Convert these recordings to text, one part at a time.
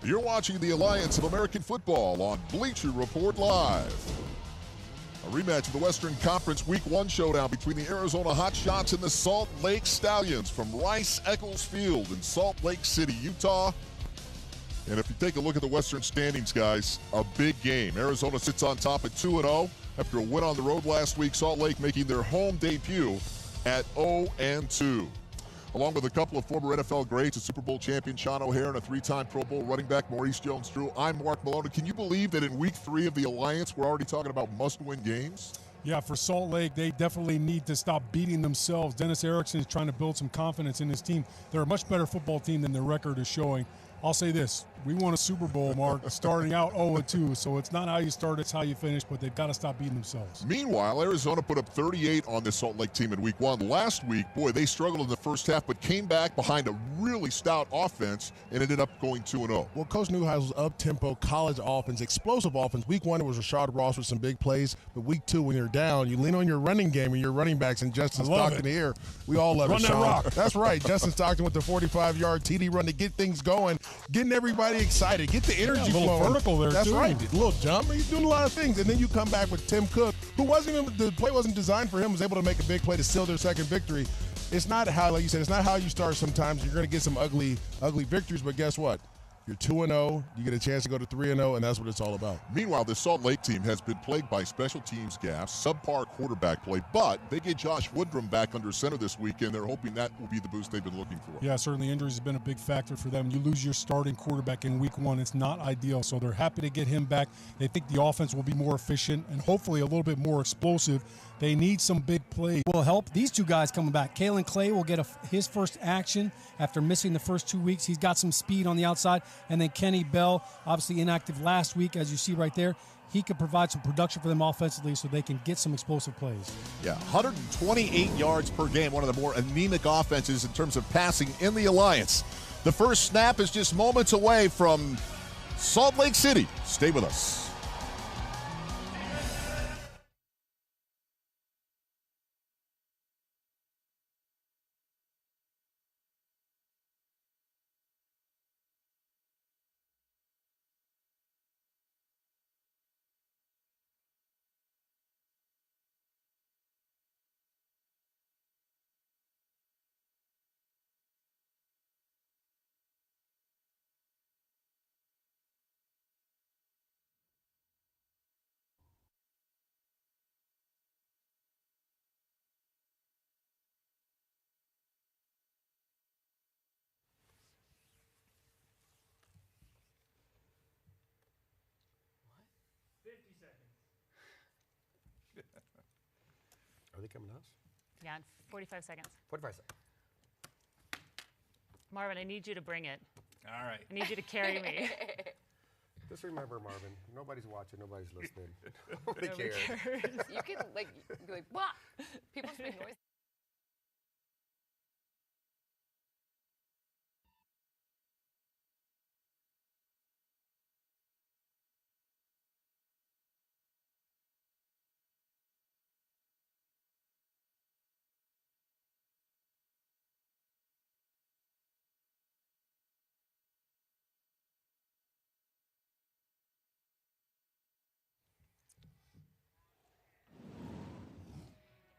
You're watching the Alliance of American Football on Bleacher Report Live. A rematch of the Western Conference Week 1 showdown between the Arizona Hotshots and the Salt Lake Stallions from Rice-Eccles Field in Salt Lake City, Utah. And if you take a look at the Western standings, guys, a big game. Arizona sits on top at 2-0 after a win on the road last week. Salt Lake making their home debut at 0-2. Along with a couple of former NFL greats, a Super Bowl champion Sean O'Hare and a three-time Pro Bowl running back Maurice Jones-Drew, I'm Mark Malone. Can you believe that in Week 3 of the Alliance, we're already talking about must-win games? Yeah, for Salt Lake, they definitely need to stop beating themselves. Dennis Erickson is trying to build some confidence in his team. They're a much better football team than their record is showing. I'll say this, we won a Super Bowl, Mark, starting out 0-2, so it's not how you start, it's how you finish, but they've got to stop beating themselves. Meanwhile, Arizona put up 38 on this Salt Lake team in Week 1. Last week, boy, they struggled in the first half, but came back behind a really stout offense and ended up going 2-0. Well, Coach Newhouse's up-tempo college offense, explosive offense. Week 1, it was Rashad Ross with some big plays, but Week 2, when you're down, you lean on your running game and your running backs and Justin Stockton here. We all love it, Sean. Run that rock. That's right. Justin Stockton with the 45-yard TD run to get things going, getting everybody excited, get the energy flowing. A little vertical there, That's too. right. A little jump. He's doing a lot of things. And then you come back with Tim Cook, who the play wasn't designed for him, was able to make a big play to seal their second victory. It's not how, like you said, it's not how you start sometimes. You're going to get some ugly victories, but guess what? You're 2-0, you get a chance to go to 3-0, and that's what it's all about. Meanwhile, the Salt Lake team has been plagued by special teams gaffes, subpar quarterback play, but they get Josh Woodrum back under center this weekend. They're hoping that will be the boost they've been looking for. Yeah, certainly injuries have been a big factor for them. You lose your starting quarterback in Week 1. It's not ideal, so they're happy to get him back. They think the offense will be more efficient and hopefully a little bit more explosive. They need some big plays. Will help these two guys coming back. Kalen Clay will get his first action after missing the first 2 weeks. He's got some speed on the outside. And then Kenny Bell, obviously inactive last week, as you see right there. He could provide some production for them offensively so they can get some explosive plays. Yeah, 128 yards per game, one of the more anemic offenses in terms of passing in the Alliance. The first snap is just moments away from Salt Lake City. Stay with us. Are they coming to us? Yeah, in 45 seconds. 45 seconds. Marvin, I need you to bring it. All right. I need you to carry me. Just remember, Marvin, nobody's watching, nobody's listening. Nobody cares. You can, like, be like, what? People just make noise.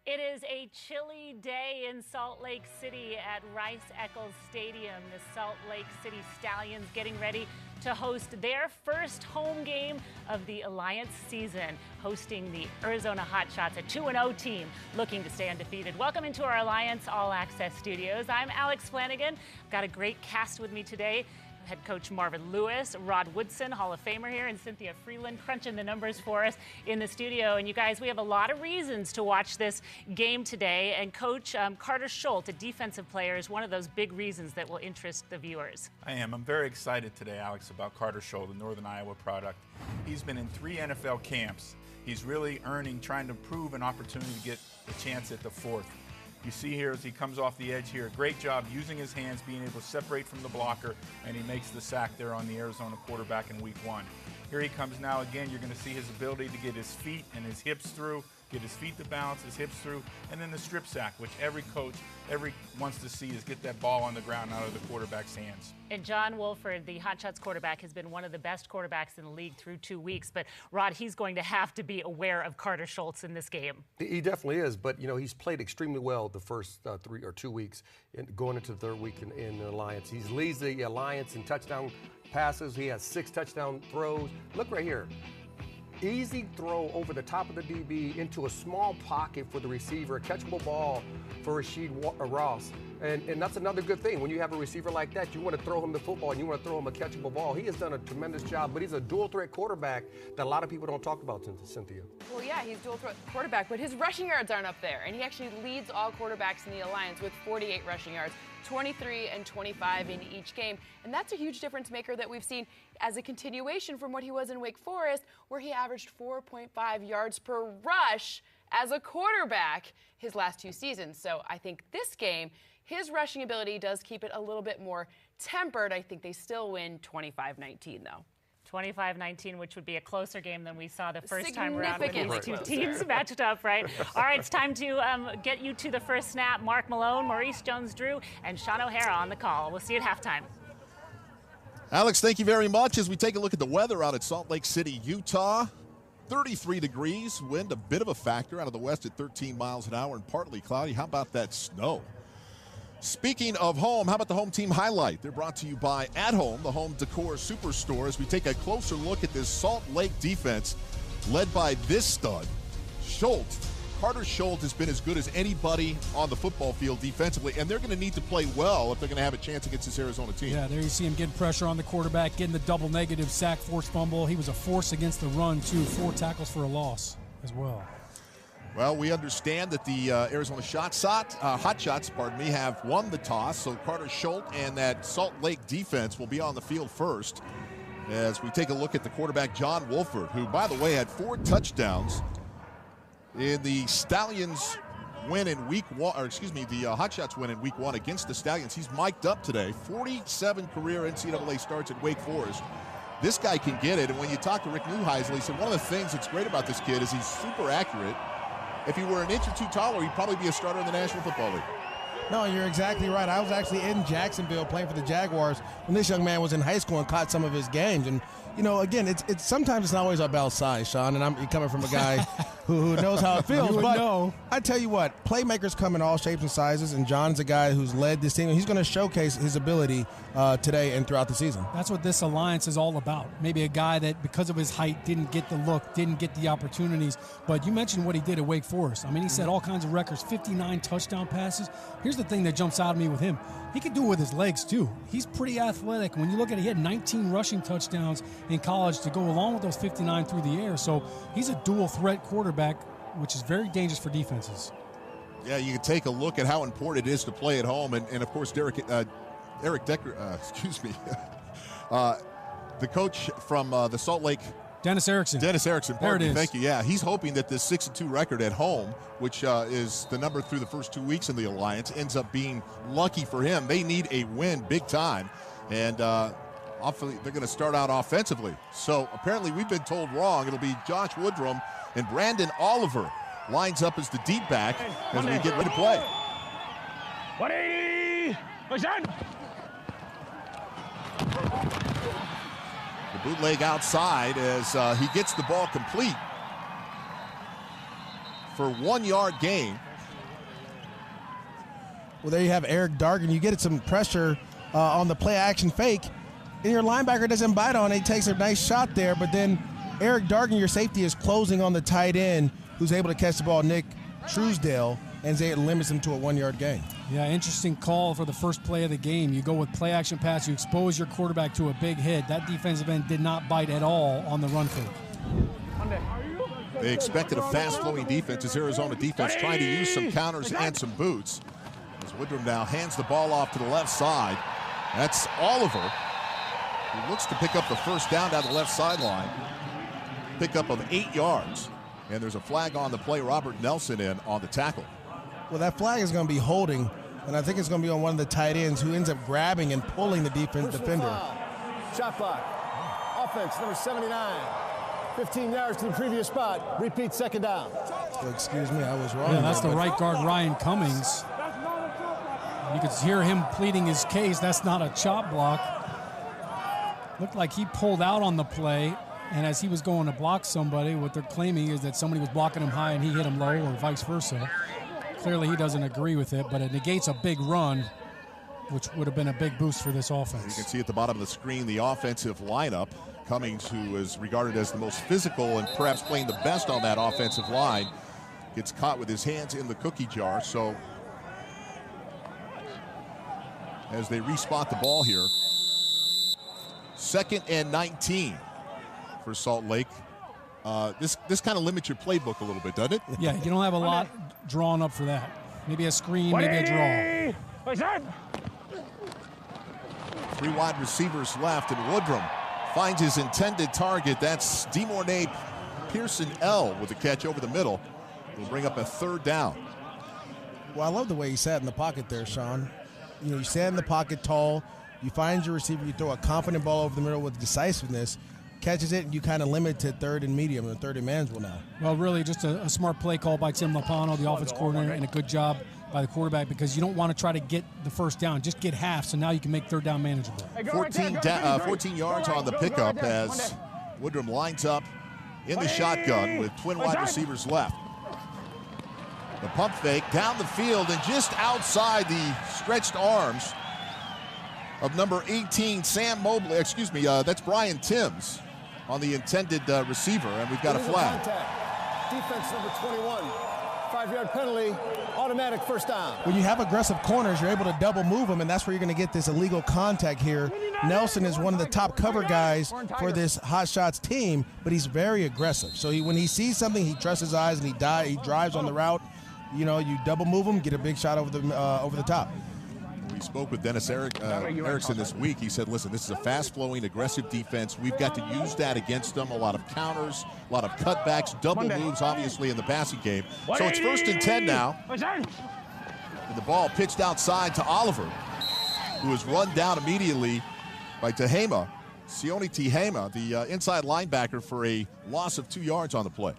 It is a chilly day in Salt Lake City at Rice-Eccles Stadium. The Salt Lake City Stallions getting ready to host their first home game of the Alliance season, hosting the Arizona Hotshots, a 2-0 team looking to stay undefeated. Welcome into our Alliance All Access studios. I'm Alex Flanagan. I've got a great cast with me today. Head coach Marvin Lewis, Rod Woodson, Hall of Famer here, and Cynthia Freeland crunching the numbers for us in the studio. And you guys, we have a lot of reasons to watch this game today. And Coach Carter Schultz, a defensive player, is one of those big reasons that will interest the viewers. I am. I'm very excited today, Alex, about Carter Schultz, the Northern Iowa product. He's been in 3 NFL camps. He's really trying to prove an opportunity to get a chance at the 4th. You see here as he comes off the edge here, great job using his hands, being able to separate from the blocker, and he makes the sack there on the Arizona quarterback in Week 1. Here he comes now again. You're going to see his ability to get his feet and his hips through, get his feet to balance, his hips through, and then the strip sack, which every coach wants to see, is get that ball on the ground out of the quarterback's hands. And John Wolford, the Hotshots quarterback, has been one of the best quarterbacks in the league through 2 weeks. But, Rod, he's going to have to be aware of Carter Schultz in this game. He definitely is, but, you know, he's played extremely well the first 3 or 2 weeks, going into the third week in the Alliance. He leads the Alliance in touchdown passes. He has 6 touchdown throws. Look right here. Easy throw over the top of the DB into a small pocket for the receiver, a catchable ball for Rasheed Ross. And that's another good thing. When you have a receiver like that, you want to throw him the football and you want to throw him a catchable ball. He has done a tremendous job, but he's a dual-threat quarterback that a lot of people don't talk about, Cynthia. Well, yeah, he's dual-threat quarterback, but his rushing yards aren't up there. And he actually leads all quarterbacks in the Alliance with 48 rushing yards, 23 and 25 in each game. And that's a huge difference maker that we've seen as a continuation from what he was in Wake Forest, where he averaged 4.5 yards per rush as a quarterback his last 2 seasons. So I think this game, his rushing ability does keep it a little bit more tempered. I think they still win 25-19, though. 25-19, which would be a closer game than we saw the first time around when these two teams matched up, right? All right, it's time to get you to the first snap. Mark Malone, Maurice Jones-Drew, and Sean O'Hara on the call. We'll see you at halftime. Alex, thank you very much. As we take a look at the weather out at Salt Lake City, Utah, 33 degrees, wind a bit of a factor out of the west at 13 miles an hour and partly cloudy. How about that snow? Speaking of home, how about the home team highlight? They're brought to you by At Home, the home decor superstore, as we take a closer look at this Salt Lake defense led by this stud, Schultz. Carter Schultz has been as good as anybody on the football field defensively, and they're going to need to play well if they're going to have a chance against this Arizona team. Yeah, there you see him getting pressure on the quarterback, getting the double negative sack, forced fumble. He was a force against the run, too. 4 tackles for a loss as well. Well, we understand that the Arizona Hotshots, have won the toss, so Carter Schultz and that Salt Lake defense will be on the field first as we take a look at the quarterback, John Wolford, who, by the way, had 4 touchdowns in the Stallions win in week 1, or excuse me, the Hotshots win in week 1 against the Stallions. He's mic'd up today. 47 career NCAA starts at Wake Forest. This guy can get it, and when you talk to Rick Neuheisel, he said one of the things that's great about this kid is he's super accurate. If he were an inch or 2 taller, he'd probably be a starter in the National Football League. No, you're exactly right. I was actually in Jacksonville playing for the Jaguars when this young man was in high school and caught some of his games. And, you know, again, it's sometimes it's not always about size, Sean, and I'm coming from a guy who knows how it feels. But I tell you what, playmakers come in all shapes and sizes, and John's a guy who's led this team. He's going to showcase his ability today and throughout the season. That's what this alliance is all about. Maybe a guy that, because of his height, didn't get the look, didn't get the opportunities. But you mentioned what he did at Wake Forest. I mean, he set all kinds of records, 59 touchdown passes. Here's the thing that jumps out at me with him. He can do it with his legs, too. He's pretty athletic. When you look at it, he had 19 rushing touchdowns in college to go along with those 59 through the air. So he's a dual-threat quarterback, which is very dangerous for defenses. Yeah, you can take a look at how important it is to play at home. And of course, Eric Decker, the coach from the Salt Lake. Dennis Erickson, pardon me, thank you. Yeah, he's hoping that this 6-2 record at home, which is the number through the first 2 weeks in the Alliance, ends up being lucky for him. They need a win big time, and hopefully they're going to start out offensively. So apparently we've been told wrong. It'll be Josh Woodrum, and Brandon Oliver lines up as the deep back as we get ready to play. 180, The bootleg outside as he gets the ball complete for 1-yard gain. Well, there you have Eric Dargan. You get some pressure on the play-action fake, and your linebacker doesn't bite on it. He takes a nice shot there, but then Eric Dargan, your safety, is closing on the tight end, who's able to catch the ball, Nick Truesdale, and it limits him to a 1-yard gain. Yeah, interesting call for the first play of the game. You go with play-action pass. You expose your quarterback to a big hit. That defensive end did not bite at all on the run fake. They expected a fast-flowing defense as Arizona defense trying to use some counters and some boots. As Woodrum now hands the ball off to the left side. That's Oliver, who looks to pick up the first down the left sideline. Pickup of 8 yards. And there's a flag on the play. Robert Nelson in on the tackle. Well, that flag is going to be holding, and I think it's going to be on one of the tight ends who ends up grabbing and pulling the defender. Shot clock. Offense, number 79. 15 yards to the previous spot. Repeat, second down. Excuse me, I was wrong. Yeah, that's the right guard, Ryan Cummings. You could hear him pleading his case. That's not a chop block. Looked like he pulled out on the play, and as he was going to block somebody, what they're claiming is that somebody was blocking him high and he hit him low, or vice versa. Clearly he doesn't agree with it, but it negates a big run, which would have been a big boost for this offense. You can see at the bottom of the screen the offensive lineup. Cummings, who is regarded as the most physical and perhaps playing the best on that offensive line, gets caught with his hands in the cookie jar. So as they respot the ball here, 2nd and 19 for Salt Lake. This kind of limits your playbook a little bit, doesn't it? Yeah, you don't have a lot drawn up for that. Maybe a screen, maybe a draw. 3 wide receivers left, and Woodrum finds his intended target. That's DeMornay Pearson L with the catch over the middle. Will bring up a 3rd down. Well, I love the way he sat in the pocket there, Sean. You know, you sat in the pocket tall, you find your receiver, you throw a confident ball over the middle with decisiveness, catches it, and you kind of limit to 3rd and medium and 3rd and manageable now. Well, really just a smart play call by Tim Lapano, the offense coordinator, and a good job by the quarterback, because you don't want to try to get the 1st down. Just get half, so now you can make 3rd down manageable. 14 yards on the pickup as Woodrum lines up in the shotgun with twin wide receivers left. The pump fake down the field and just outside the stretched arms of number 18, Sam Mobley. Excuse me, that's Brian Timms on the intended receiver, and we've got a flag. Defense number 21. 5-yard penalty, automatic 1st down. When you have aggressive corners, you're able to double move them, and that's where you're going to get this illegal contact here. Nelson is one of the top cover guys for this Hotshots team, but he's very aggressive. So when he sees something, he trusts his eyes and he drives on the route. You know, you double move him, get a big shot over the top. We spoke with Dennis Erickson this week. He said, listen, this is a fast-flowing, aggressive defense. We've got to use that against them. A lot of counters, a lot of cutbacks, double moves, obviously, in the passing game. So it's 1st and 10 now. And the ball pitched outside to Oliver, who was run down immediately by Tehama, Sione Tehama, the inside linebacker, for a loss of 2 yards on the play.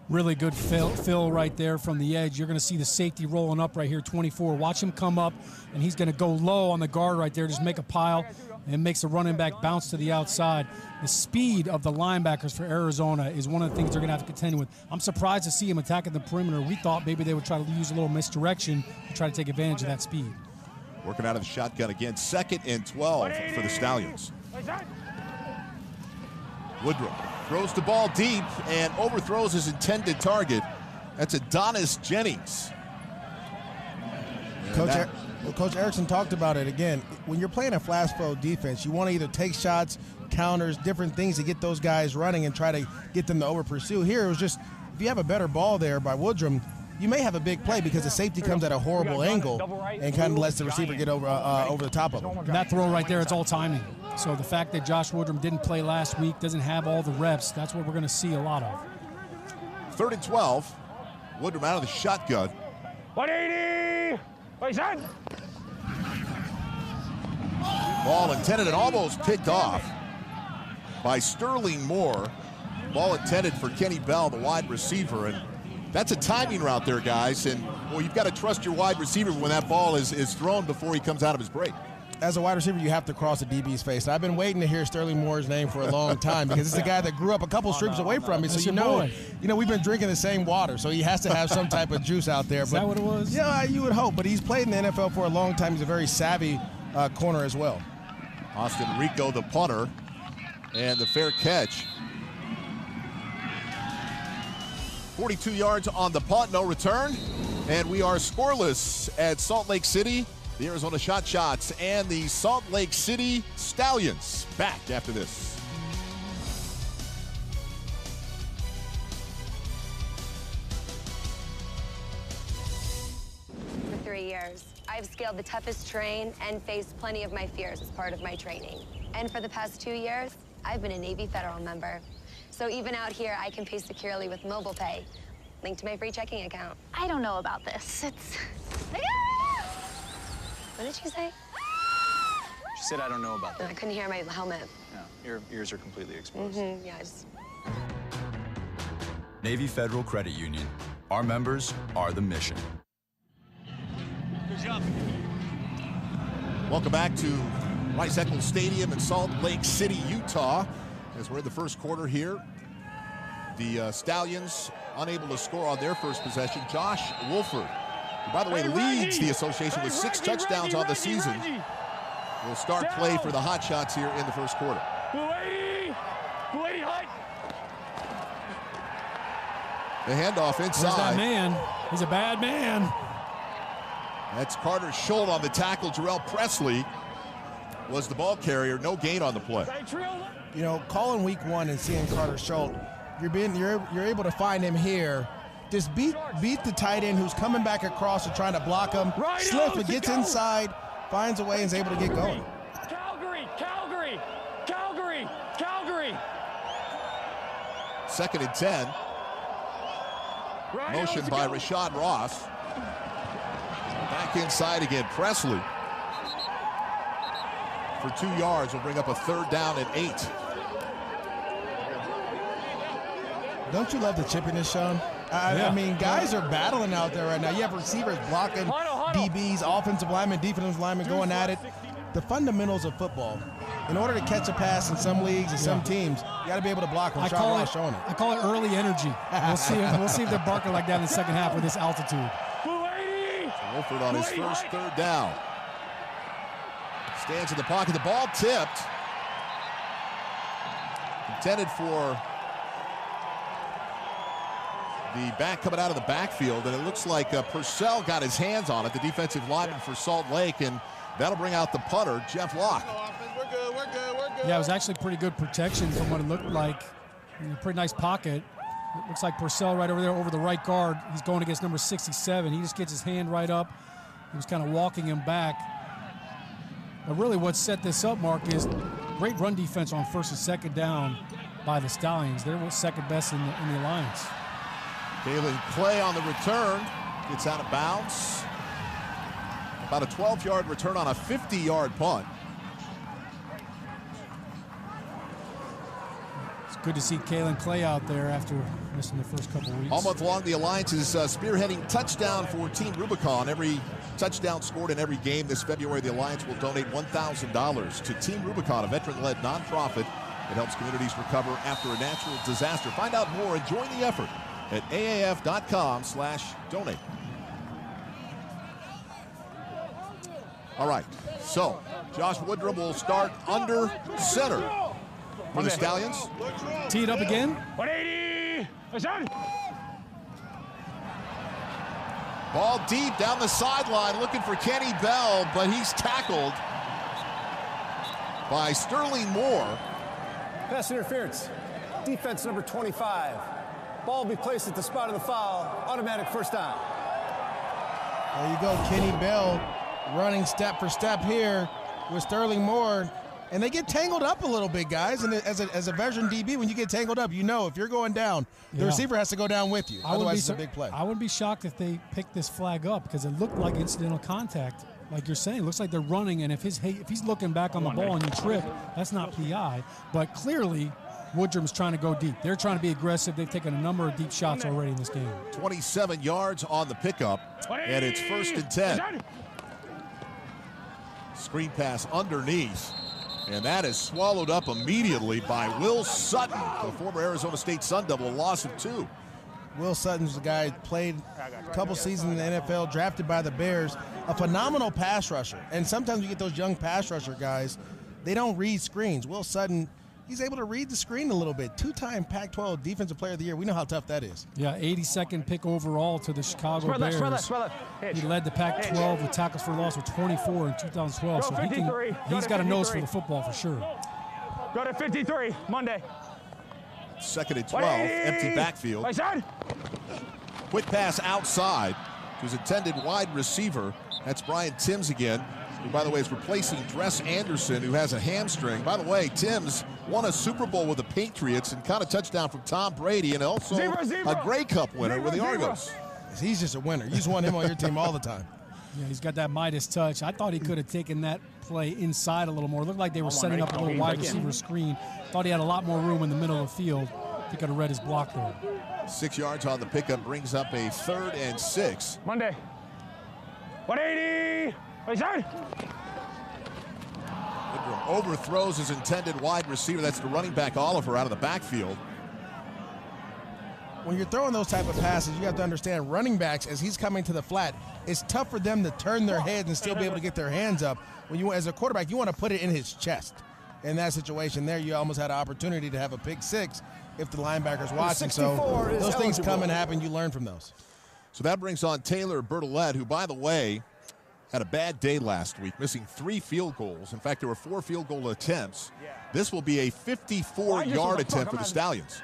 Really good fill right there from the edge. You're going to see the safety rolling up right here, 24. Watch him come up, and he's going to go low on the guard right there, just make a pile, and makes the running back bounce to the outside. The speed of the linebackers for Arizona is one of the things they're going to have to contend with. I'm surprised to see him attacking the perimeter. We thought maybe they would try to use a little misdirection to try to take advantage of that speed. Working out of the shotgun again, 2nd and 12 for the Stallions. Woodrum throws the ball deep and overthrows his intended target. That's Adonis Jennings. Coach Erickson talked about it again. When you're playing a fast flow defense, you want to either take shots, counters, different things to get those guys running and try to get them to over pursue. Here it was just, if you have a better ball there by Woodrum, you may have a big play because the safety comes at a horrible angle and kind of lets the receiver get over the top of him. That throw right there, it's all timing. So the fact that Josh Woodrum didn't play last week, doesn't have all the reps, that's what we're going to see a lot of. 3rd and 12. Woodrum out of the shotgun. 180. Ball intended and almost picked off by Sterling Moore. Ball intended for Kenny Bell, the wide receiver, and that's a timing route there, guys. And well, you've got to trust your wide receiver when that ball is thrown before he comes out of his break. As a wide receiver, you have to cross the DB's face. I've been waiting to hear Sterling Moore's name for a long time because it's a guy that grew up a couple streets away from me. So you know, we've been drinking the same water. So he has to have some type of juice out there. Is that what it was? Yeah, you would hope. But he's played in the NFL for a long time. He's a very savvy corner as well. Austin Rico, the punter, and the fair catch. 42 yards on the punt, no return. And we are scoreless at Salt Lake City. The Arizona Hotshots and the Salt Lake City Stallions back after this. For 3 years, I've scaled the toughest terrain and faced plenty of my fears as part of my training. And for the past 2 years, I've been a Navy Federal member. So even out here, I can pay securely with mobile pay, linked to my free checking account. I don't know about this. It's... What did she say? She said, I don't know about that. I couldn't hear my helmet. No, your ears are completely exposed. Yeah, Navy Federal Credit Union. Our members are the mission. Good job. Welcome back to Rice Eccles Stadium in Salt Lake City, Utah. As we're in the first quarter here, the Stallions unable to score on their first possession. Josh Wolford, who, by the way, leads the association with 6 touchdowns on the season, will start play for the Hotshots here in the first quarter. The handoff inside. Where's that man? He's a bad man. That's Carter Schultz on the tackle. Jarrell Presley was the ball carrier. No gain on the play. You know, calling week 1 and seeing Carter Schultz, you're able to find him here. Just beat the tight end who's coming back across and trying to block him. Slip and gets inside, finds a way, and is able to get going. Calgary. 2nd and 10. Motion by Rashad Ross. Back inside again, Presley. For 2 yards, will bring up a 3rd down and 8. Don't you love the chippiness, Sean? I mean, guys are battling out there right now. You have receivers blocking, DBs, offensive linemen, defensive linemen going at it. The fundamentals of football. In order to catch a pass in some leagues and some teams, you got to be able to block them. I call it early energy. We'll see if they're barking like that in the second half with this altitude. Wolford on his first 3rd down. Stands in the pocket. The ball tipped. Intended for the back coming out of the backfield, and it looks like Purcell got his hands on it, the defensive lineman for Salt Lake, and that'll bring out the punter, Jeff Locke. We're good. Yeah, it was actually pretty good protection from what it looked like. Pretty nice pocket. It looks like Purcell right over there over the right guard. He's going against number 67. He just gets his hand right up. He was kind of walking him back. But really what set this up, Mark, is great run defense on 1st and 2nd down by the Stallions. They're second best in the alliance. Kalen Clay on the return. Gets out of bounds. About a 12-yard return on a 50-yard punt. Good to see Kalen Clay out there after missing the first couple weeks. All month long, the Alliance is spearheading touchdown for Team Rubicon. Every touchdown scored in every game this February, the Alliance will donate $1,000 to Team Rubicon, a veteran-led nonprofit that helps communities recover after a natural disaster. Find out more and join the effort at aaf.com/donate. All right, so Josh Woodrum will start under center for the Stallions. Tee it up again. 180. Ball deep down the sideline, looking for Kenny Bell, but he's tackled by Sterling Moore. Pass interference. Defense number 25. Ball will be placed at the spot of the foul. Automatic 1st down. There you go, Kenny Bell running step for step here with Sterling Moore. And they get tangled up a little bit, guys. And as a veteran DB, when you get tangled up, you know if you're going down, the receiver has to go down with you. Otherwise, it's a big play. I wouldn't be shocked if they picked this flag up because it looked like incidental contact. Like you're saying, it looks like they're running, and if he's looking back on the ball and you trip, that's not PI. But clearly, Woodrum's trying to go deep. They're trying to be aggressive. They've taken a number of deep shots already in this game. 27 yards on the pickup, and it's 1st and 10. Screen pass underneath. And that is swallowed up immediately by Will Sutton, the former Arizona State Sun Devil, a loss of 2. Will Sutton's the guy who played a couple seasons in the NFL, drafted by the Bears, a phenomenal pass rusher. And sometimes you get those young pass rusher guys, they don't read screens. Will Sutton, he's able to read the screen a little bit. 2-time Pac-12 Defensive Player of the Year. We know how tough that is. Yeah, 82nd pick overall to the Chicago Bears. He led the Pac-12 with tackles for loss with 24 in 2012. So he's got a nose for the football for sure. Go to 53, Monday. 2nd and 12, empty backfield. Quick pass outside to his intended wide receiver. That's Brian Timms again, who, by the way, is replacing Dress Anderson, who has a hamstring. By the way, Timms won a Super Bowl with the Patriots and caught a touchdown from Tom Brady, and also a Grey Cup winner with the Argos. He's just a winner. You just want him on your team all the time. Yeah, he's got that Midas touch. I thought he could have taken that play inside a little more. It looked like they were setting up a little wide receiver screen. Thought he had a lot more room in the middle of the field. He could have read his block there. 6 yards on the pickup brings up a 3rd and 6. Monday. 180. Return. Ingram overthrows his intended wide receiver. That's the running back Oliver out of the backfield. When you're throwing those type of passes, you have to understand running backs, as he's coming to the flat, it's tough for them to turn their heads and still be able to get their hands up. When you, as a quarterback, you want to put it in his chest. In that situation there, you almost had an opportunity to have a pick six if the linebacker's watching. So those things come and happen. You learn from those. So that brings on Taylor Bertolette, who, by the way, had a bad day last week, missing 3 field goals. In fact, there were 4 field goal attempts. This will be a 54-yard attempt for the Stallions.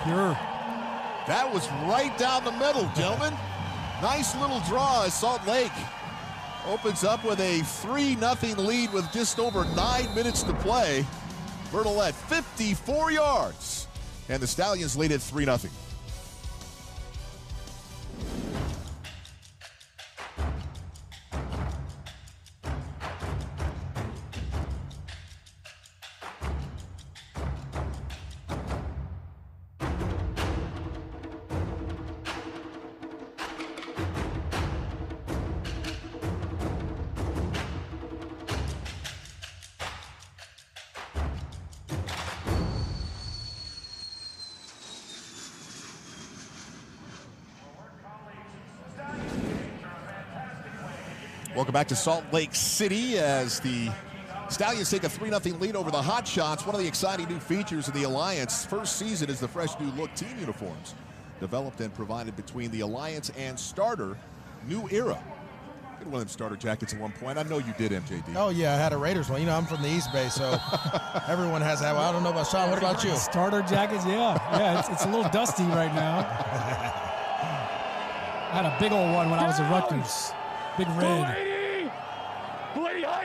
Pure. That was right down the middle, gentlemen. Nice little draw as Salt Lake opens up with a 3-0 lead with just over 9 minutes to play. Bertolette, 54 yards. And the Stallions lead at 3-0. Welcome back to Salt Lake City as the Stallions take a 3-0 lead over the Hotshots. One of the exciting new features of the Alliance first season is the fresh new look team uniforms developed and provided between the Alliance and Starter. New era. Did one of them Starter jackets at one point. I know you did, MJD. Oh, yeah, I had a Raiders one. You know, I'm from the East Bay, so everyone has that one. I don't know about Sean. What about you? Starter jackets, yeah. It's a little dusty right now. I had a big old one when I was at Rutgers. Big red.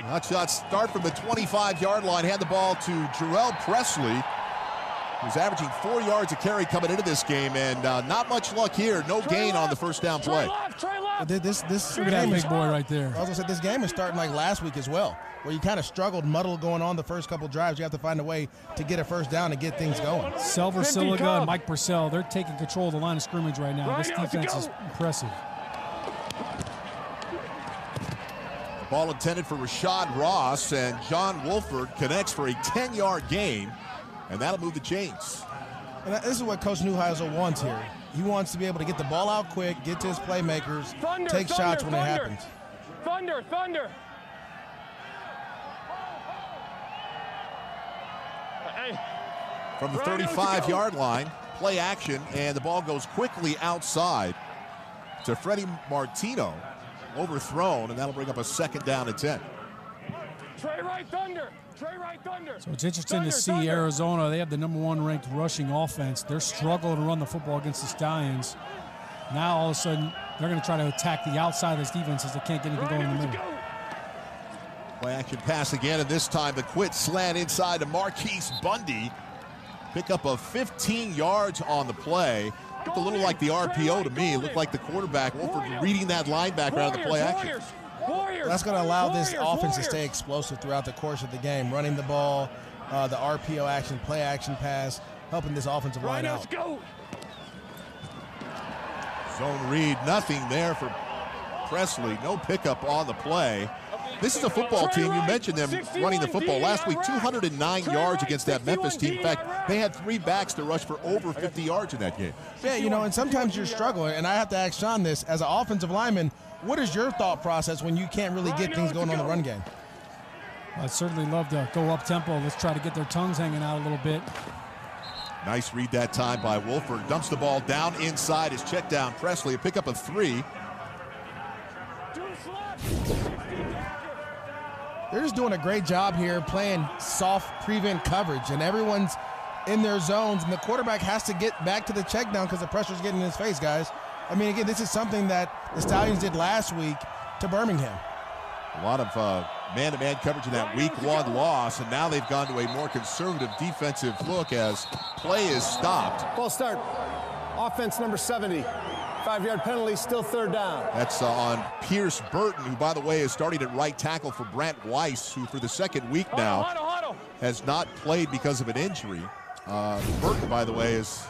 Hotshots start from the 25-yard line. Hand the ball to Jarrell Presley, who's averaging 4 yards a carry coming into this game, and not much luck here. No gain on the first down play. This Look at that big boy right there. I was gonna say this game is starting like last week as well, where you kind of struggled, muddled going on the first couple drives. You have to find a way to get a first down and get things going. Selver Siliga and Mike Purcell, they're taking control of the line of scrimmage right now. This defense is impressive. Ball intended for Rashad Ross, and John Wolford connects for a 10-yard gain, and that'll move the chains. And this is what Coach Neuheisel wants here. He wants to be able to get the ball out quick, get to his playmakers, take shots when it happens. Thunder. From the 35-yard line, play action, and the ball goes quickly outside to Freddie Martino. Overthrown, and that'll bring up a 2nd down and 10. Trey right thunder. So it's interesting to see Arizona. They have the #1 ranked rushing offense. They're struggling to run the football against the Stallions. Now all of a sudden they're going to try to attack the outside of this defense as they can't get anything going in the middle. Play action pass again, and this time the quit slant inside to Marquise Bundy. Pick up of 15 yards on the play. Looked a little like the RPO to me. It looked like the quarterback, Wolford, reading that linebacker out of the play action. That's going to allow this offense to stay explosive throughout the course of the game. Running the ball, the RPO action, play action pass, helping this offensive line out. Zone read, nothing there for Presley. No pickup on the play. This is a football team. You mentioned them running the football last week, 209 yards against that Memphis team. In fact, they had 3 backs to rush for over 50 yards in that game. Yeah, you know, and sometimes you're struggling, and I have to ask Sean this. As an offensive lineman, what is your thought process when you can't really get things going on the run game? I'd certainly love to go up-tempo. Let's try to get their tongues hanging out a little bit. Nice read that time by Wolford. Dumps the ball down inside his check down. Presley, a pickup of 3. They're just doing a great job here playing soft prevent coverage, and everyone's in their zones, and the quarterback has to get back to the check down because the pressure's getting in his face, guys. I mean, again, this is something that the Stallions did last week to Birmingham. A lot of man-to-man coverage in that week 1 loss, and now they've gone to a more conservative defensive look as play is stopped. Ball start. Offense number 70. 5-yard penalty, still 3rd down. That's on Pierce Burton, who, by the way, is starting at right tackle for Brant Weiss, who for the 2nd week now has not played because of an injury. Burton, by the way, has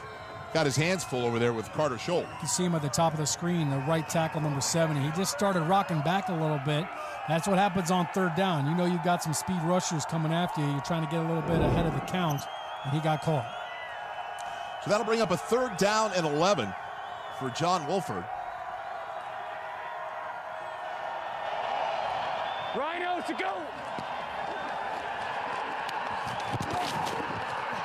got his hands full over there with Carter Scholl. You can see him at the top of the screen, the right tackle, number 70. He just started rocking back a little bit. That's what happens on third down. You know you've got some speed rushers coming after you. You're trying to get a little bit ahead of the count, and he got caught. So that'll bring up a 3rd down and 11 for John Wolford. Rhinos to go.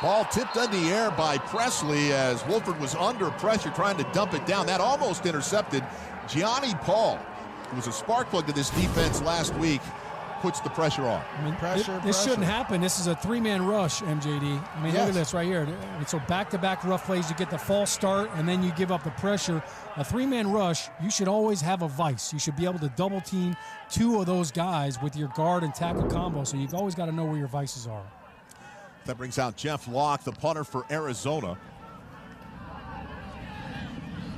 Ball tipped in the air by Presley as Wolford was under pressure trying to dump it down. That almost intercepted Gianni Paul, who was a spark plug to this defense last week, puts the pressure on. I mean, this shouldn't happen. This is a 3-man rush, MJD. I mean, look at this right here. And so back-to-back rough plays, you get the false start, and then you give up the pressure. A 3-man rush, you should always have a vice. You should be able to double-team 2 of those guys with your guard and tackle combo, so you've always got to know where your vices are. That brings out Jeff Locke, the punter for Arizona.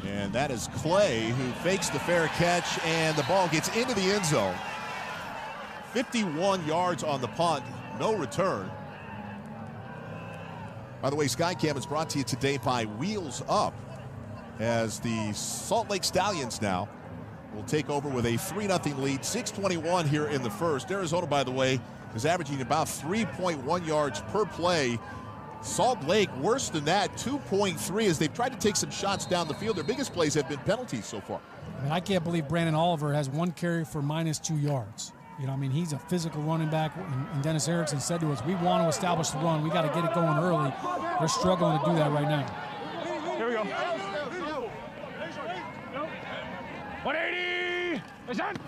And that is Clay, who fakes the fair catch, and the ball gets into the end zone. 51 yards on the punt, no return. By the way, Skycam is brought to you today by Wheels Up, as the Salt Lake Stallions now will take over with a 3-0 lead. 6:21 here in the first. Arizona, by the way, is averaging about 3.1 yards per play. Salt Lake, worse than that, 2.3, as they've tried to take some shots down the field. Their biggest plays have been penalties so far. I mean, I can't believe Brandon Oliver has 1 carry for -2 yards. You know, I mean, he's a physical running back, and Dennis Erickson said to us, we want to establish the run. We got to get it going early. They're struggling to do that right now. Here we go. 180.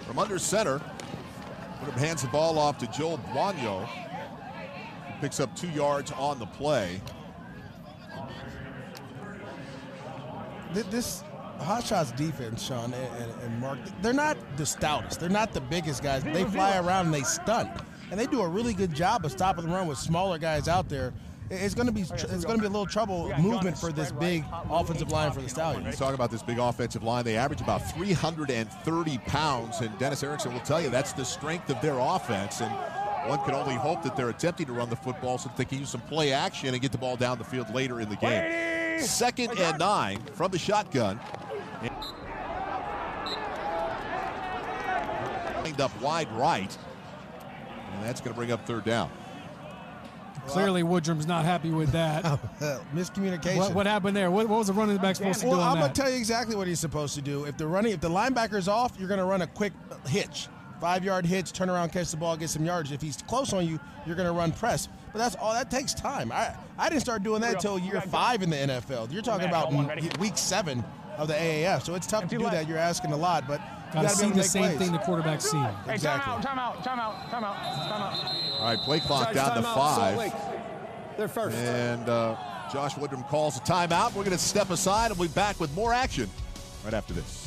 From under center, Woodham hands the ball off to Joel Buonio, who picks up 2 yards on the play. This Hotshots defense, Sean and Mark, they're not the stoutest. They're not the biggest guys. They fly around and they stunt, and they do a really good job of stopping the run with smaller guys out there. It's going to be a little trouble movement for this big offensive line for the Stallions. You talk about this big offensive line. They average about 330 pounds, and Dennis Erickson will tell you that's the strength of their offense. And one can only hope that they're attempting to run the football so that they can use some play action and get the ball down the field later in the game. 2nd and 9 from the shotgun. Lined up wide right, and that's going to bring up 3rd down. Clearly, Woodrum's not happy with that. Miscommunication. What happened there? What was the running back supposed to do on that? I'm going to tell you exactly what he's supposed to do. If the linebacker's off, you're going to run a quick hitch. 5-yard hitch, turn around, catch the ball, get some yards. If he's close on you, you're going to run press. But that's all. That takes time. I didn't start doing that until year 5 in the NFL. You're talking about week 7 of the AAF. So it's tough to do that. You're asking a lot, but you got to see the same thing the quarterback's seeing. Exactly. Time out. All right, play clock down to 5. They're first. And Josh Woodrum calls a timeout. We're going to step aside and we'll be back with more action right after this.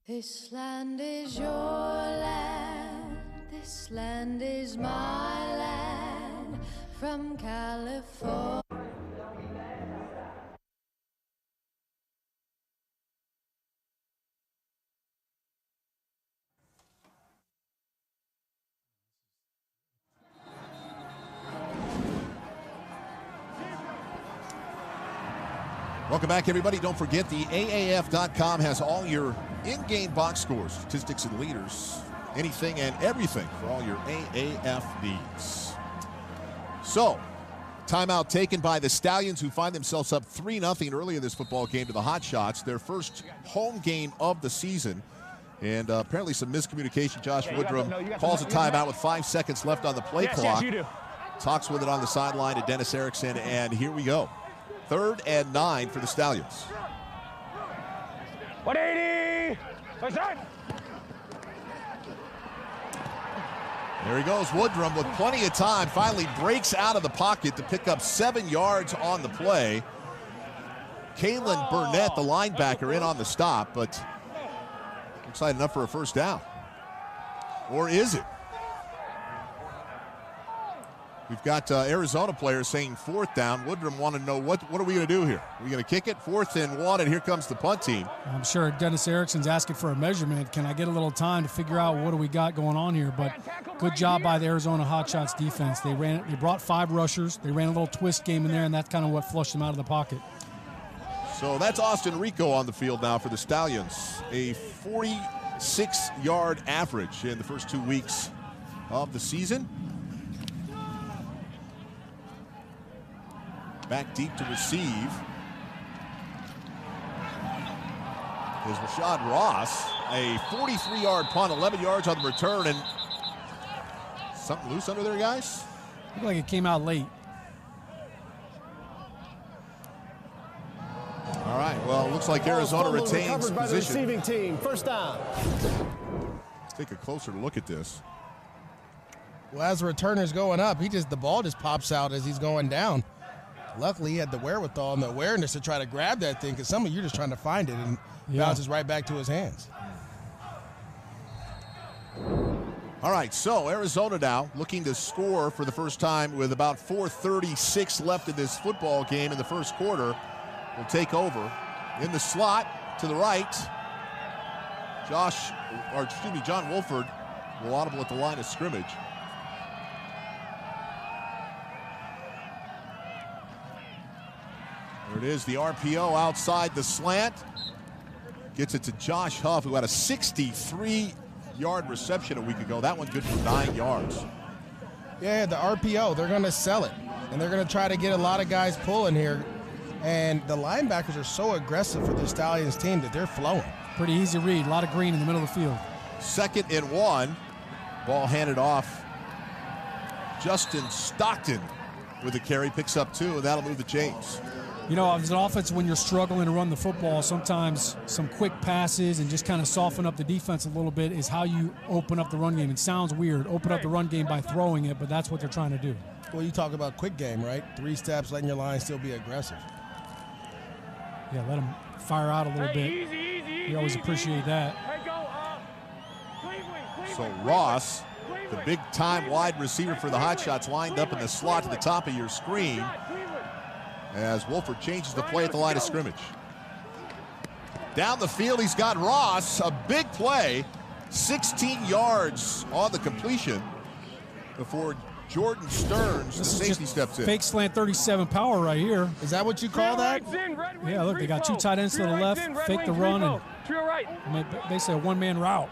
This land is your land, this land is my land, from California. Welcome back, everybody. Don't forget, the AAF.com has all your in-game box scores, statistics, and leaders. Anything and everything for all your AAF needs. So, timeout taken by the Stallions, who find themselves up 3-0 early in this football game to the Hotshots. Their first home game of the season. And apparently some miscommunication. Josh Woodrum calls a timeout with 5 seconds left on the play clock. Talks with it on the sideline to Dennis Erickson, and here we go. 3rd and 9 for the Stallions. 180. There he goes, Woodrum with plenty of time, finally breaks out of the pocket to pick up 7 yards on the play. Kalen Burnett, the linebacker, in on the stop, but looks like enough for a first down. Or is it? We've got Arizona players saying 4th down. Woodrum wanted to know, what are we going to do here? Are we going to kick it? 4th and 1, and here comes the punt team. I'm sure Dennis Erickson's asking for a measurement. Can I get a little time to figure out what do we got going on here? But good job by the Arizona Hotshots defense. They brought 5 rushers. They ran a little twist game in there, and that's kind of what flushed them out of the pocket. So that's Austin Rico on the field now for the Stallions. A 46-yard average in the first 2 weeks of the season. Back deep to receive is Rashad Ross. A 43-yard punt, 11 yards on the return, and something loose under there, guys? Looked like it came out late. All right, well, it looks like Arizona retains by the position. receiving team. First down. Let's take a closer look at this. Well, as the returner's going up, the ball just pops out as he's going down. Luckily, he had the wherewithal and the awareness to try to grab that thing, because some of you are just trying to find it, and bounces right back to his hands. All right, so Arizona now looking to score for the first time with about 4:36 left in this football game in the first quarter. Will take over in the slot to the right. John Wolford will audible at the line of scrimmage. There it is, the RPO outside the slant. Gets it to Josh Huff, who had a 63-yard reception a week ago. That one good for 9 yards. Yeah, the RPO, they're going to sell it. And they're going to try to get a lot of guys pulling here. And the linebackers are so aggressive for the Stallions team that they're flowing. Pretty easy read, a lot of green in the middle of the field. 2nd and 1. Ball handed off. Justin Stockton with a carry, picks up 2, and that'll move the chains. You know, as an offense, when you're struggling to run the football, sometimes some quick passes and just kind of soften up the defense a little bit is how you open up the run game. It sounds weird, open up the run game by throwing it, but that's what they're trying to do. Well, you talk about quick game, right? 3 steps, letting your line still be aggressive. Yeah, let them fire out a little bit. We always appreciate that. So Ross, the big-time wide receiver for the Hotshots, lined up in the slot to the top of your screen as Wolford changes the play at the line of scrimmage. Down the field, he's got Ross, a big play, 16 yards on the completion before Jordan Stearns, the safety, steps in. Fake slant 37 power right here. Is that what you call that? Yeah, look, they got 2 tight ends to the left, fake the run, and basically a one-man route.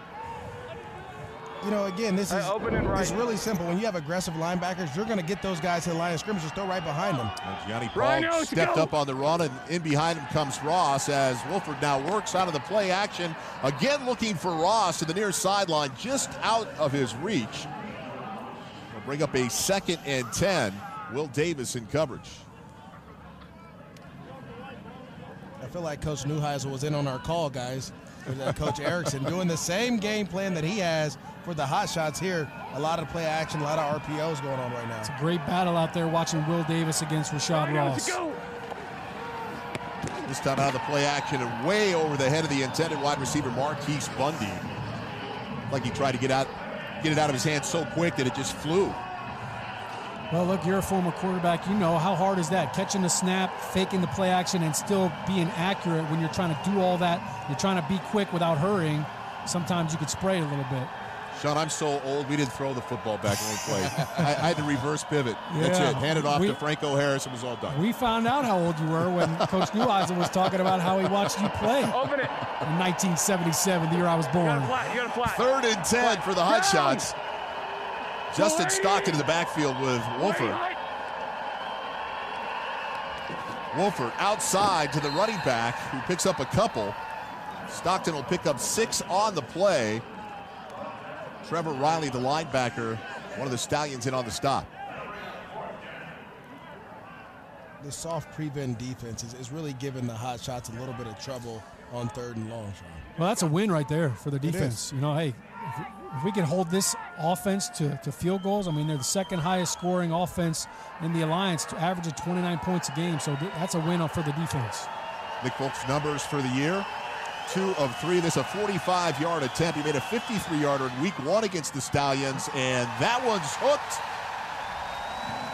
You know, again, this is it's really simple. When you have aggressive linebackers, you're going to get those guys to the line of scrimmage, just throw right behind them. Gianni Paul stepped up on the run, and in behind him comes Ross as Wolford now works out of the play action. Again, looking for Ross to the near sideline, just out of his reach. We'll bring up a 2nd and 10. Will Davis in coverage. I feel like Coach Neuheisel was in on our call, guys. With Coach Erickson doing the same game plan that he has for the Hotshots here. A lot of play action, a lot of RPOs going on right now. It's a great battle out there watching Will Davis against Rashad Ross. This time out of the play action and way over the head of the intended wide receiver, Marquise Bundy. Like he tried to get it out of his hands so quick that it just flew. Well, look, you're a former quarterback. You know how hard is that? Catching the snap, faking the play action, and still being accurate when you're trying to do all that. You're trying to be quick without hurrying. Sometimes you could spray it a little bit. Sean, I'm so old, we didn't throw the football back when we played. I had to reverse pivot. That's it. Hand it off to Franco Harris. It was all done. We found out how old you were when Coach Neuheisel was talking about how he watched you play. Open it. In 1977, the year I was born. You got a flat. 3rd and 10 for the Hotshots. Justin Stockton in the backfield with Wolford. Wolford outside to the running back, who picks up a couple. Stockton will pick up 6 on the play. Trevor Riley, the linebacker, one of the Stallions in on the stop. The soft prevent defense is really giving the Hotshots a little bit of trouble on 3rd and long. Well, that's a win right there for the defense. You know, hey, if we can hold this offense to field goals, I mean, they're the second highest scoring offense in the Alliance, to average of 29 points a game. So that's a win for the defense. Nick Folk's numbers for the year: 2 of 3. This is a 45-yard attempt. He made a 53-yarder in week 1 against the Stallions, and that one's hooked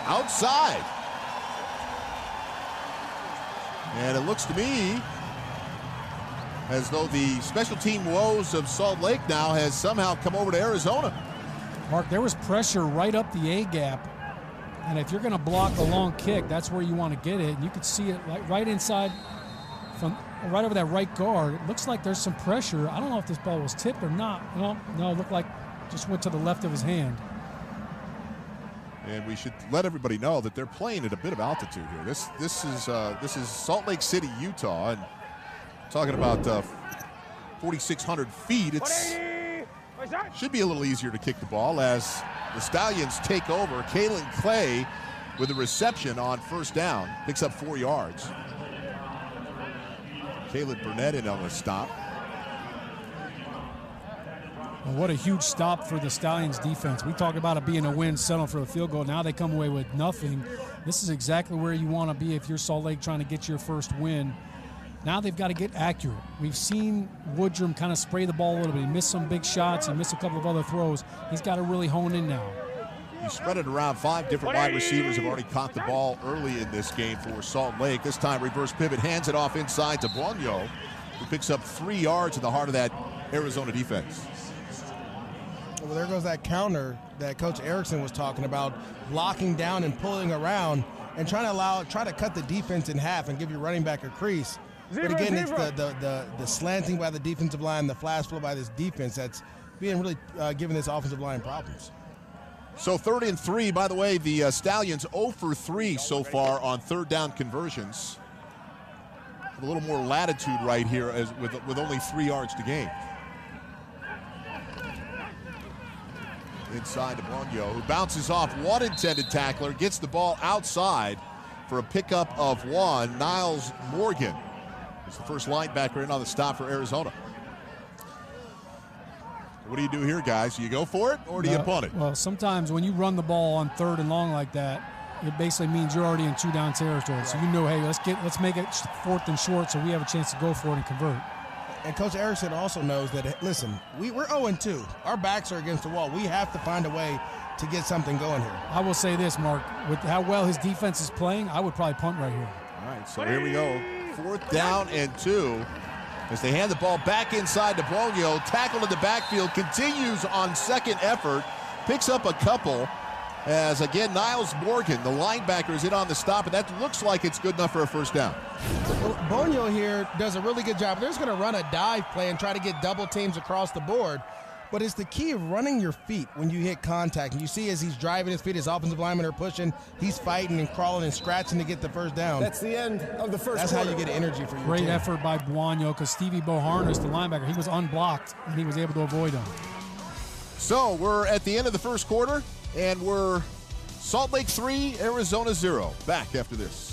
outside. And it looks to me as though the special team woes of Salt Lake now has somehow come over to Arizona. Mark, there was pressure right up the A gap, and if you're going to block a long kick, that's where you want to get it. And you could see it like right inside, from right over that right guard. It looks like there's some pressure. I don't know if this ball was tipped or not. No, it looked like just went to the left of his hand. And we should let everybody know that they're playing at a bit of altitude here. This is Salt Lake City, Utah, and talking about 4,600 feet. It should be a little easier to kick the ball as the Stallions take over. Kalen Clay with a reception on first down, picks up 4 yards. Caleb Burnett in on the stop. Well, what a huge stop for the Stallions defense. We talked about it being a win, settle for a field goal. Now they come away with nothing. This is exactly where you want to be if you're Salt Lake trying to get your first win. Now they've got to get accurate. We've seen Woodrum kind of spray the ball a little bit. He missed some big shots. He missed a couple of other throws. He's got to really hone in now. You spread it around. 5 different wide receivers have already caught the ball early in this game for Salt Lake. This time reverse pivot, hands it off inside to Blanco, who picks up 3 yards in the heart of that Arizona defense. Well, there goes that counter that Coach Erickson was talking about, blocking down and pulling around and try to cut the defense in half and give your running back a crease. But again, it's the slanting by the defensive line, the flash flow by this defense that's being really giving this offensive line problems. So 3rd and 3. By the way, the Stallions 0 for 3 so far on third down conversions. A little more latitude right here with only 3 yards to gain. Inside to Blanco, who bounces off one intended tackler, gets the ball outside for a pickup of 1. Niles Morgan is the first linebacker in on the stop for Arizona. What do you do here, guys? Do you go for it or do you punt it? Well, sometimes when you run the ball on 3rd and long like that, it basically means you're already in 2-down territory. Right. So you know, hey, let's make it 4th and short so we have a chance to go for it and convert. And Coach Erickson also knows that, listen, we're 0-2. Our backs are against the wall. We have to find a way to get something going here. I will say this, Mark, with how well his defense is playing, I would probably punt right here. All right, so here we go. 4th down and 2. As they hand the ball back inside to Blanco, tackled in the backfield, continues on second effort, picks up a couple. As again, Niles Morgan, the linebacker, is in on the stop, and that looks like it's good enough for a first down. Well, Bonio here does a really good job. They're just going to run a dive play and try to get double teams across the board. But it's the key of running your feet when you hit contact. And you see as he's driving his feet, his offensive linemen are pushing. He's fighting and crawling and scratching to get the first down. That's the end of the first That's quarter. how you get energy for your Great team. effort by Blanco because Stevie Boharnis, the linebacker, he was unblocked, and he was able to avoid him. So we're at the end of the first quarter, and we're Salt Lake 3, Arizona 0. Back after this.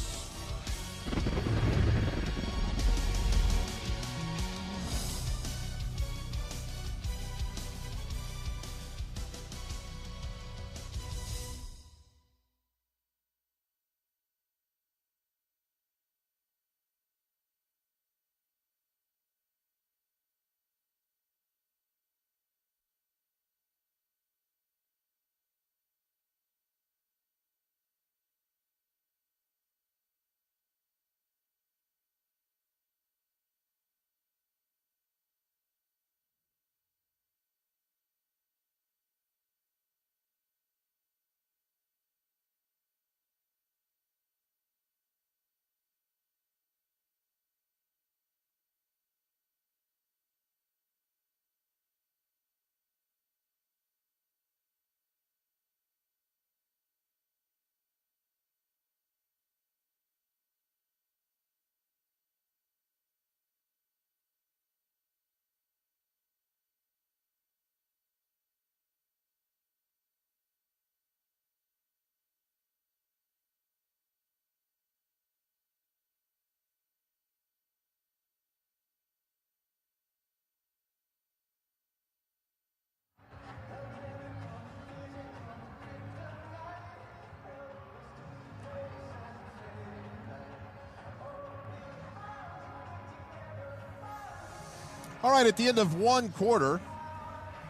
All right, at the end of one quarter,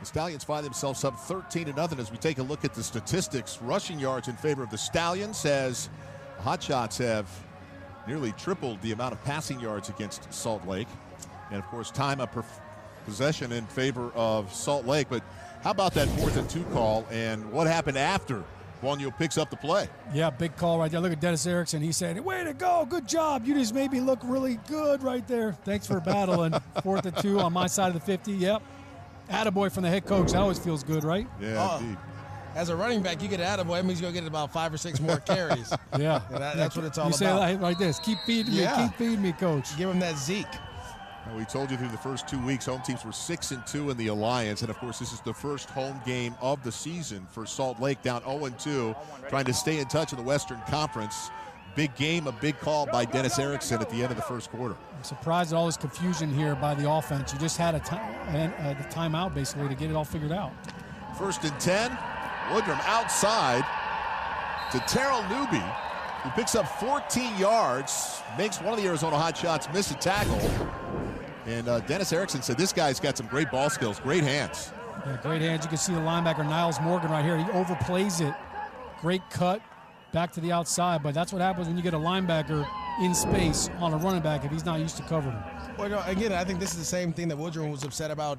the Stallions find themselves up 13-0 as we take a look at the statistics. Rushing yards in favor of the Stallions, as the Hotshots have nearly tripled the amount of passing yards against Salt Lake. And, of course, time of possession in favor of Salt Lake. But how about that 4th and 2 call, and what happened after Buono picks up the play? Yeah, big call right there. Look at Dennis Erickson. He said, way to go, good job. You just made me look really good right there. Thanks for battling. 4th and 2 on my side of the 50. Yep. Attaboy from the head coach. That always feels good, right? Yeah, indeed. As a running back, you get an attaboy. That means you're going to get about 5 or 6 more carries. Yeah. That's what it's all about. You say it like this. Keep feeding me. Keep feeding me, coach. Give him that Zeke. We told you through the first 2 weeks, home teams were 6-2 in the Alliance. And, of course, this is the first home game of the season for Salt Lake, down 0-2, trying to stay in touch in the Western Conference. Big game, a big call by Dennis Erickson at the end of the first quarter. I'm surprised at all this confusion here by the offense. You just had the timeout, basically, to get it all figured out. 1st and 10. Woodrum outside to Terrell Newby, who picks up 14 yards, makes one of the Arizona Hotshots miss a tackle. And Dennis Erickson said this guy's got some great ball skills, great hands. Yeah, great hands. You can see the linebacker, Niles Morgan, right here. He overplays it. Great cut back to the outside, but that's what happens when you get a linebacker in space on a running back if he's not used to covering him. Well, no, again, I think this is the same thing that Woodrum was upset about.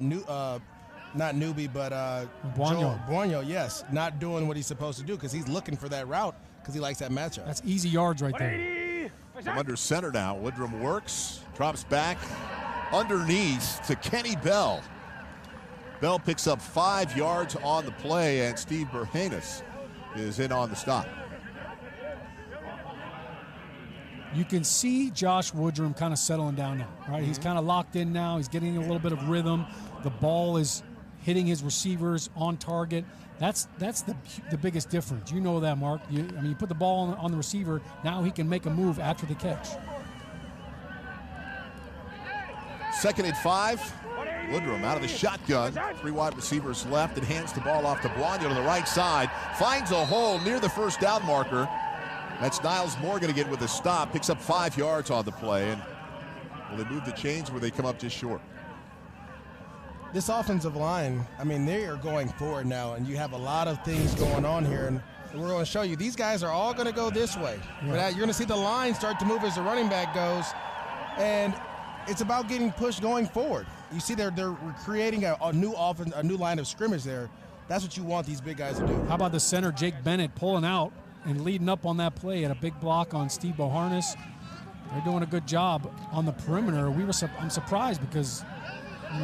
Not Newby, but Buono, yes, not doing what he's supposed to do because he's looking for that route because he likes that matchup. That's easy yards right there. From under center now, Woodrum works, drops back underneath to Kenny Bell. Bell picks up 5 yards on the play, and Steve Berhanis is in on the stop. You can see Josh Woodrum kind of settling down now, right? He's kind of locked in now. He's getting a little bit of rhythm. The ball is hitting his receivers on target. That's the biggest difference. You know that, Mark. You put the ball on the receiver. Now he can make a move after the catch. 2nd and 5. Woodrum out of the shotgun. 3 wide receivers left and hands the ball off to Buono to the right side. Finds a hole near the first down marker. That's Niles Morgan again with a stop. Picks up 5 yards on the play. And will they move the chains where they come up just short? This offensive line, they are going forward now, and you have a lot of things going on here. And we're going to show you these guys are all going to go this way. Yeah. But you're going to see the line start to move as the running back goes. And it's about getting pushed going forward. You see they're creating a new offense, a new line of scrimmage there. That's what you want these big guys to do. How about the center, Jake Bennett, pulling out and leading up on that play at a big block on Steve Boharnis. They're doing a good job on the perimeter. I'm surprised because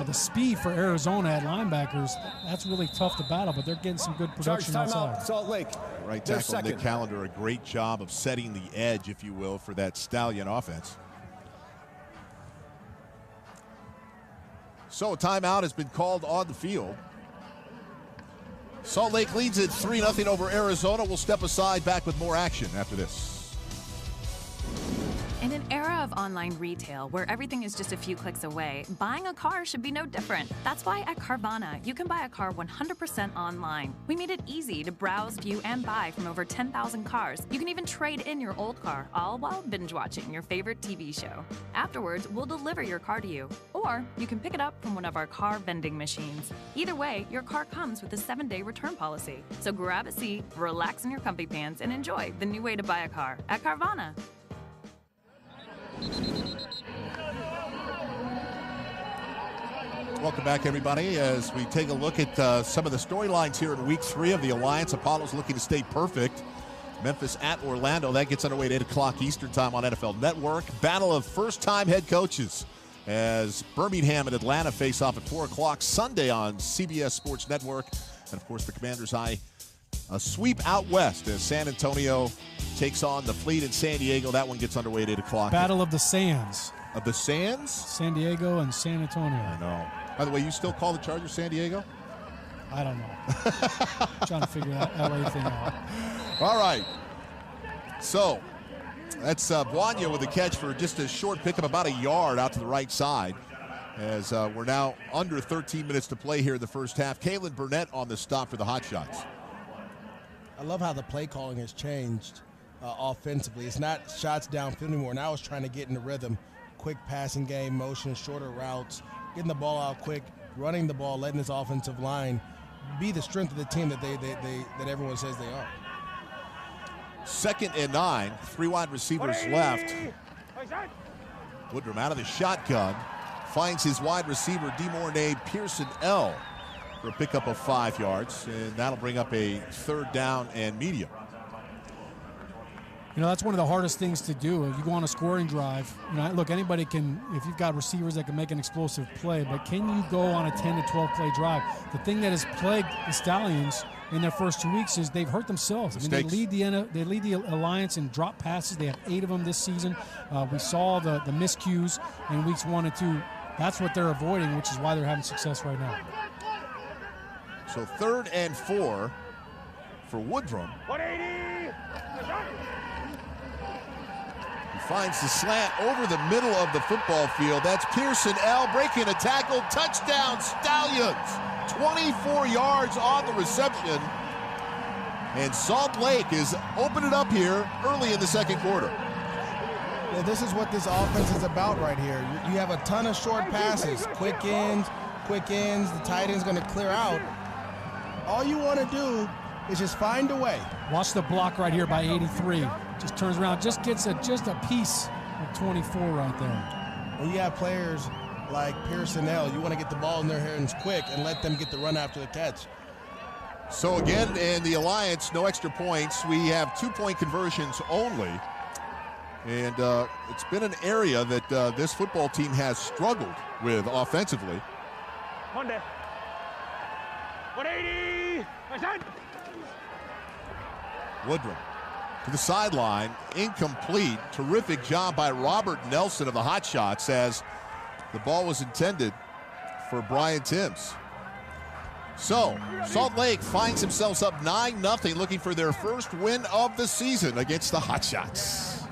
the speed for Arizona at linebackers, that's really tough to battle, but they're getting some good production outside. Salt Lake. Right tackle Nick Callender, a great job of setting the edge, if you will, for that Stallion offense. So a timeout has been called on the field. Salt Lake leads it 3-0 over Arizona. We'll step aside, back with more action after this. In an era of online retail where everything is just a few clicks away, buying a car should be no different. That's why at Carvana, you can buy a car 100% online. We made it easy to browse, view, and buy from over 10,000 cars. You can even trade in your old car, all while binge watching your favorite TV show. Afterwards, we'll deliver your car to you, or you can pick it up from one of our car vending machines. Either way, your car comes with a 7-day return policy. So grab a seat, relax in your comfy pants, and enjoy the new way to buy a car at Carvana. Welcome back, everybody, as we take a look at some of the storylines here in Week 3 of the Alliance. Apollo's looking to stay perfect. Memphis at Orlando. That gets underway at 8 o'clock Eastern time on NFL Network. Battle of first-time head coaches as Birmingham and Atlanta face off at 4 o'clock Sunday on CBS Sports Network. And, of course, the Commanders' eye a sweep out west as San Antonio takes on the Fleet in San Diego. That one gets underway at 8 o'clock. Battle of the Sands. Of the Sands? San Diego and San Antonio. I know. By the way, you still call the Chargers San Diego? I don't know. Trying to figure that LA thing out. All right. So that's Buono with a catch for just a short pickup, about a yard out to the right side. As we're now under 13 minutes to play here in the first half. Kalen Burnett on the stop for the Hotshots. I love how the play calling has changed offensively. It's not shots downfield anymore. Now it's trying to get in the rhythm. Quick passing game, motion, shorter routes, getting the ball out quick, running the ball, letting this offensive line be the strength of the team that that everyone says they are. 2nd and 9, 3 wide receivers left. Woodrum out of the shotgun, finds his wide receiver DeMornay Pearson L for a pickup of 5 yards, and that'll bring up a 3rd down and medium. You know, that's one of the hardest things to do. If you go on a scoring drive, you know, look, anybody can, if you've got receivers that can make an explosive play, but can you go on a 10 to 12 play drive? The thing that has plagued the Stallions in their first 2 weeks is they've hurt themselves. I mean, they lead the Alliance in drop passes. They have 8 of them this season. We saw the miscues in weeks 1 and 2. That's what they're avoiding, which is why they're having success right now. So 3rd and 4 for Woodrum. 180. He finds the slant over the middle of the football field. That's Pearson L breaking a tackle. Touchdown, Stallions. 24 yards on the reception. And Salt Lake is opening up here early in the 2nd quarter. Yeah, this is what this offense is about right here. You have a ton of short passes, quick ends. The tight end's going to clear out. All you want to do is just find a way. Watch the block right here by 83. Just turns around, just gets just a piece of 24 right there. When you have players like Pearson L, you want to get the ball in their hands quick and let them get the run after the catch. So again, in the Alliance, no extra points. We have 2-point conversions only. And it's been an area that this football team has struggled with offensively. Monday. 180. Woodrum to the sideline, incomplete. Terrific job by Robert Nelson of the Hotshots as the ball was intended for Brian Timms. So, Salt Lake finds themselves up 9-0, looking for their first win of the season against the Hotshots.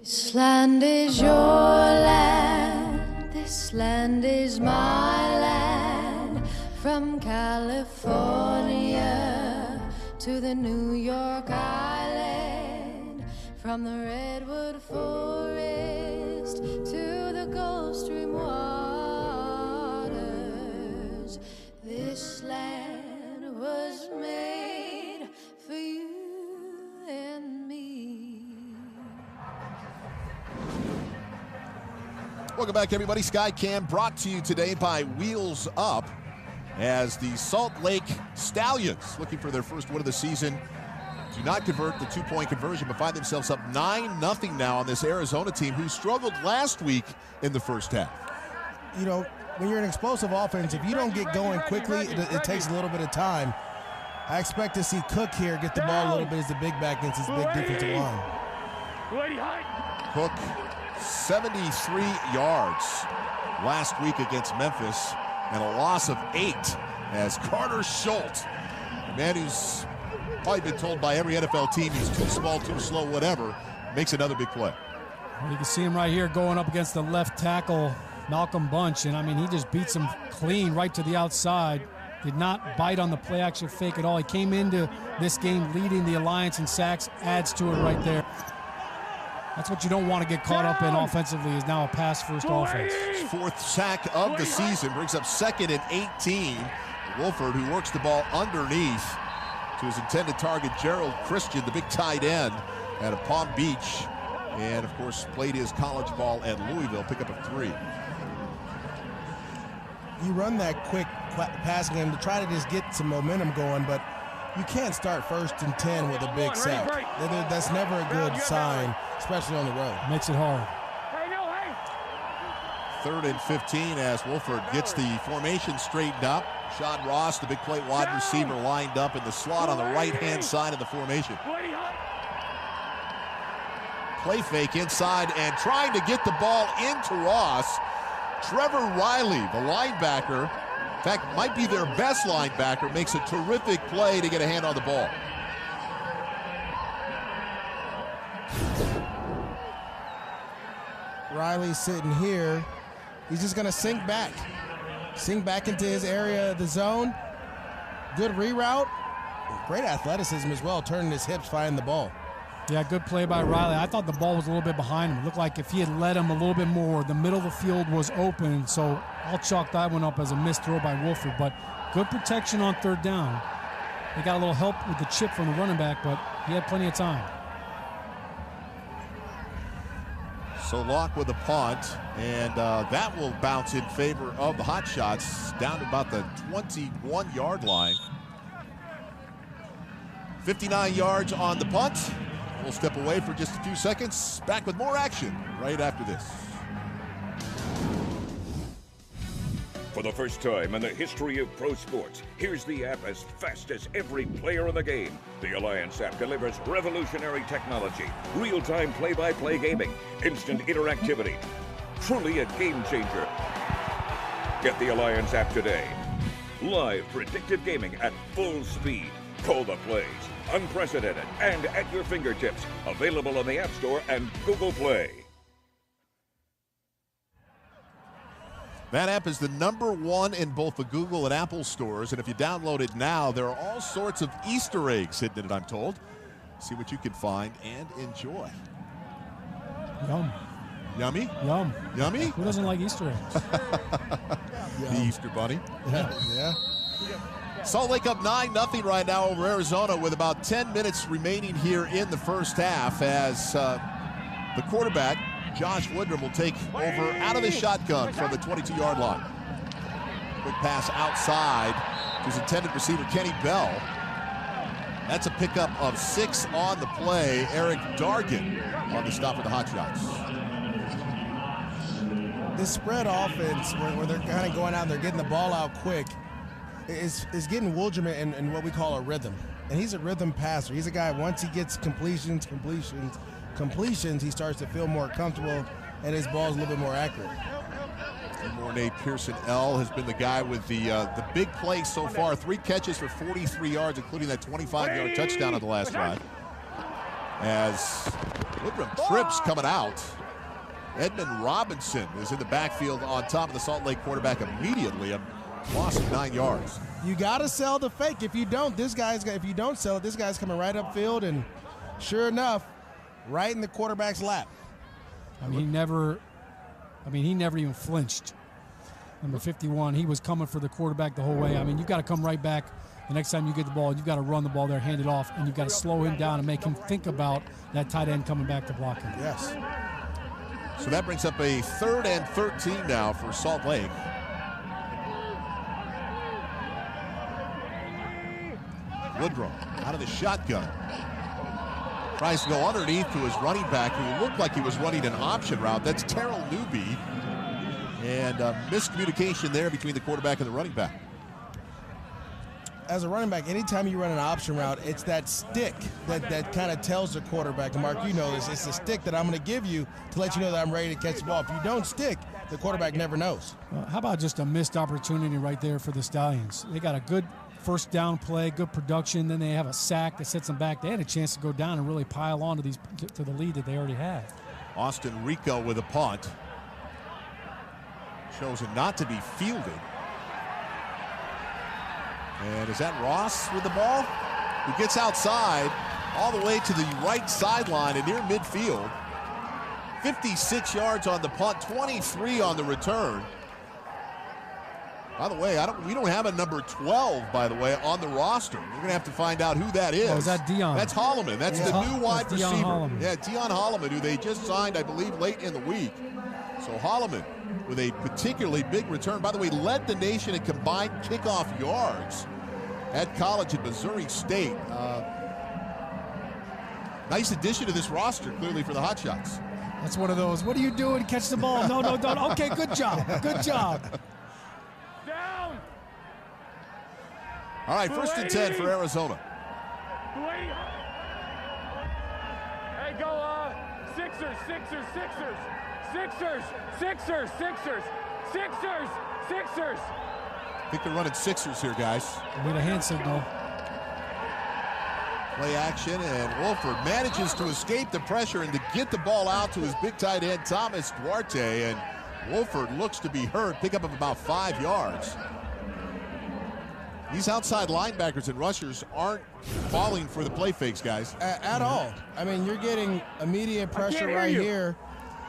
This land is your land, this land is my land, from California to the New York Island, from the Redwood Forest to the Gulf Stream waters. This land was made for you and me. Welcome back, everybody. Skycam brought to you today by Wheels Up as the Salt Lake Stallions, looking for their first win of the season, do not convert the 2-point conversion, but find themselves up 9-0 now on this Arizona team who struggled last week in the first half. You know, when you're an explosive offense, if you don't get going quickly, it takes a little bit of time. I expect to see Cook here get the ball a little bit as the big back against his big defensive line. Cook, 73 yards last week against Memphis, and a loss of 8 as Carter Schultz, a man who's probably been told by every NFL team he's too small, too slow, whatever, makes another big play. Well, you can see him right here going up against the left tackle, Malcolm Bunch, and I mean, he just beats him clean right to the outside. Did not bite on the play action fake at all. He came into this game leading the Alliance in sacks, adds to it right there. That's what you don't want to get caught up in offensively, is now a pass-first offense. His 4th sack of the season brings up 2nd and 18. Wolford, who works the ball underneath to his intended target, Gerald Christian, the big tight end out of Palm Beach, and of course played his college ball at Louisville, pick up a 3. You run that quick passing game to try to just get some momentum going, but you can't start 1st and 10 with a big sack. That's never a good sign, especially on the road. Makes it hard. 3rd and 15 as Wolford gets the formation straightened up. Sean Ross, the big play wide receiver, lined up in the slot on the right-hand side of the formation. Play fake inside and trying to get the ball into Ross. Trevor Riley, the linebacker, in fact, might be their best linebacker, makes a terrific play to get a hand on the ball. Riley's sitting here. He's just going to sink back into his area of the zone. Good reroute. Great athleticism as well, turning his hips, finding the ball. Yeah, good play by Riley. I thought the ball was a little bit behind him. It looked like if he had led him a little bit more, the middle of the field was open. So I'll chalk that one up as a missed throw by Wolford. But good protection on third down. They got a little help with the chip from the running back, but he had plenty of time. So Locke with the punt, and that will bounce in favor of the Hotshots down to about the 21-yard line. 59 yards on the punt. We'll step away for just a few seconds. Back with more action right after this. For the first time in the history of pro sports, here's the app as fast as every player in the game. The Alliance app delivers revolutionary technology, real-time play-by-play gaming, instant interactivity. Truly a game changer. Get the Alliance app today. Live predictive gaming at full speed. Call the plays. Unprecedented and at your fingertips. Available on the App Store and Google Play. That app is the #1 in both the Google and Apple stores, and if you download it now, there are all sorts of Easter eggs hidden in it, I'm told. See what you can find and enjoy. Yum. Yummy? Yum. Yummy? Who doesn't like Easter eggs? The Easter Bunny. Yeah. Salt Lake up 9-0 right now over Arizona with about 10 minutes remaining here in the first half as the quarterback, Josh Woodrum, will take over out of the shotgun from the 22-yard line. Quick pass outside to his intended receiver, Kenny Bell. That's a pickup of 6 on the play. Eric Dargan on the stop for the Hotshots. This spread offense where they're kind of going out and they're getting the ball out quick is getting Woodrum in what we call a rhythm. And he's a rhythm passer. He's a guy, once he gets completions, he starts to feel more comfortable and his ball is a little bit more accurate. Mornay Pearson-L has been the guy with the big play so far. 3 catches for 43 yards, including that 25-yard touchdown on the last drive. As Woodrum trips coming out. Edmund Robinson is in the backfield on top of the Salt Lake quarterback immediately. A loss of 9 yards. You got to sell the fake. If you don't, if you don't sell it, this guy's coming right upfield, and sure enough, right in the quarterback's lap. He never even flinched. Number 51, he was coming for the quarterback the whole way. You've got to come right back the next time you get the ball. You've got to run the ball there, hand it off, and you've got to slow him down and make him think about that tight end coming back to block him. Yes. So that brings up a 3rd and 13 now for Salt Lake. Woodrum out of the shotgun. Tries to go underneath to his running back, who looked like he was running an option route. That's Terrell Newby. And miscommunication there between the quarterback and the running back. As a running back, anytime you run an option route, it's that stick that kind of tells the quarterback, and Mark, you know this, it's the stick that I'm going to give you to let you know that I'm ready to catch the ball. If you don't stick, the quarterback never knows. Well, how about just a missed opportunity right there for the Stallions? They got a good first down play, good production, then they have a sack that sets them back. They had a chance to go down and really pile on to the lead that they already had. Austin Rico with a punt. Chosen not to be fielded. And is that Ross with the ball? Who gets outside all the way to the right sideline and near midfield. 56 yards on the punt, 23 on the return. By the way, we don't have a number 12, by the way, on the roster. We're going to have to find out who that is. Oh, is that Dion? That's Holloman. That's the new wide receiver. Holloman. Yeah, Dion Holloman, who they just signed, I believe, late in the week. So Holloman with a particularly big return. By the way, led the nation in combined kickoff yards at college at Missouri State. Nice addition to this roster, clearly, for the Hotshots. That's one of those, what are you doing? Catch the ball. No, don't. Okay, good job. Good job. Down. All right, 1st and 10 for Arizona. Hey, go Sixers. I think they're running Sixers here, guys. With a hand signal. Play action, and Wolford manages to escape the pressure and to get the ball out to his big tight end, Thomas Duarte, and Wolford looks to be hurt. Pickup of about 5 yards. These outside linebackers and rushers aren't falling for the play fakes, guys. At all. I mean, you're getting immediate pressure right here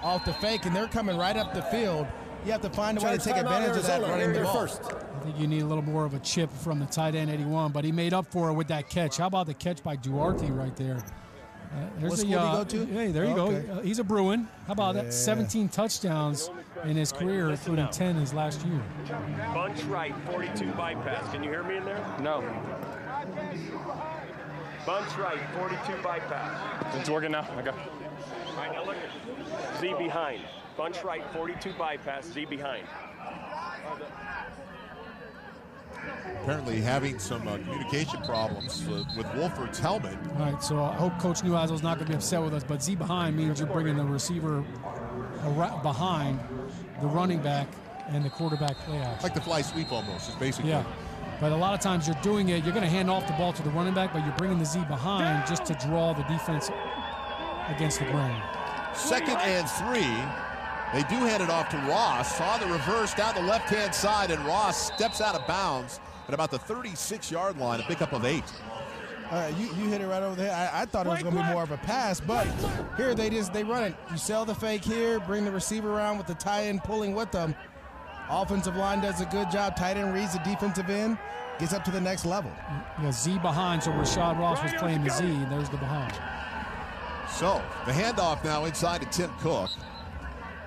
off the fake, and they're coming right up the field. You have to find a way to take advantage of that running the ball. I think you need a little more of a chip from the tight end, 81, but he made up for it with that catch. How about the catch by Duarte right there? What school did he go to? Hey, there you go. He's a Bruin. How about that? 17 touchdowns in his career, including 10 his last year. Bunch right, 42 bypass. Can you hear me in there? No. Bunch right, 42 bypass. It's working now. Okay. All right, now look at Z behind. Bunch right, 42 bypass, Z behind. Apparently having some communication problems with Wolford's helmet. All right, so I hope Coach Neuheisel's not going to be upset with us, but Z behind means you're bringing the receiver behind the running back and the quarterback play action. Like the fly sweep almost, is basically. Yeah, but a lot of times you're doing it, you're going to hand off the ball to the running back, but you're bringing the Z behind just to draw the defense against the grain. 2nd and 3. They do hand it off to Ross. Saw the reverse down the left-hand side, and Ross steps out of bounds at about the 36-yard line, a pickup of 8. You hit it right over there. I thought it was going to be more of a pass, but here they run it. You sell the fake here, bring the receiver around with the tight end pulling with them. Offensive line does a good job. Tight end reads the defensive end, gets up to the next level. Yeah, Z behind, so Rashad Ross was playing the Z, and there's the behind. So the handoff now inside to Tim Cook,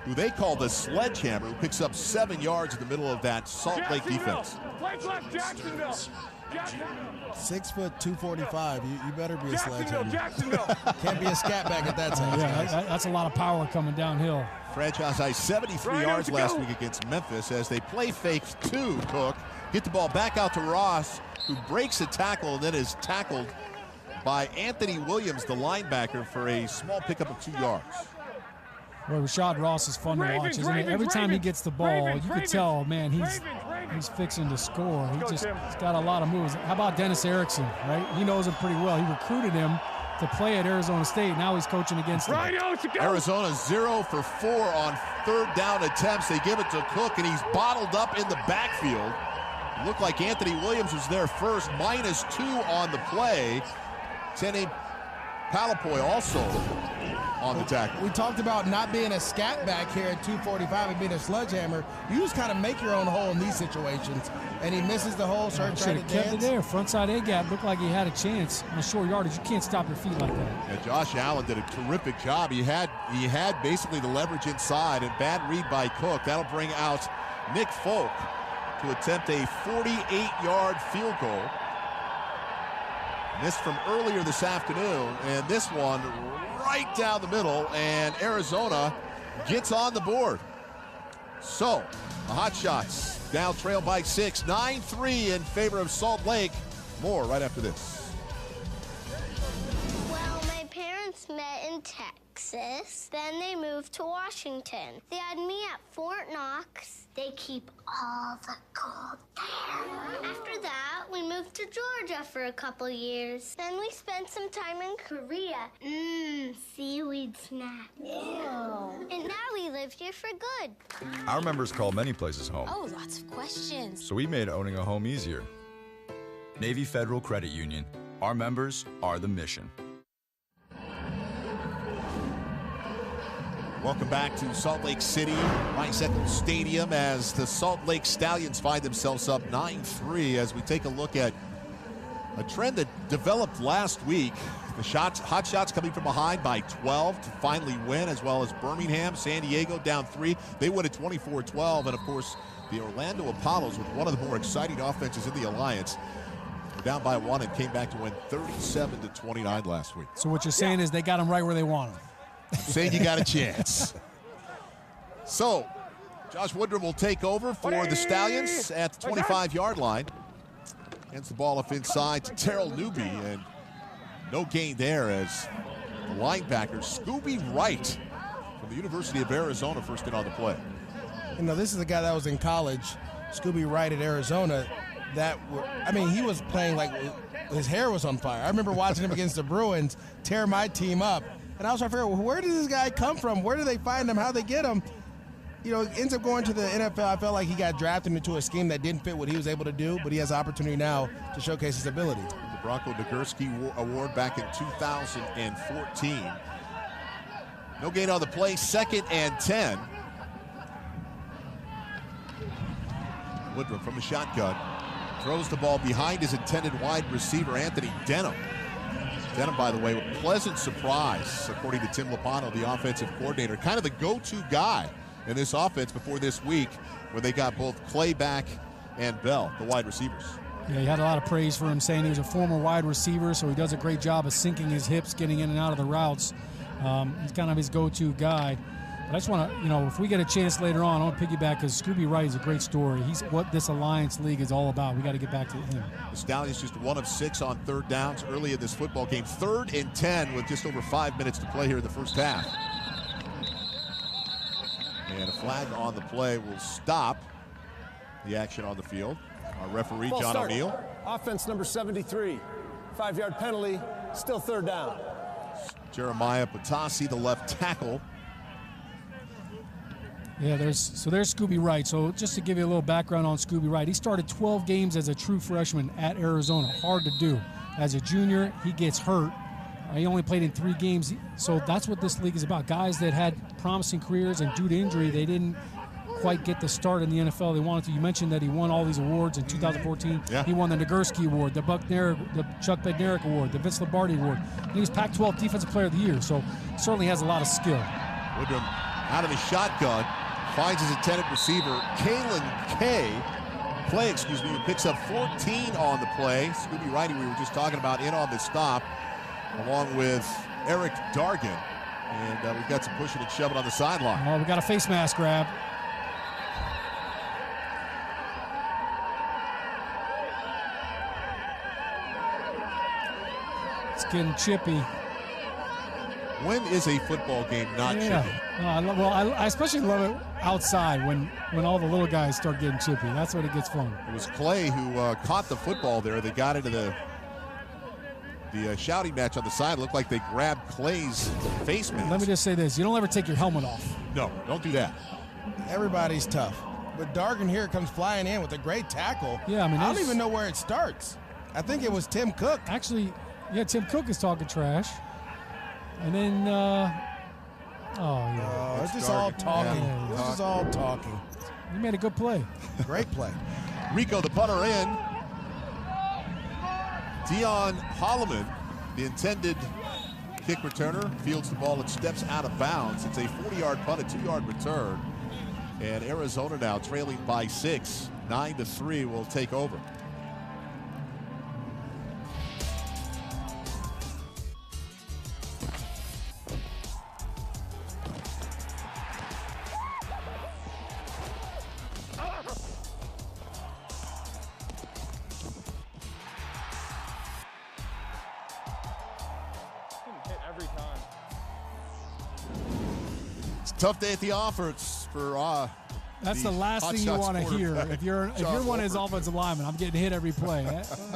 who they call the sledgehammer, who picks up 7 yards in the middle of that Salt Lake defense. 6 foot 245. You better be a sledgehammer. Can't be a scat back at that time. Yeah, that's a lot of power coming downhill. Franchise high 73 yards last week against Memphis as they play fake to Cook. Get the ball back out to Ross, who breaks a tackle and then is tackled by Anthony Williams, the linebacker, for a small pickup of 2 yards. Well, Rashad Ross is fun to watch, isn't it? Every time he gets the ball, you can tell, man, he's fixing to score. He's got a lot of moves. How about Dennis Erickson, right? He knows him pretty well. He recruited him to play at Arizona State. Now he's coaching against him. Arizona 0 for 4 on 3rd down attempts. They give it to Cook, and he's bottled up in the backfield. It looked like Anthony Williams was there first, -2 on the play. Tene Palapoy also on the tackle. We talked about not being a scat back here at 245 and being a sledgehammer. You just kind of make your own hole in these situations. And he misses the hole, starts trying to dance. Should have kept it there. Frontside A gap looked like he had a chance on short yardage. You can't stop your feet like that. Yeah, Josh Allen did a terrific job. He had basically the leverage inside, and bad read by Cook. That'll bring out Nick Folk to attempt a 48-yard field goal. Missed from earlier this afternoon, and this one right down the middle, and Arizona gets on the board. So, the Hotshots now trail by 6, 9-3 in favor of Salt Lake. More right after this. Well, my parents met in Texas, then they moved to Washington. They had me at Fort Knox. They keep all the gold there. After that, we moved to Georgia for a couple years. Then we spent some time in Korea. Seaweed snack. Ew. And now we live here for good. Our members call many places home. Oh, lots of questions. So we made owning a home easier. Navy Federal Credit Union. Our members are the mission. Welcome back to Salt Lake City, Rice Eccles Stadium, as the Salt Lake Stallions find themselves up 9-3 as we take a look at a trend that developed last week. The Hotshots coming from behind by 12 to finally win, as well as Birmingham, San Diego down 3. They win at 24-12, and of course the Orlando Apollos with one of the more exciting offenses in the Alliance. Were down by 1 and came back to win 37-29 last week. So what you're saying is they got them right where they want them. I'm saying you got a chance. So, Josh Woodrum will take over for the Stallions at the 25-yard line. Hands the ball up inside to Terrell Newby, and no gain there as the linebacker, Scooby Wright from the University of Arizona, first in on the play. You know, this is the guy that was in college, Scooby Wright at Arizona. He was playing like his hair was on fire. I remember watching him against the Bruins tear my team up. And I was trying to figure out, where did this guy come from? Where do they find him? How they get him? ends up going to the NFL. I felt like he got drafted into a scheme that didn't fit what he was able to do, but he has opportunity now to showcase his ability. The Bronco Nagurski Award back in 2014. No gain on the play, 2nd and 10. Woodruff from the shotgun. Throws the ball behind his intended wide receiver, Anthony Denham. Denham, by the way, a pleasant surprise, according to Tim Lopano, the offensive coordinator. Kind of the go-to guy in this offense before this week when they got both Clay back and Bell, the wide receivers. Yeah, he had a lot of praise for him, saying he was a former wide receiver, so he does a great job of sinking his hips, getting in and out of the routes. He's kind of his go-to guy. But I just want to, if we get a chance later on, I want to piggyback because Scooby Wright is a great story. He's what this Alliance League is all about. We got to get back to him. The Stallions just 1 of 6 on 3rd downs early in this football game. 3rd and 10 with just over 5 minutes to play here in the first half. And a flag on the play will stop the action on the field. Our referee, John O'Neill. Offense number 73. 5-yard penalty, still 3rd down. Jeremiah Patasi, the left tackle. Yeah, there's Scooby Wright. So just to give you a little background on Scooby Wright, he started 12 games as a true freshman at Arizona. Hard to do. As a junior, he gets hurt. He only played in 3 games. So that's what this league is about. Guys that had promising careers and due to injury, they didn't quite get the start in the NFL they wanted to. You mentioned that he won all these awards in 2014. Yeah. He won the Nagurski Award, the Chuck Bednarik Award, the Vince Lombardi Award. And he was Pac-12 Defensive Player of the Year. So certainly has a lot of skill. Woodrum out of the shotgun. Finds his intended receiver, Clay, who picks up 14 on the play. Scooby Wright, we were just talking about, in on the stop, along with Eric Dargan. And we've got some pushing and shoving on the sideline. Oh, we got a face mask grab. It's getting chippy. When is a football game not chippy? I especially love it outside when all the little guys start getting chippy. That's when it gets fun. It was Clay who caught the football there. They got into the shouting match on the side. It looked like they grabbed Clay's face mask. Let me just say this. You don't ever take your helmet off. No, don't do that. Everybody's tough. But Dargan here comes flying in with a great tackle. Yeah, I don't even know where it starts. I think it was Tim Cook. Actually, yeah, Tim Cook is talking trash. And then, it's just all talking. Yeah. This is all talking. You made a good play. Great play. Rico, the punter, in. Dion Holloman, the intended kick returner, fields the ball and steps out of bounds. It's a 40-yard punt, a 2-yard return. And Arizona now trailing by 6. 9-3 will take over. Tough day at the office for that's the last thing you want to hear. If you're one of his offensive linemen, I'm getting hit every play.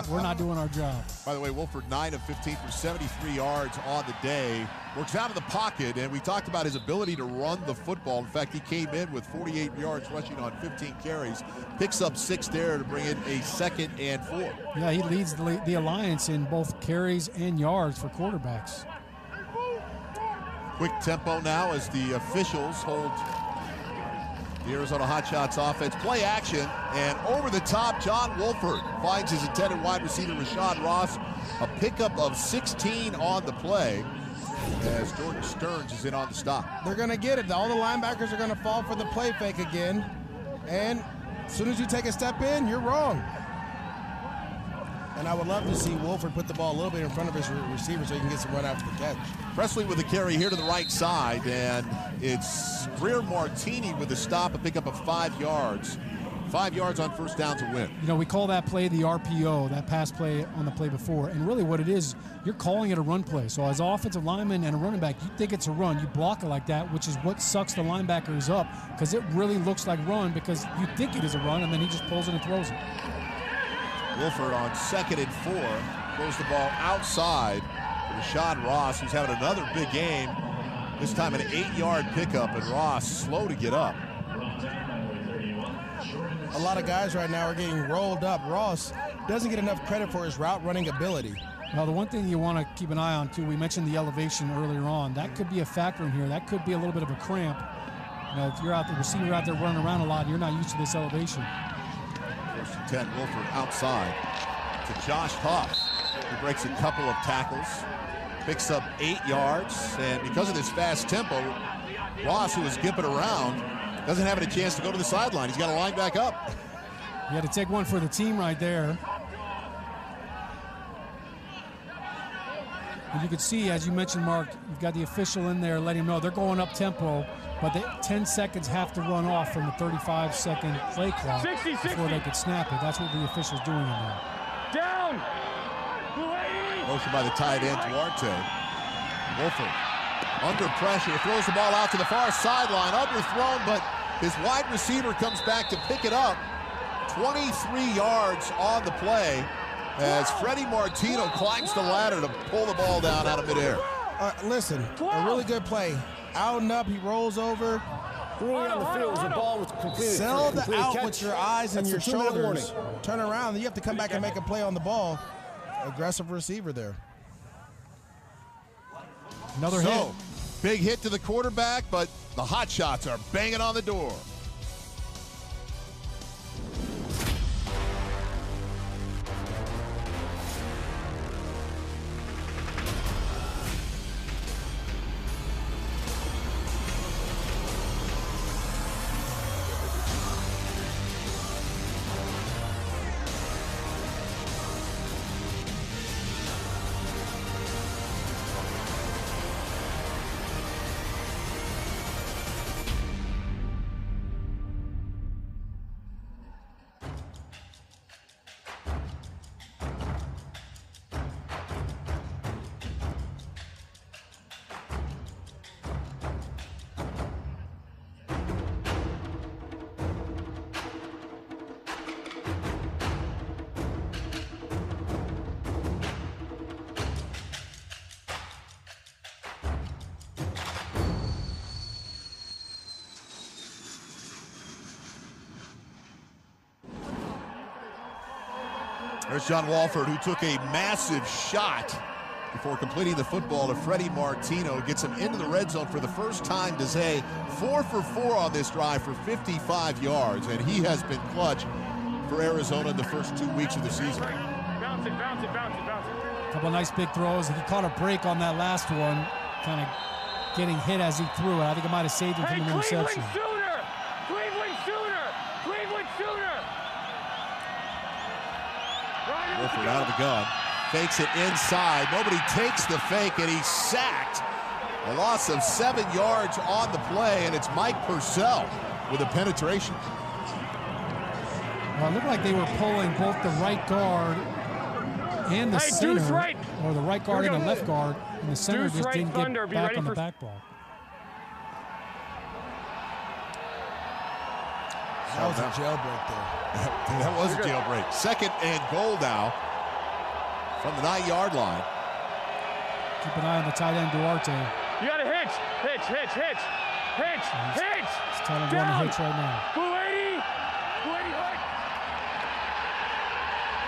We're not doing our job. By the way, Wolford 9 of 15 for 73 yards on the day. Works out of the pocket, and we talked about his ability to run the football. In fact, he came in with 48 yards rushing on 15 carries. Picks up 6 there to bring in a 2nd and 4. Yeah, he leads the Alliance in both carries and yards for quarterbacks. Quick tempo now as the officials hold the Arizona Hotshots offense. Play action, and over the top, John Wolford finds his intended wide receiver, Rashad Ross. A pickup of 16 on the play as Jordan Stearns is in on the stop. They're going to get it. All the linebackers are going to fall for the play fake again. And as soon as you take a step in, you're wrong. And I would love to see Wolford put the ball a little bit in front of his receiver so he can get some run after the catch. Presley with the carry here to the right side, and it's Greer Martini with the stop, a pickup of 5 yards. 5 yards on first down to win. You know, we call that play the RPO, that pass play on the play before. And really what it is, you're calling it a run play. So as an offensive lineman and a running back, you think it's a run. You block it like that, which is what sucks the linebackers up, because it really looks like run because you think it is a run, and then he just pulls it and throws it. Wolford on 2nd and 4 throws the ball outside to Rashad Ross, who's having another big game. This time an 8-yard pickup, and Ross slow to get up. A lot of guys right now are getting rolled up. Ross doesn't get enough credit for his route running ability. Now, the one thing you want to keep an eye on, too, we mentioned the elevation earlier on. That could be a factor in here. That could be a little bit of a cramp. You know, if you're out the receiver out there running around a lot, you're not used to this elevation. First and 10, Wolford outside to Josh Huff. He breaks a couple of tackles, picks up 8 yards, and because of this fast tempo, Ross, who was gimping around, doesn't have any chance to go to the sideline. He's got to line back up. You had to take one for the team right there. And you could see, as you mentioned, Mark, you've got the official in there letting him know they're going up tempo, but 10 seconds have to run off from the 35-second play clock before they could snap it. That's what the official's doing in there. Down! Motion by the tight end, Duarte. Wolford under pressure, throws the ball out to the far sideline, underthrown, but his wide receiver comes back to pick it up. 23 yards on the play as Freddie Martino climbs the ladder to pull the ball down out of midair. Listen, a really good play. Out and up, he rolls over. Throwing on the field was a ball was completed. Sell the out catch. with your eyes and That's your a 2-minute shoulders. Turn around, then you have to come back and make a play on the ball. Aggressive receiver there. Another hit. Big hit to the quarterback, but the Hotshots are banging on the door. There's John Walford, who took a massive shot before completing the football to Freddie Martino. Gets him into the red zone for the first time today. 4 for 4 on this drive for 55 yards, and he has been clutch for Arizona in the first 2 weeks of the season. Bounce it, bounce it, bounce it, bounce it. Couple of nice big throws. He caught a break on that last one, kind of getting hit as he threw it. I think it might have saved him from an interception. Cleveland sooner! Cleveland sooner! Wolford out of the gun, fakes it inside. Nobody takes the fake, and he's sacked. A loss of 7 yards on the play, and it's Mike Purcell with a penetration. Well, it looked like they were pulling both the right guard and the center, right. or the right guard and the left guard, and the center Deuce just right, didn't Thunder. get Be back ready on the for... back ball. That was a jailbreak there. That was a jailbreak. 2nd and goal now from the 9-yard line. Keep an eye on the tight end, Duarte. You got to hitch, hitch, hitch, hitch, hitch, hitch. He's telling him to hitch right now. Blue 80, hook.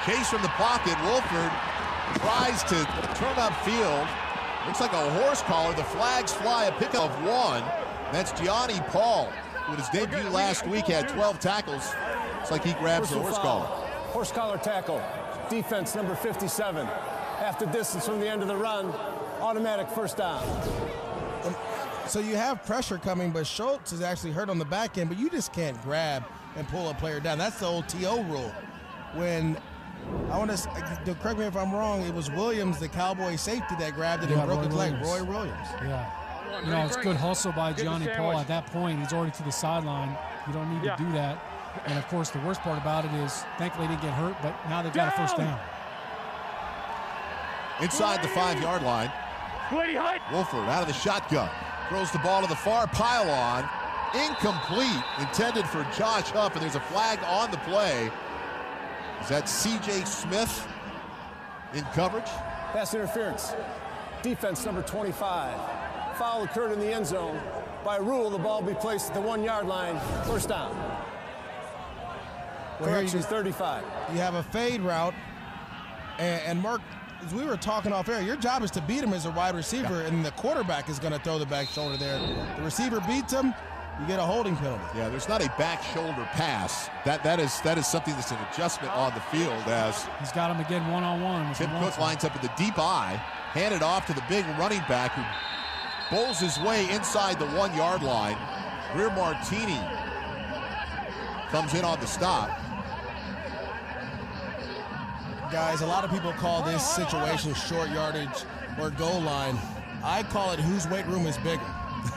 Chase from the pocket. Wolford tries to turn upfield. Looks like a horse collar. The flags fly. A pickup of 1. That's Gianni Paul, who in his debut last week had 12 tackles. It's like he grabs the horse collar. Horse collar tackle. Defense number 57. Half the distance from the end of the run. Automatic first down. So you have pressure coming, but Schultz is actually hurt on the back end, but you just can't grab and pull a player down. That's the old TO rule. When, I want to, correct me if I'm wrong, it was Williams, the Cowboy safety, that grabbed it and broke his leg. Roy Williams. Yeah. You know, it's good hustle by Gianni Paul. At that point, he's already to the sideline. You don't need to do that. And, of course, the worst part about it is, thankfully, they didn't get hurt, but now they've got a first down. Inside the 5-yard line, Wolford out of the shotgun. Throws the ball to the far pylon. Incomplete. Intended for Josh Huff, and there's a flag on the play. Is that C.J. Smith in coverage? Pass interference. Defense number 25. Foul occurred in the end zone. By rule, the ball will be placed at the 1-yard line. First down. Well, here Correction, 35. You have a fade route. And Mark, as we were talking off air, your job is to beat him as a wide receiver, and the quarterback is going to throw the back shoulder there. The receiver beats him, you get a holding penalty. Yeah, there's not a back shoulder pass. That is something that's an adjustment on the field as he's got him again one-on-one. Tim Cook lines up in the deep eye, handed off to the big running back who bowls his way inside the 1-yard line. Greer Martini comes in on the stop. Guys, a lot of people call this situation short yardage or goal line. I call it whose weight room is bigger.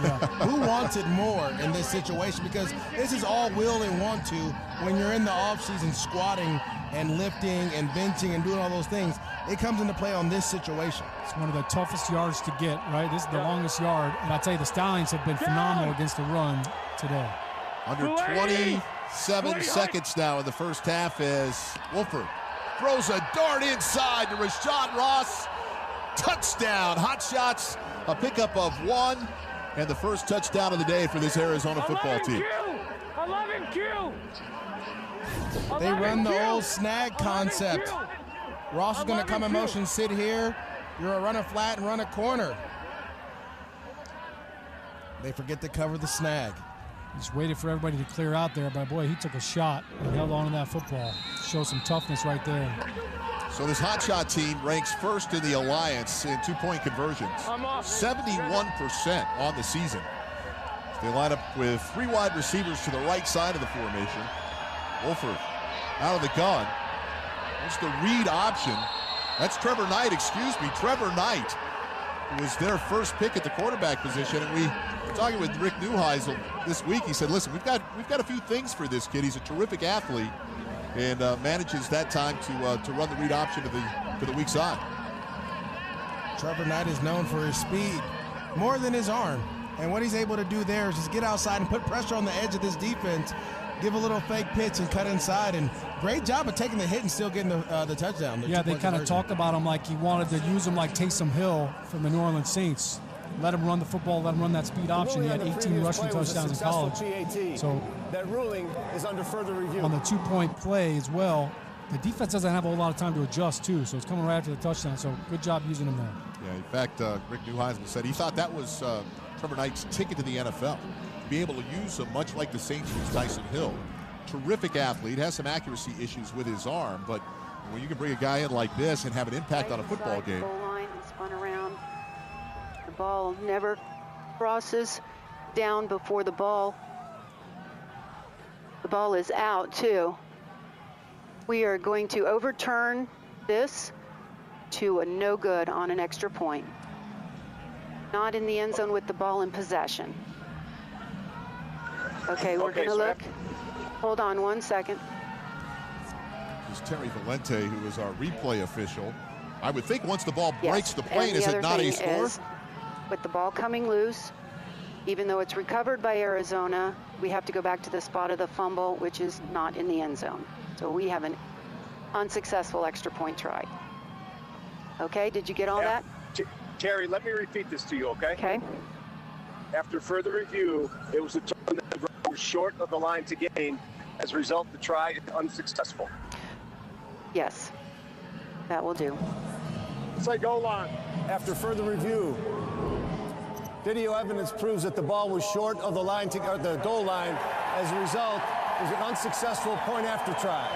Yeah. Who wants it more in this situation? Because this is all will and want to when you're in the offseason squatting and lifting and benching and doing all those things. It comes into play on this situation. It's one of the toughest yards to get, right? This is the longest yard. And I tell you, the Stallions have been phenomenal against the run today. Under 27 seconds now in the first half as Wolford throws a dart inside to Rashad Ross. Touchdown. Hotshots, a pickup of 1, and the first touchdown of the day for this Arizona football team. 11 Q. They run the old snag concept. Ross is going to come in motion, sit here. You're a runner flat and run a corner. They forget to cover the snag. Just waited for everybody to clear out there, but boy, he took a shot and held on to that football. Show some toughness right there. So this hotshot team ranks first in the Alliance in two-point conversions. 71% on the season. They line up with 3 wide receivers to the right side of the formation. Wolford out of the gun. That's the read option. That's Trevor Knight, Trevor Knight was their first pick at the quarterback position, and we were talking with Rick Neuheisel this week. He said, listen, we've got a few things for this kid. He's a terrific athlete and manages that time to run the read option to the weak side. Trevor Knight is known for his speed more than his arm, and what he's able to do there is just get outside and put pressure on the edge of this defense, give a little fake pitch and cut inside, and great job of taking the hit and still getting the touchdown. Yeah, they kind of talked about him like he wanted to use him like Taysom Hill from the New Orleans Saints. Let him run the football, let him run that speed option. He had 18 rushing touchdowns in college. So that ruling is under further review. On the 2-point play as well, the defense doesn't have a whole lot of time to adjust too, so it's coming right after the touchdown. So good job using him there. Yeah, in fact, Rick Neuheisel said he thought that was Trevor Knight's ticket to the NFL. To be able to use him much like the Saints used Tyson Hill. Terrific athlete, has some accuracy issues with his arm, but when you can bring a guy in like this and have an impact on a football game. Goal line and spun around. The ball never crosses down before the ball. The ball is out too. We are going to overturn this to a no good on an extra point. Not in the end zone with the ball in possession. Okay, we're going to look. Hold on 1 second. This is Terry Valente, who is our replay official. I would think once the ball breaks the plane, is it not a score? With the ball coming loose, even though it's recovered by Arizona, we have to go back to the spot of the fumble, which is not in the end zone. So we have an unsuccessful extra point try. Okay, did you get all that? Terry, let me repeat this to you, okay? Okay. After further review, it was determined that the was short of the line to gain. As a result, the try is unsuccessful. Yes, that will do. It's like goal line. After further review, video evidence proves that the ball was short of the line or the goal line. As a result, it was an unsuccessful point after try.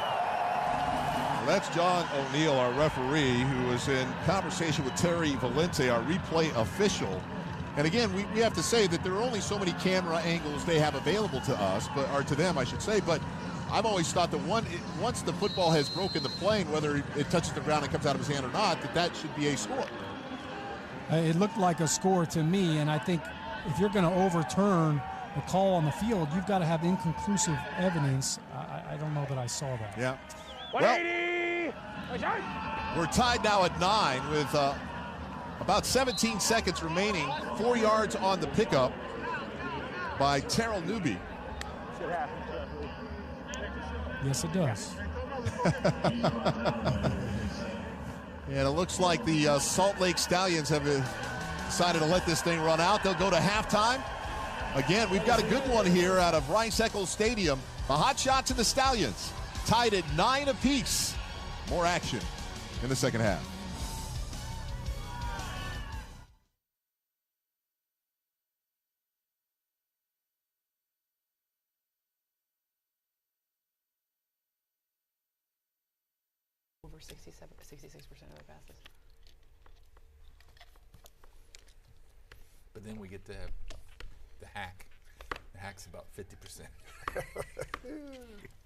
Well, that's John O'Neill, our referee, who was in conversation with Terry Valente, our replay official. And again, we have to say that there are only so many camera angles they have available to us, or to them, I should say. But I've always thought that once the football has broken the plane, whether it touches the ground and comes out of his hand or not, that should be a score. It looked like a score to me, and I think if you're going to overturn the call on the field, you've got to have inconclusive evidence. I don't know that I saw that. Yeah. 180. Well, we're tied now at 9 with about 17 seconds remaining. 4 yards on the pickup by Terrell Newby. Yes, it does. And it looks like the Salt Lake Stallions have decided to let this thing run out. They'll go to halftime. Again, we've got a good one here out of Rice-Eccles Stadium. The Hotshots and the Stallions tied at 9 apiece. More action in the second half. Over 66% of their passes. But then we get to have the hack. The hack's about 50%.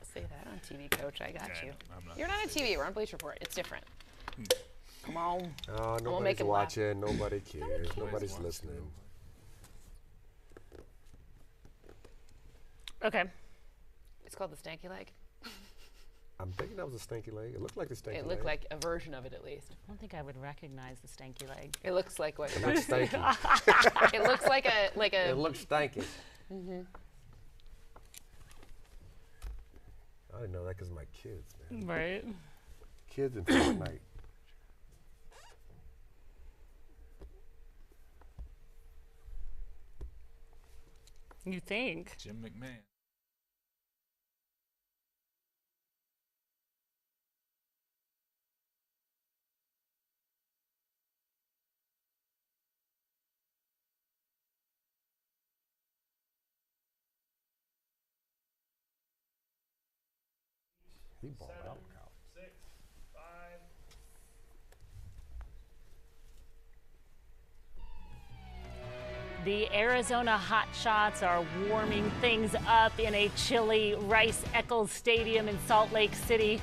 Say that on TV, Coach. I got you. I'm not You're not on TV. We're on Bleacher Report. It's different. Come on. Oh, We'll make nobody's him laugh. watching. Nobody cares. Nobody's listening. Okay. It's called the stanky leg. I'm thinking that was a stinky leg. It looked like a stinky leg. It looked like a version of it, at least. I don't think I would recognize the stanky leg. It looks like what? It looks stanky. It looks like a. It looks stanky. Mm-hmm. I didn't know that because of my kids, man. Right. Kids in Fortnite. You think? Jim McMahon. He balled out. 6, 5. The Arizona Hotshots are warming things up in a chilly Rice-Eccles Stadium in Salt Lake City.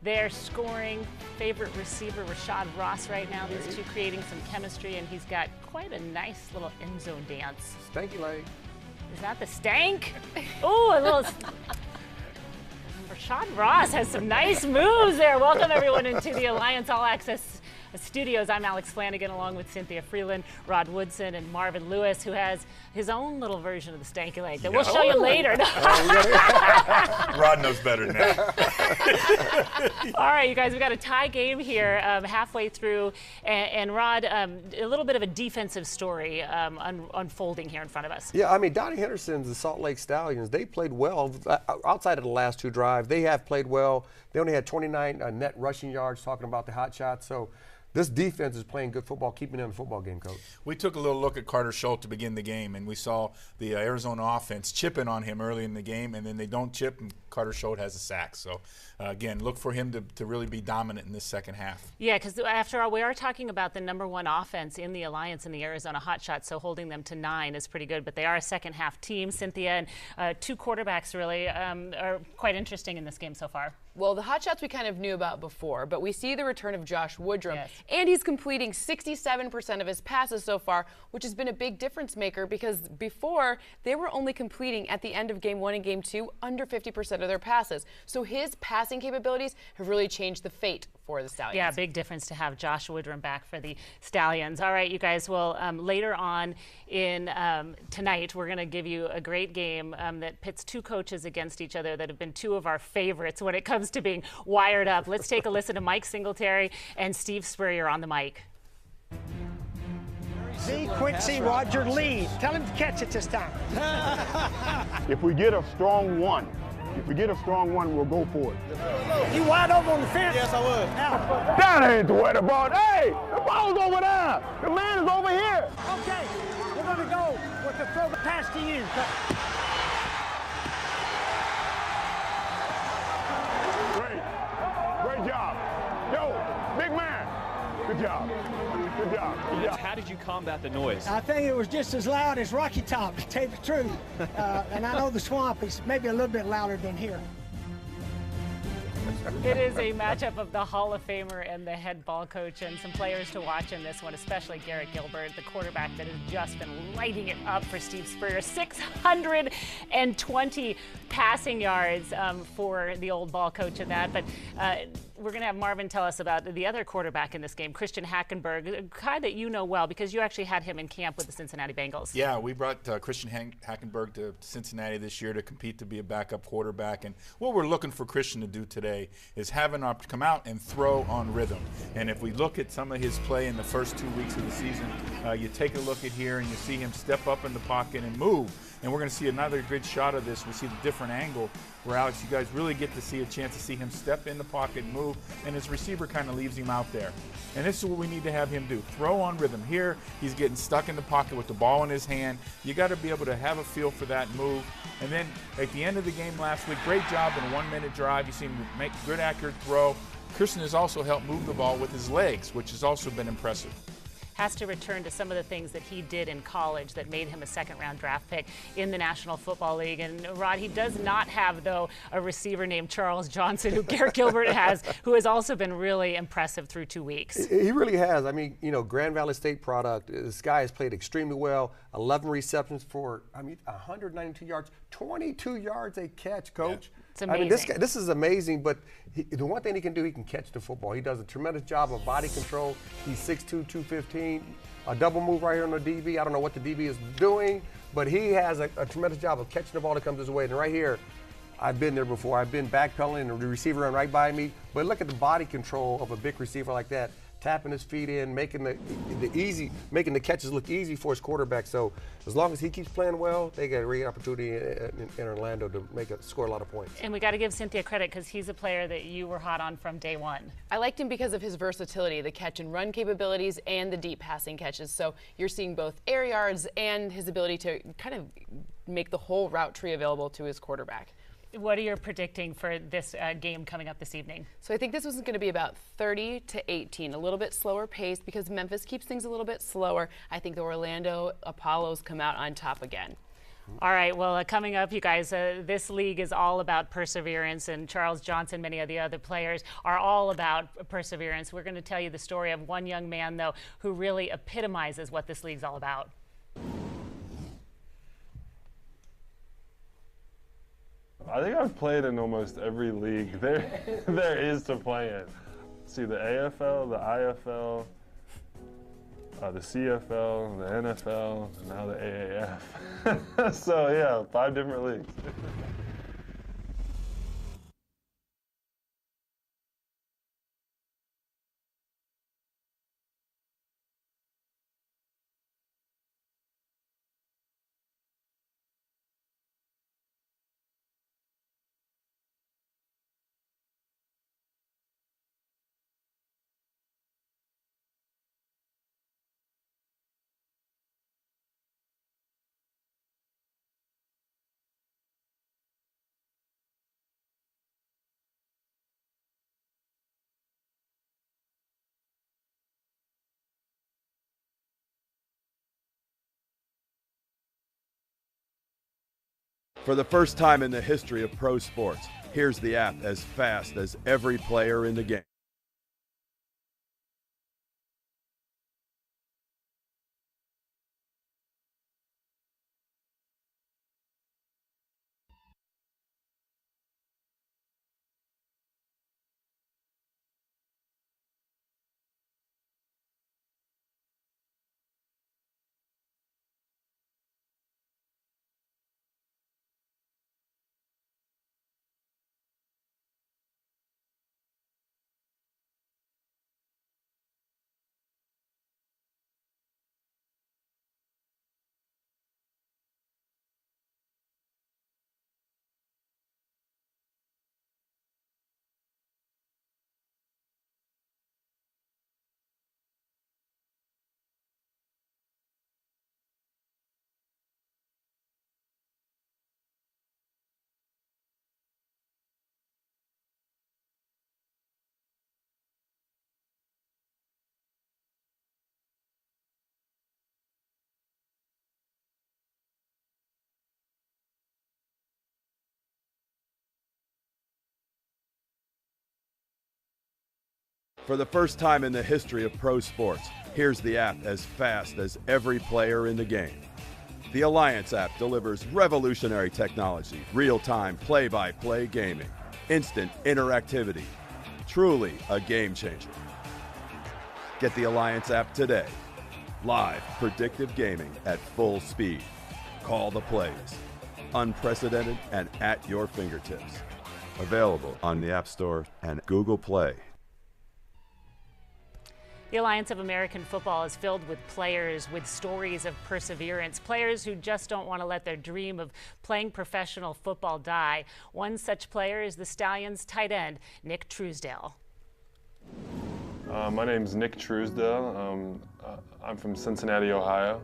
They're scoring favorite receiver Rashad Ross right now. These two creating some chemistry, and he's got quite a nice little end zone dance. Stanky leg. Is that the stank? Oh, a little. Rashad Ross has some nice moves there. Welcome everyone into the Alliance All Access Studios. I'm Alex Flanagan along with Cynthia Freeland, Rod Woodson, and Marvin Lewis, who has his own little version of the stanky leg that we'll show you later. Rod knows better than that. All right, you guys, we've got a tie game here halfway through. And Rod, a little bit of a defensive story unfolding here in front of us. Yeah, I mean, Donnie Henderson's the Salt Lake Stallions, they played well. Outside of the last two drives, they have played well. They only had 29 net rushing yards, talking about the Hotshots. So this defense is playing good football, keeping them in the football game, Coach. We took a little look at Carter Schultz to begin the game, and we saw the Arizona offense chipping on him early in the game, and then they don't chip, and Carter Schultz has a sack. So, again, look for him to really be dominant in this second half. Yeah, because after all, we are talking about the #1 offense in the Alliance in the Arizona Hotshots, so holding them to 9 is pretty good. But they are a second-half team. Cynthia, and two quarterbacks really are quite interesting in this game so far. Well, the Hotshots we kind of knew about before, but we see the return of Josh Woodrum. Yes. And he's completing 67% of his passes so far, which has been a big difference maker because before they were only completing at the end of game 1 and game 2 under 50% of their passes. So his passing capabilities have really changed the fate for the Stallions. Yeah, big difference to have Josh Woodrum back for the Stallions. All right, you guys, well, later on in tonight, we're going to give you a great game that pits two coaches against each other that have been two of our favorites when it comes to being wired up. Let's take a listen to Mike Singletary and Steve Spurrier on the mic. See, Quincy Roger lead. Tell him to catch it this time. If we get a strong one, we'll go for it. You wide open on the fence? Yes, I would. That ain't the way the ball. Hey, the ball's over there. The man is over here. Okay, we're going to go with the throw the pass to you. Great job. Yo, big man. Good job. Good job. Good job. How did you combat the noise? I think it was just as loud as Rocky Top, to tell you the truth. And I know the swamp is maybe a little bit louder than here. It is a matchup of the Hall of Famer and the head ball coach, and some players to watch in this one, especially Garrett Gilbert, the quarterback that has just been lighting it up for Steve Spurrier. 620 passing yards for the old ball coach in that. But we're going to have Marvin tell us about the other quarterback in this game, Christian Hackenberg, a guy that you know well because you actually had him in camp with the Cincinnati Bengals. Yeah, we brought Christian Hackenberg to Cincinnati this year to compete to be a backup quarterback. And what we're looking for Christian to do today is have an opportunity to come out and throw on rhythm. And if we look at some of his play in the first 2 weeks of the season, you take a look at here and you see him step up in the pocket and move. And we're going to see another good shot of this. We see the different angle where, Alex, you guys really get to see a chance to see him step in the pocket, move, and his receiver kind of leaves him out there. And this is what we need to have him do. Throw on rhythm. Here, he's getting stuck in the pocket with the ball in his hand. You got to be able to have a feel for that move. And then at the end of the game last week, great job in a 1-minute drive. You see him make good, accurate throw. Christian has also helped move the ball with his legs, which has also been impressive. Has to return to some of the things that he did in college that made him a second-round draft pick in the National Football League. And, Rod, he does not have, though, a receiver named Charles Johnson, who Garrett Gilbert has, who has also been really impressive through 2 weeks. He really has. I mean, Grand Valley State product. This guy has played extremely well. 11 receptions for, 192 yards, 22 yards a catch, Coach. Yeah. It's amazing. This is amazing, but the one thing he can do, he can catch the football. He does a tremendous job of body control. He's 6'2", 215. A double move right here on the DB. I don't know what the DB is doing, but he has a tremendous job of catching the ball that comes his way. And right here, I've been there before. I've been backpedaling and the receiver ran right by me. But look at the body control of a big receiver like that, tapping his feet in, making the catches look easy for his quarterback. So as long as he keeps playing well, they got a great opportunity in Orlando to score a lot of points. And we got to give Cynthia credit because he's a player that you were hot on from day one. I liked him because of his versatility, the catch and run capabilities and the deep passing catches. So you're seeing both air yards and his ability to kind of make the whole route tree available to his quarterback. What are you predicting for this game coming up this evening? So I think this was going to be about 30-18, a little bit slower pace because Memphis keeps things a little bit slower. I think the Orlando Apollos come out on top again. All right, well, coming up, you guys, this league is all about perseverance, and Charles Johnson, many of the other players, are all about perseverance. We're going to tell you the story of one young man, though, who really epitomizes what this league's all about. I think I've played in almost every league there is to play in. See, the AFL, the IFL, the CFL, the NFL, and now the AAF. So yeah, 5 different leagues. For the first time in the history of pro sports, here's the app as fast as every player in the game. For the first time in the history of pro sports, here's the app as fast as every player in the game. The Alliance app delivers revolutionary technology, real-time play-by-play gaming, instant interactivity, Truly a game changer. Get the Alliance app today. Live predictive gaming at full speed. Call the plays. Unprecedented and at your fingertips. Available on the App Store and Google Play. The Alliance of American Football is filled with players with stories of perseverance, players who just don't want to let their dream of playing professional football die. One such player is the Stallions tight end, Nick Truesdale. My name's Nick Truesdale. I'm from Cincinnati, Ohio.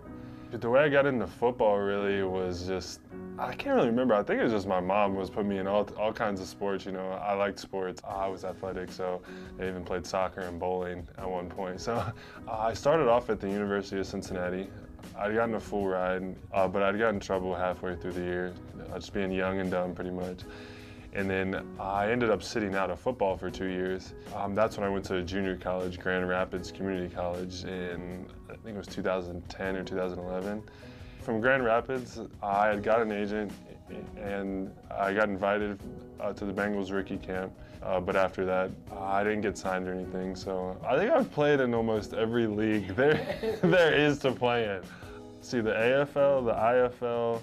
The way I got into football really was just, I can't really remember. I think it was just my mom was putting me in all kinds of sports. You know, I liked sports. I was athletic, so I even played soccer and bowling at one point. So I started off at the University of Cincinnati. I'd gotten a full ride, but I'd gotten in trouble halfway through the year, just being young and dumb pretty much. And then I ended up sitting out of football for 2 years. That's when I went to junior college, Grand Rapids Community College, in I think it was 2010 or 2011. From Grand Rapids, I had got an agent and I got invited to the Bengals rookie camp. But after that, I didn't get signed or anything. So I think I've played in almost every league there is to play in. See, the AFL, the IFL,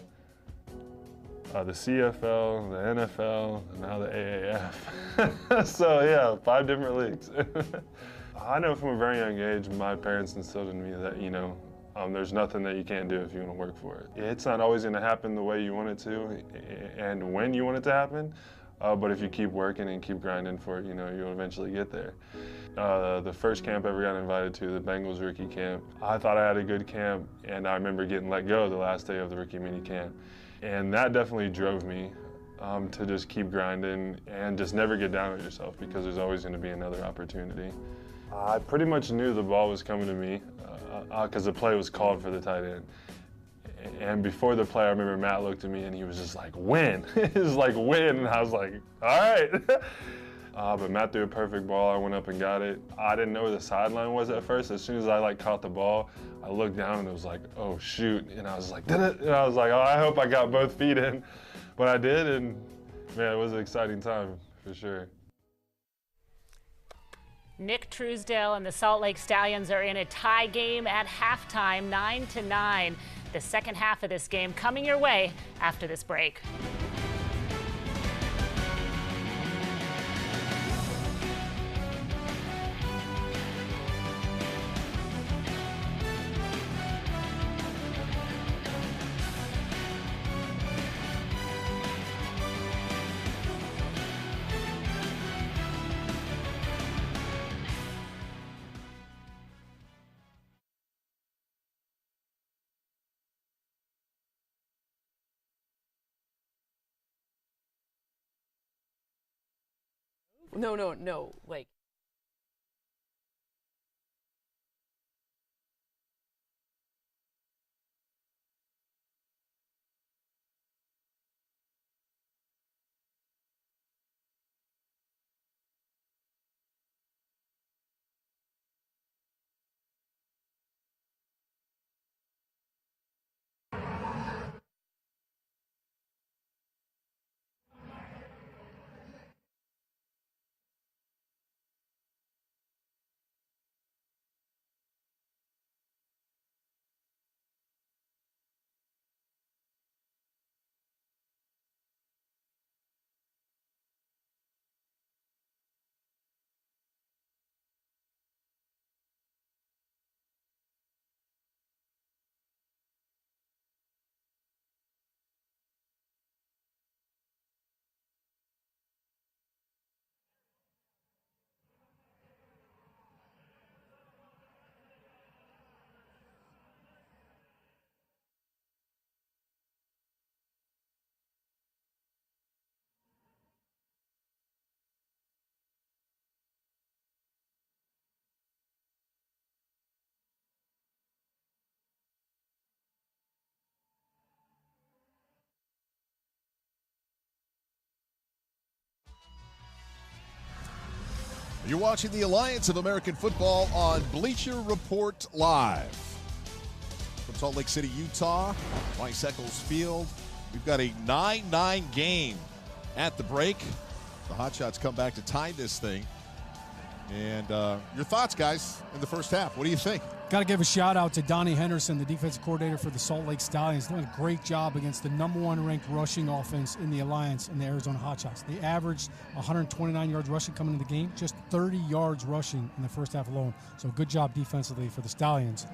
the CFL, the NFL, and now the AAF. So yeah, 5 different leagues. I know from a very young age, my parents instilled in me that, you know, there's nothing that you can't do if you want to work for it. It's not always going to happen the way you want it to and when you want it to happen, but if you keep working and keep grinding for it, you know, you'll eventually get there. The first camp I ever got invited to, the Bengals rookie camp, I thought I had a good camp, and I remember getting let go the last day of the rookie mini camp. And that definitely drove me to just keep grinding and just never get down on yourself, because there's always going to be another opportunity. I pretty much knew the ball was coming to me because the play was called for the tight end. And before the play, I remember Matt looked at me and he was just like, win. He was like, win. And I was like, all right. But Matt threw a perfect ball. I went up and got it. I didn't know where the sideline was at first. As soon as I caught the ball, I looked down and it was like, oh shoot. And I was like, did it? And I was like, oh, I hope I got both feet in. But I did, and man, it was an exciting time for sure. Nick Truesdale and the Salt Lake Stallions are in a tie game at halftime, 9-9. The second half of this game coming your way after this break. No, like. You're watching the Alliance of American Football on Bleacher Report Live. From Salt Lake City, Utah, Rice Eccles Field. We've got a 9-9 game at the break. The Hotshots come back to tie this thing And your thoughts, guys, in the first half. What do you think? Got to give a shout out to Donnie Henderson, the defensive coordinator for the Salt Lake Stallions, doing a great job against the #1 ranked rushing offense in the Alliance and the Arizona Hotshots. They averaged 129 yards rushing coming into the game, just 30 yards rushing in the first half alone. So good job defensively for the Stallions.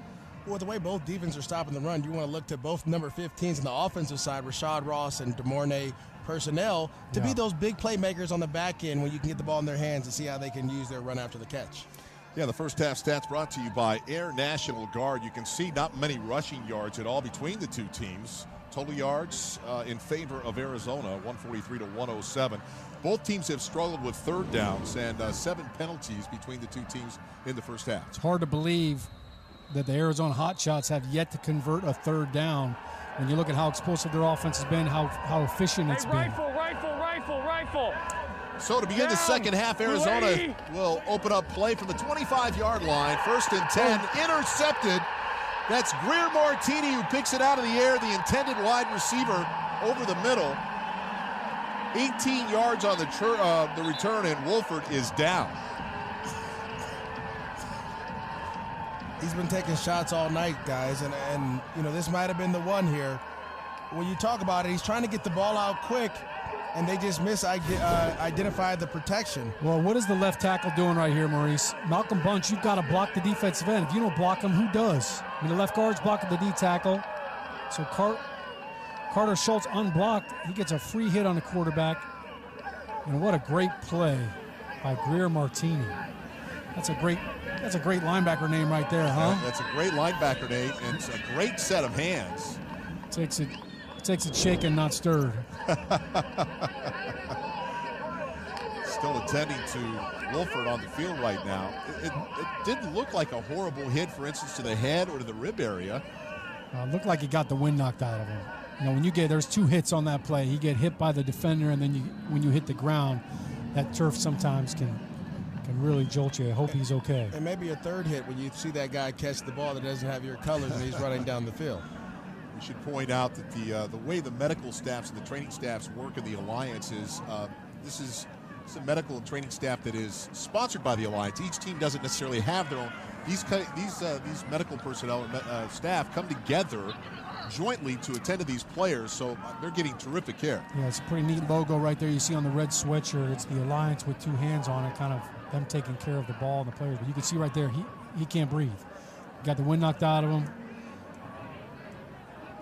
Well, the way both defenses are stopping the run, you want to look to both number 15s on the offensive side, Rashad Ross and DeMornay personnel, to be those big playmakers on the back end when you can get the ball in their hands and see how they can use their run after the catch. Yeah, the first half stats brought to you by Air National Guard. You can see not many rushing yards at all between the two teams. Total yards in favor of Arizona, 143 to 107. Both teams have struggled with third downs and 7 penalties between the two teams in the first half. It's hard to believe that the Arizona Hotshots have yet to convert a third down. When you look at how explosive their offense has been, how efficient it's been. Rifle. So to begin the second half, Arizona will open up play from the 25-yard line. 1st and 10, intercepted. That's Greer Martini who picks it out of the air, the intended wide receiver over the middle. 18 yards on the return, and Wolford is down. He's been taking shots all night, guys, and you know, this might have been the one here. When you talk about it, he's trying to get the ball out quick, and they just identified the protection. Well, what is the left tackle doing right here, Maurice? Malcolm Bunch, you've got to block the defensive end. If you don't block him, who does? I mean, the left guard's blocking the D tackle. So Carter Schultz unblocked. He gets a free hit on the quarterback. And what a great play by Greer Martini. That's a great linebacker name right there, huh? That's a great linebacker name, and it's a great set of hands. Takes it shaken, not stirred. Still attending to Wolford on the field right now. It didn't look like a horrible hit, for instance, to the head or to the rib area. It looked like he got the wind knocked out of him. You know, there's 2 hits on that play. You get hit by the defender, and then when you hit the ground, that turf sometimes can really jolt you. I hope he's okay. And maybe a third hit when you see that guy catch the ball that doesn't have your colors and he's running down the field. We should point out that the way the medical staffs and the training staffs work in the Alliance is this is a medical and training staff that is sponsored by the Alliance. Each team doesn't necessarily have their own. These medical personnel and staff come together jointly to attend to these players, so they're getting terrific care. Yeah, it's a pretty neat logo right there. You see on the red sweatshirt, it's the Alliance with 2 hands on it, kind of them taking care of the ball and the players. But you can see right there, he can't breathe. Got the wind knocked out of him.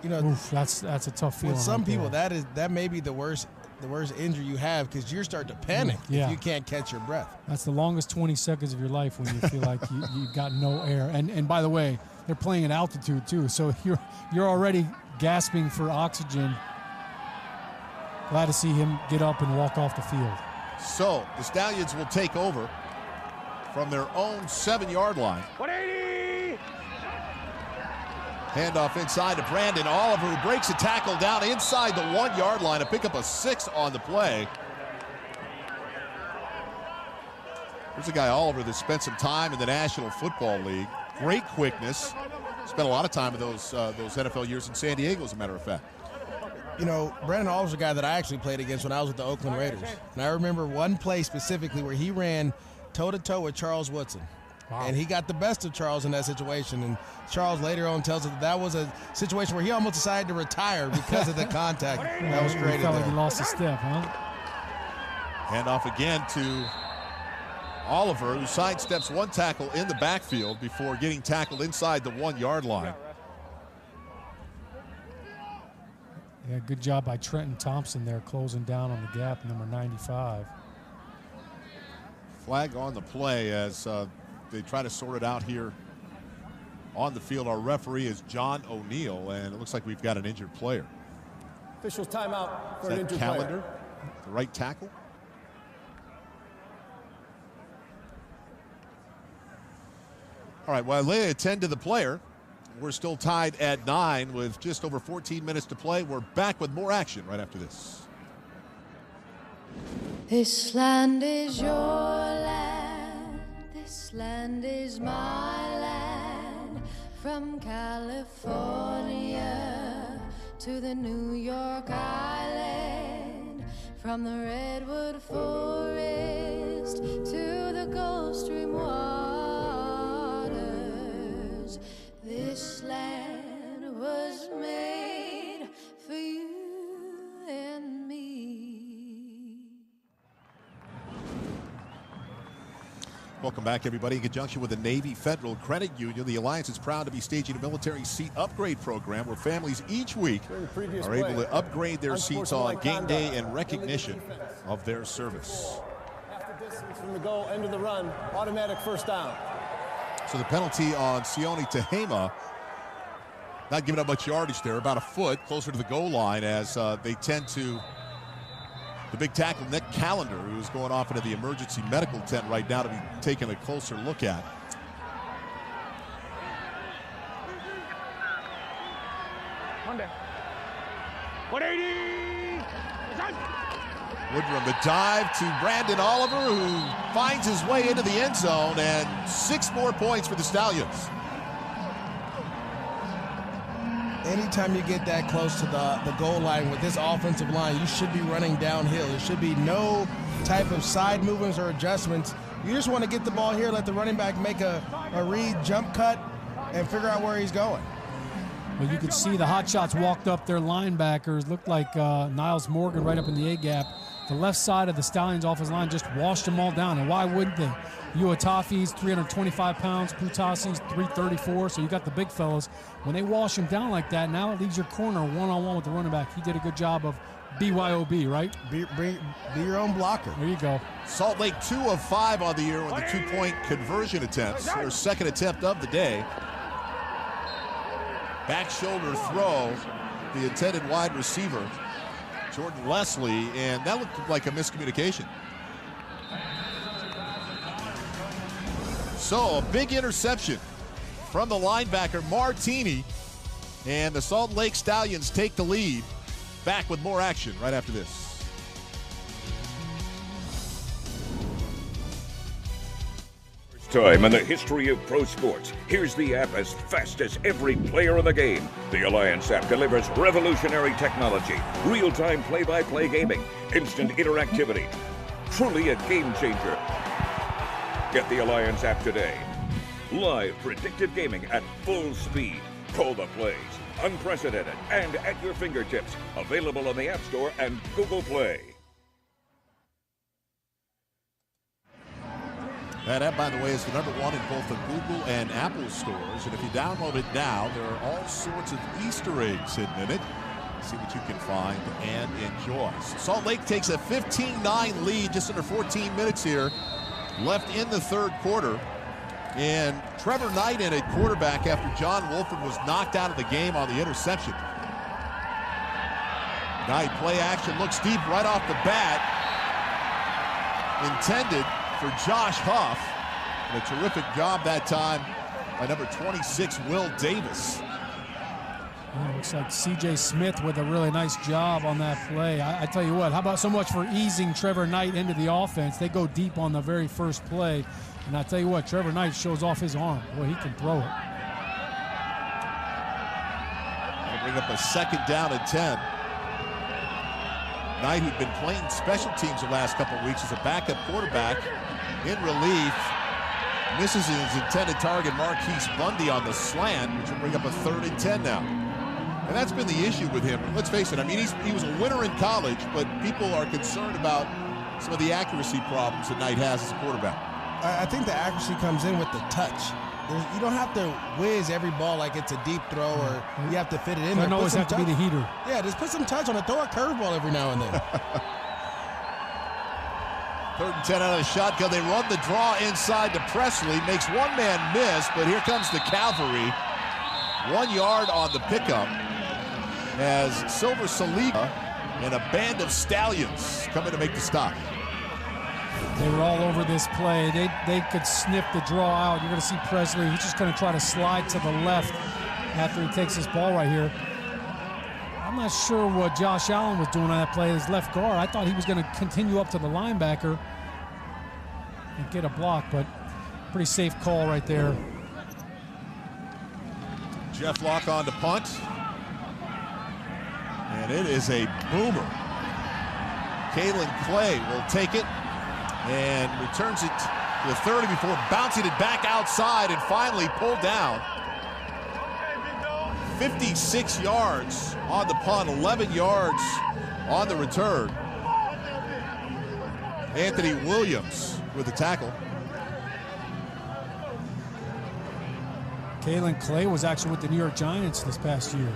You know, oof, that's a tough feeling. With some right people, there. that may be the worst injury you have, because you're starting to panic if you can't catch your breath. That's the longest 20 seconds of your life when you feel like you've got no air. And by the way, they're playing at altitude too, so you're already gasping for oxygen. Glad to see him get up and walk off the field. So the Stallions will take over from their own 7-yard line. 180! Handoff inside to Brandon Oliver, who breaks a tackle down inside the 1-yard line to pick up a 6 on the play. There's a guy, Oliver, that spent some time in the National Football League. Great quickness. Spent a lot of time in those NFL years in San Diego, as a matter of fact. You know, Brandon Oliver's a guy that I actually played against when I was with the Oakland Raiders. And I remember one play specifically where he ran toe-to-toe with Charles Woodson. Wow. And he got the best of Charles in that situation. And Charles later on tells us that was a situation where he almost decided to retire because of the contact that was created. He felt there. like he lost a step, huh? Handoff again to Oliver, who sidesteps one tackle in the backfield before getting tackled inside the 1-yard line. Yeah, good job by Trenton Thompson there, closing down on the gap, number 95. Flag on the play as they try to sort it out here on the field. Our referee is John O'Neill, and it looks like we've got an injured player. Officials timeout for an injured Calendar, player. the right tackle. All right, while they attend to the player, we're still tied at 9 with just over 14 minutes to play. We're back with more action right after this. This land is your land, this land is my land. From California to the New York Island, from the redwood forest to the Gulf Stream waters. This land was made for you and me. Welcome back, everybody. In conjunction with the Navy Federal Credit Union, the Alliance is proud to be staging a military seat upgrade program where families each week are able to upgrade their seats on game day in recognition of their service. Half the distance from the goal, end of the run, automatic first down. So the penalty on Sione Tehama, not giving up much yardage there, about a foot closer to the goal line as they tend to. The big tackle, Nick Callender, who is going off into the emergency medical tent right now to be taking a closer look at. Under. 180. Woodrum, the dive to Brandon Oliver, who finds his way into the end zone, and 6 more points for the Stallions. Anytime you get that close to the goal line with this offensive line, you should be running downhill. There should be no type of side movements or adjustments. You just want to get the ball here, let the running back make a read, jump cut, and figure out where he's going. Well, you could see the Hotshots walked up their linebackers. Looked like Niles Morgan right up in the A-gap. The left side of the Stallions' offensive line just washed them all down. And why wouldn't they? Uatafi's 325 pounds, Putasi's 334, so you got the big fellas. When they wash them down like that, now it leaves your corner one-on-one with the running back. He did a good job of BYOB, right? Be your own blocker. There you go. Salt Lake 2 of 5 on the year on the 2-point conversion attempts. Their second attempt of the day. Back shoulder throw, the intended wide receiver, Jordan Leslie, and that looked like a miscommunication. So a big interception from the linebacker Martini, and the Salt Lake Stallions take the lead. Back with more action right after this. Time in the history of pro sports. Here's the app as fast as every player in the game. The Alliance app delivers revolutionary technology, real-time play-by-play gaming, instant interactivity. Truly a game changer. Get the Alliance app today. Live predictive gaming at full speed. Call the plays. Unprecedented and at your fingertips. Available on the App Store and Google Play. That app, by the way, is the #1 in both the Google and Apple stores. And if you download it now, there are all sorts of Easter eggs hidden in it. See what you can find and enjoy. So Salt Lake takes a 15-9 lead, just under 14 minutes here left in the third quarter. And Trevor Knight in at quarterback after John Wolford was knocked out of the game on the interception. Knight play action, looks deep right off the bat. Intended for Josh Huff. And a terrific job that time by number 26, Will Davis. Yeah, looks like C.J. Smith with a really nice job on that play. I tell you what, how about so much for easing Trevor Knight into the offense? They go deep on the very first play. And I tell you what, Trevor Knight shows off his arm. Boy, he can throw it. That'll bring up a 2nd down and 10. Knight, who'd been playing special teams the last couple of weeks as a backup quarterback, in relief, misses his intended target, Marquise Bundy, on the slant, which will bring up a 3rd and 10 now. And that's been the issue with him. Let's face it, I mean, he was a winner in college, but people are concerned about some of the accuracy problems that Knight has as a quarterback. I think the accuracy comes in with the touch. You don't have to whiz every ball like it's a deep throw, or you have to fit it in there. Doesn't always have to be the heater. Yeah, just put some touch on it. Throw a curveball every now and then. 3rd and 10 out of the shotgun. They run the draw inside to Presley. Makes one man miss, but here comes the cavalry. 1 yard on the pickup as Silver Saliba and a band of Stallions coming to make the stop. They were all over this play. They could sniff the draw out. You're going to see Presley. He's just going to try to slide to the left after he takes this ball right here. I'm not sure what Josh Allen was doing on that play as left guard. I thought he was going to continue up to the linebacker and get a block, but pretty safe call right there. Jeff Locke on to punt. And it is a boomer. Kalen Clay will take it and returns it to the 30 before bouncing it back outside and finally pulled down. 56 yards on the punt, 11 yards on the return. Anthony Williams with the tackle. Kalen Clay was actually with the New York Giants this past year.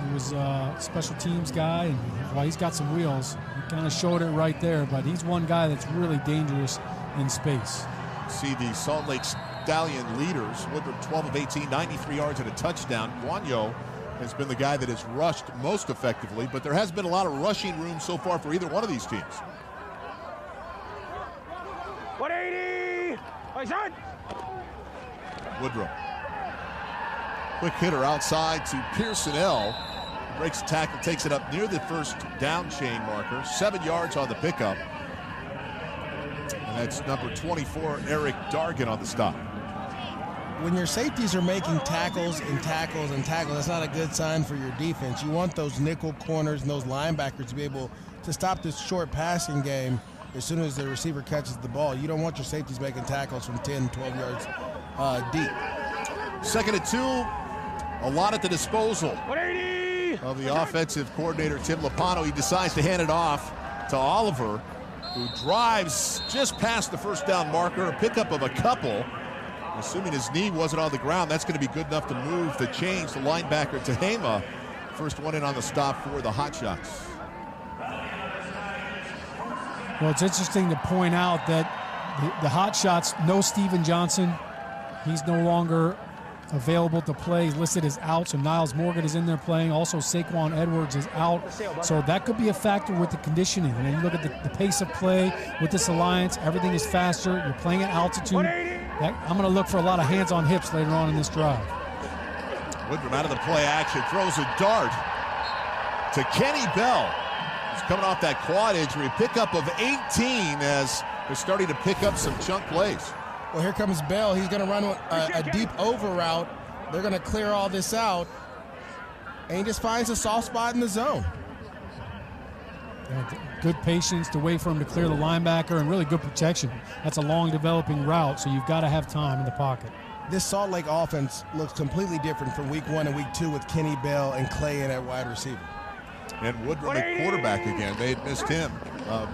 He was a special teams guy, and while he's got some wheels, he kind of showed it right there, but he's one guy that's really dangerous in space. See the Salt Lake Stallion leaders. Woodruff 12 of 18, 93 yards and a touchdown. Guanyo has been the guy that has rushed most effectively, but there has been a lot of rushing room so far for either one of these teams. 180! Woodruff. Quick hitter outside to Pearson L. Breaks the tackle, takes it up near the first down chain marker. 7 yards on the pickup. And that's number 24, Eric Dargan, on the stop. When your safeties are making tackles and tackles and tackles, that's not a good sign for your defense. You want those nickel corners and those linebackers to be able to stop this short passing game as soon as the receiver catches the ball. You don't want your safeties making tackles from 10, 12 yards deep. 2nd and 2, a lot at the disposal 180! of the offensive coordinator, Tim Lopano. He decides to hand it off to Oliver, who drives just past the first down marker, a pickup of a couple. Assuming his knee wasn't on the ground, that's going to be good enough to move the chains to linebacker Tehama. First one in on the stop for the Hotshots. Well, it's interesting to point out that the Hotshots, no Steven Johnson. He's no longer available to play. He's listed as out, so Niles Morgan is in there playing. Also, Saquon Edwards is out. So that could be a factor with the conditioning. And then you look at the pace of play with this alliance. Everything is faster. You're playing at altitude. I'm going to look for a lot of hands on hips later on in this drive. Woodrum out of the play action, throws a dart to Kenny Bell. He's coming off that quad injury. Pickup of 18 as they're starting to pick up some chunk plays. Well, here comes Bell. He's going to run a deep over route. They're going to clear all this out. And he just finds a soft spot in the zone. Good patience to wait for him to clear the linebacker, and really good protection. That's a long developing route, so you've got to have time in the pocket. This Salt Lake offense looks completely different from week 1 and week 2 with Kenny Bell and Clay in at wide receiver. And Woodrum at quarterback again. They had missed him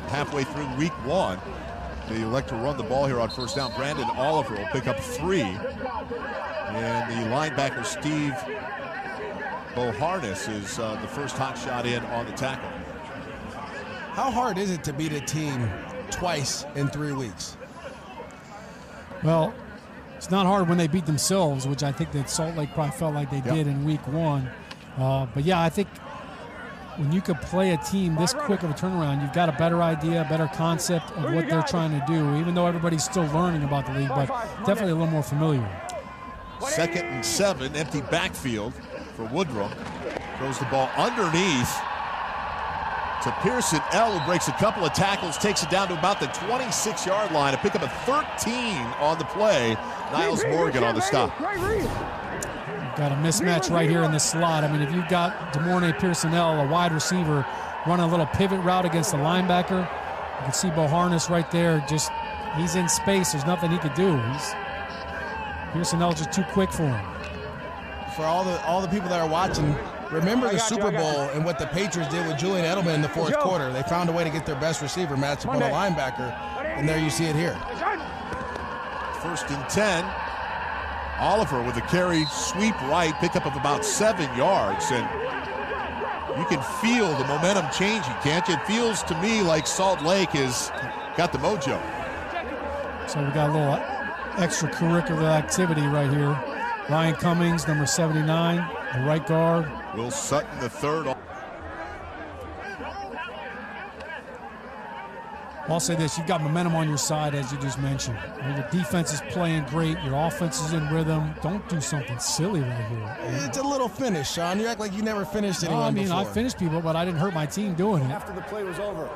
halfway through week 1. They elect to run the ball here on first down. Brandon Oliver will pick up 3. And the linebacker Steve Boharness is the first hot shot in on the tackle. How hard is it to beat a team twice in 3 weeks? Well, it's not hard when they beat themselves, which I think that Salt Lake probably felt like they did in week 1. But yeah, I think when you could play a team this quick of a turnaround, you've got a better idea, a better concept of what they're trying to do, even though everybody's still learning about the league, but definitely a little more familiar. 2nd and 7, empty backfield for Woodrum. Throws the ball underneath to Pearson L, who breaks a couple of tackles, takes it down to about the 26-yard line. A pickup of 13 on the play. Niles Morgan on the stop. You've got a mismatch right here in the slot. I mean, if you've got DeMornay Pearson-El, a wide receiver, running a little pivot route against the linebacker, you can see Boharness right there. Just, he's in space. There's nothing he could do. Pearson-El's just too quick for him. For all the people that are watching, remember the Super Bowl and what the Patriots did with Julian Edelman in the fourth quarter. They found a way to get their best receiver matched up on a linebacker, and there you see it here. 1st and 10. Oliver with a carry, sweep right, pickup of about 7 yards, and you can feel the momentum changing, can't you? It feels to me like Salt Lake has got the mojo. So we got a little extracurricular activity right here. Ryan Cummings, number 79, the right guard. Will Sutton, the third. I'll say this, you've got momentum on your side, as you just mentioned. Your defense is playing great. Your offense is in rhythm. Don't do something silly right here. It's a little finish, Sean. You act like you never finished anyone before. I finished people, but I didn't hurt my team doing it. After the play was over,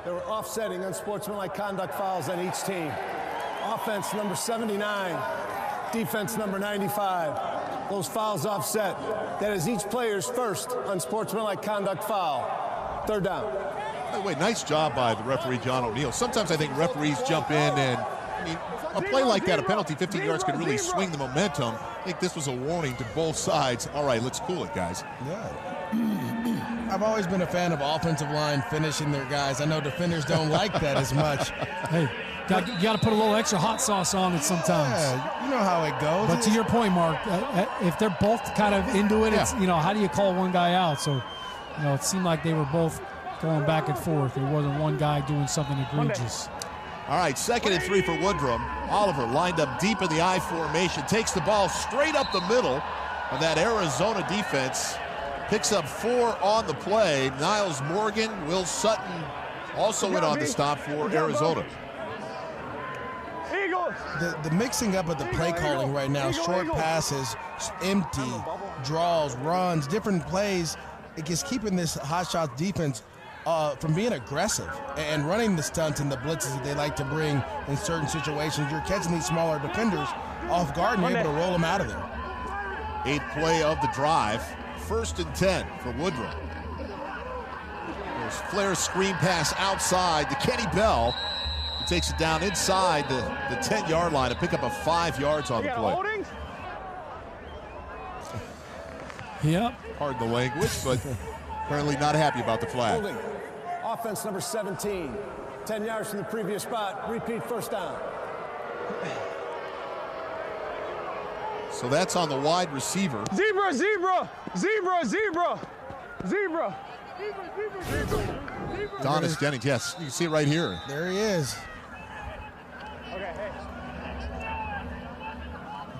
there were offsetting unsportsmanlike conduct fouls on each team. Offense number 79, defense number 95. Those fouls offset. That is each player's first unsportsmanlike conduct foul. 3rd down. By the way, nice job by the referee, John O'Neill. Sometimes I think referees jump in and, I mean, a play like that, a penalty 15 yards, can really swing the momentum. I think this was a warning to both sides. All right, let's cool it, guys. Yeah. I've always been a fan of offensive line finishing their guys. I know defenders don't like that as much. Hey, you got to put a little extra hot sauce on it sometimes. Yeah, you know how it goes. But to your point, Mark, if they're both kind of into it, it's, how do you call one guy out? So, it seemed like they were both going back and forth. There wasn't one guy doing something egregious. All right, 2nd and 3 for Woodrum. Oliver lined up deep in the I formation, takes the ball straight up the middle of that Arizona defense. Picks up 4 on the play. Niles Morgan, Will Sutton also in on the stop for Arizona. The mixing up of the play calling right now, short passes, empty, draws, runs, different plays, it is keeping this Hotshots defense from being aggressive and running the stunts and the blitzes that they like to bring in certain situations. You're catching these smaller defenders off guard and you're able to roll them out of there. 8th play of the drive. 1st and 10 for Woodrum. There's Flair's screen pass outside to Kenny Bell. He takes it down inside the 10-yard line to pick up a 5 yards on the play. Yep. Pardon the language, but apparently not happy about the flag. Holding. Offense number 17. 10 yards from the previous spot. Repeat, first down. So that's on the wide receiver. Zebra, zebra, zebra, zebra, zebra. Donis Jennings, yes, you can see it right here. There he is.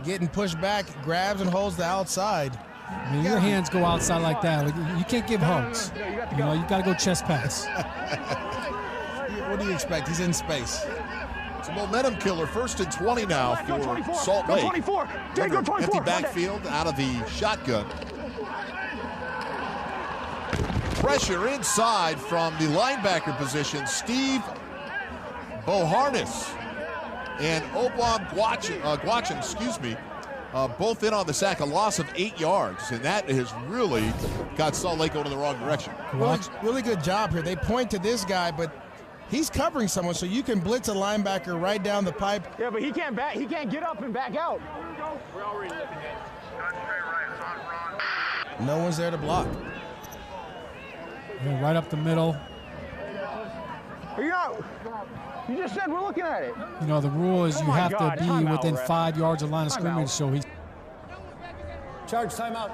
Getting pushed back, grabs and holds the outside. I mean, your hands go outside like that. You can't give hugs. You got to go chest pass. What do you expect? He's in space. It's a momentum killer. 1st and 20 now for Salt Lake. 24. Empty backfield out of the shotgun. Pressure inside from the linebacker position. Steve Boharnis and Oblam Guachin, both in on the sack. A loss of 8 yards, and that has really got Salt Lake going in the wrong direction. Really good job here. They point to this guy, but he's covering someone, so you can blitz a linebacker right down the pipe. Yeah, but he can't get up and back out. No one's there to block. Yeah, right up the middle. You just said we're looking at it. The rule is you have to be within 5 yards of line of scrimmage, so he's Charge timeout.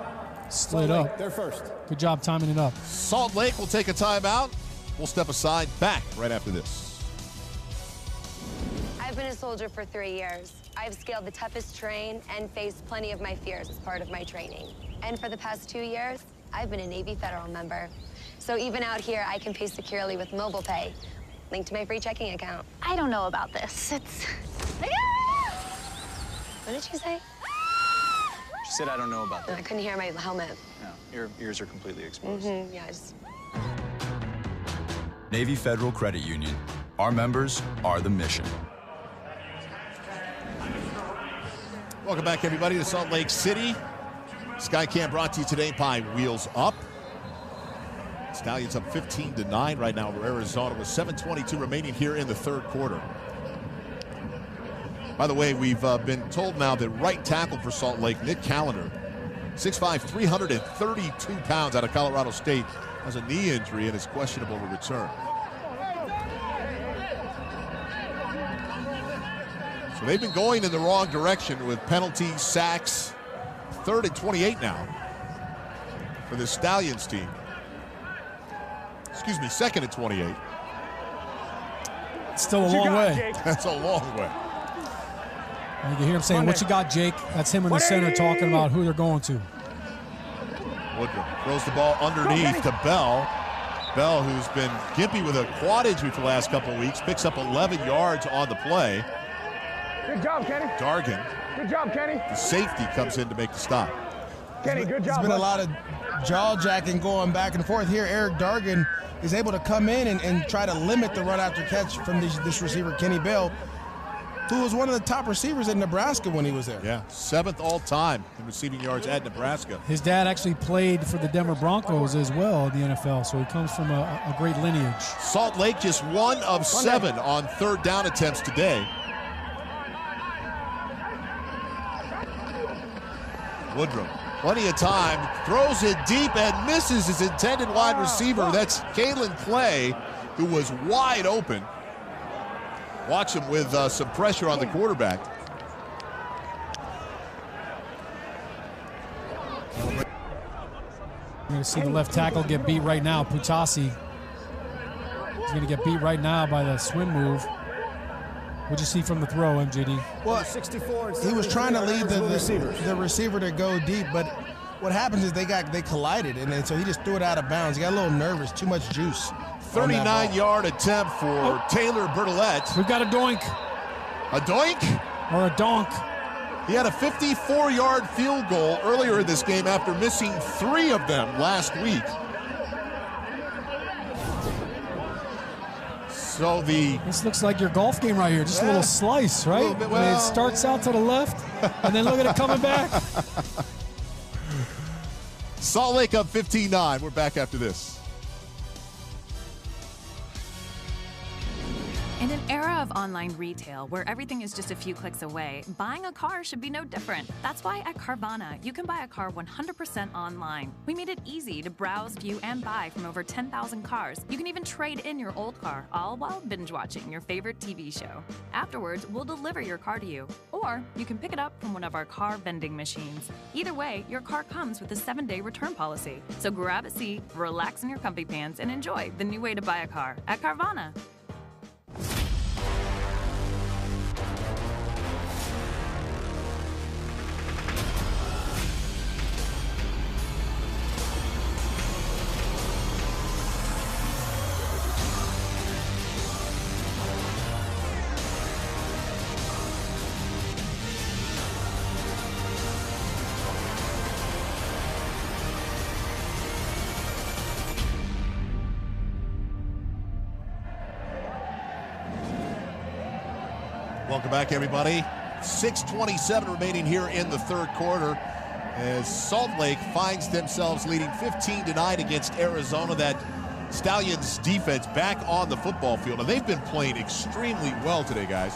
Slid up. They're first. Good job timing it up. Salt Lake will take a timeout. We'll step aside, back right after this. I've been a soldier for 3 years. I've scaled the toughest terrain and faced plenty of my fears as part of my training. And for the past 2 years, I've been a Navy Federal member. So even out here, I can pay securely with mobile pay, linked to my free checking account. I don't know about this. It's... What did you say? She said I don't know about that. I couldn't hear my helmet. No, your ears are completely exposed. Yeah, I just... Navy Federal Credit Union. Our members are the mission. Welcome back, everybody, to Salt Lake City. Skycam brought to you today by Wheels Up. Stallions up 15-9 right now over Arizona with 7:22 remaining here in the 3rd quarter. By the way, we've been told now that right tackle for Salt Lake, Nick Callender, 6'5", 332 pounds out of Colorado State, has a knee injury and is questionable to return. So they've been going in the wrong direction with penalties, sacks. 3rd and 28 now for the Stallions team. Excuse me, 2nd and 28. Still a long way. That's a long way. You can hear him saying, "What you got, Jake?" That's him in the center talking about who they're going to. Woodrum throws the ball underneath to Bell. Bell, who's been gimpy with a quad injury for the last couple of weeks, picks up 11 yards on the play. Good job, Kenny. Dargan. Good job, Kenny. The safety comes in to make the stop. Kenny, good job. There's been a lot of jaw jacking going back and forth here. Eric Dargan is able to come in and try to limit the run after catch from this receiver, Kenny Bell. who was one of the top receivers in Nebraska when he was there. Yeah, 7th all-time in receiving yards at Nebraska. His dad actually played for the Denver Broncos as well in the NFL, so he comes from a great lineage. Salt Lake just 1 of 7 on 3rd down attempts today. Woodrum, plenty of time, throws it deep and misses his intended wide receiver. That's Kalen Clay, who was wide open. Watch him with some pressure on the quarterback. You're going to see the left tackle get beat right now. Putasi. He's going to get beat right now by the swim move. What'd you see from the throw, MJD? Well, he was trying to lead the receiver to go deep, but what happens is they collided, and then so he just threw it out of bounds. He got a little nervous, too much juice. 39-yard attempt for Taylor Bertolette. We've got a doink. A doink? Or a donk. He had a 54-yard field goal earlier in this game after missing 3 of them last week. So this looks like your golf game right here. Just a little slice, right? It starts out to the left, and then look at it coming back. Salt Lake up 15-9. We're back after this. In an era of online retail where everything is just a few clicks away, buying a car should be no different. That's why at Carvana, you can buy a car 100% online. We made it easy to browse, view, and buy from over 10,000 cars. You can even trade in your old car, all while binge-watching your favorite TV show. Afterwards, we'll deliver your car to you. Or you can pick it up from one of our car vending machines. Either way, your car comes with a 7-day return policy. So grab a seat, relax in your comfy pants, and enjoy the new way to buy a car at Carvana. Welcome back, everybody. 6:27 remaining here in the 3rd quarter as Salt Lake finds themselves leading 15-9 against Arizona. That Stallions defense back on the football field, and they've been playing extremely well today, guys.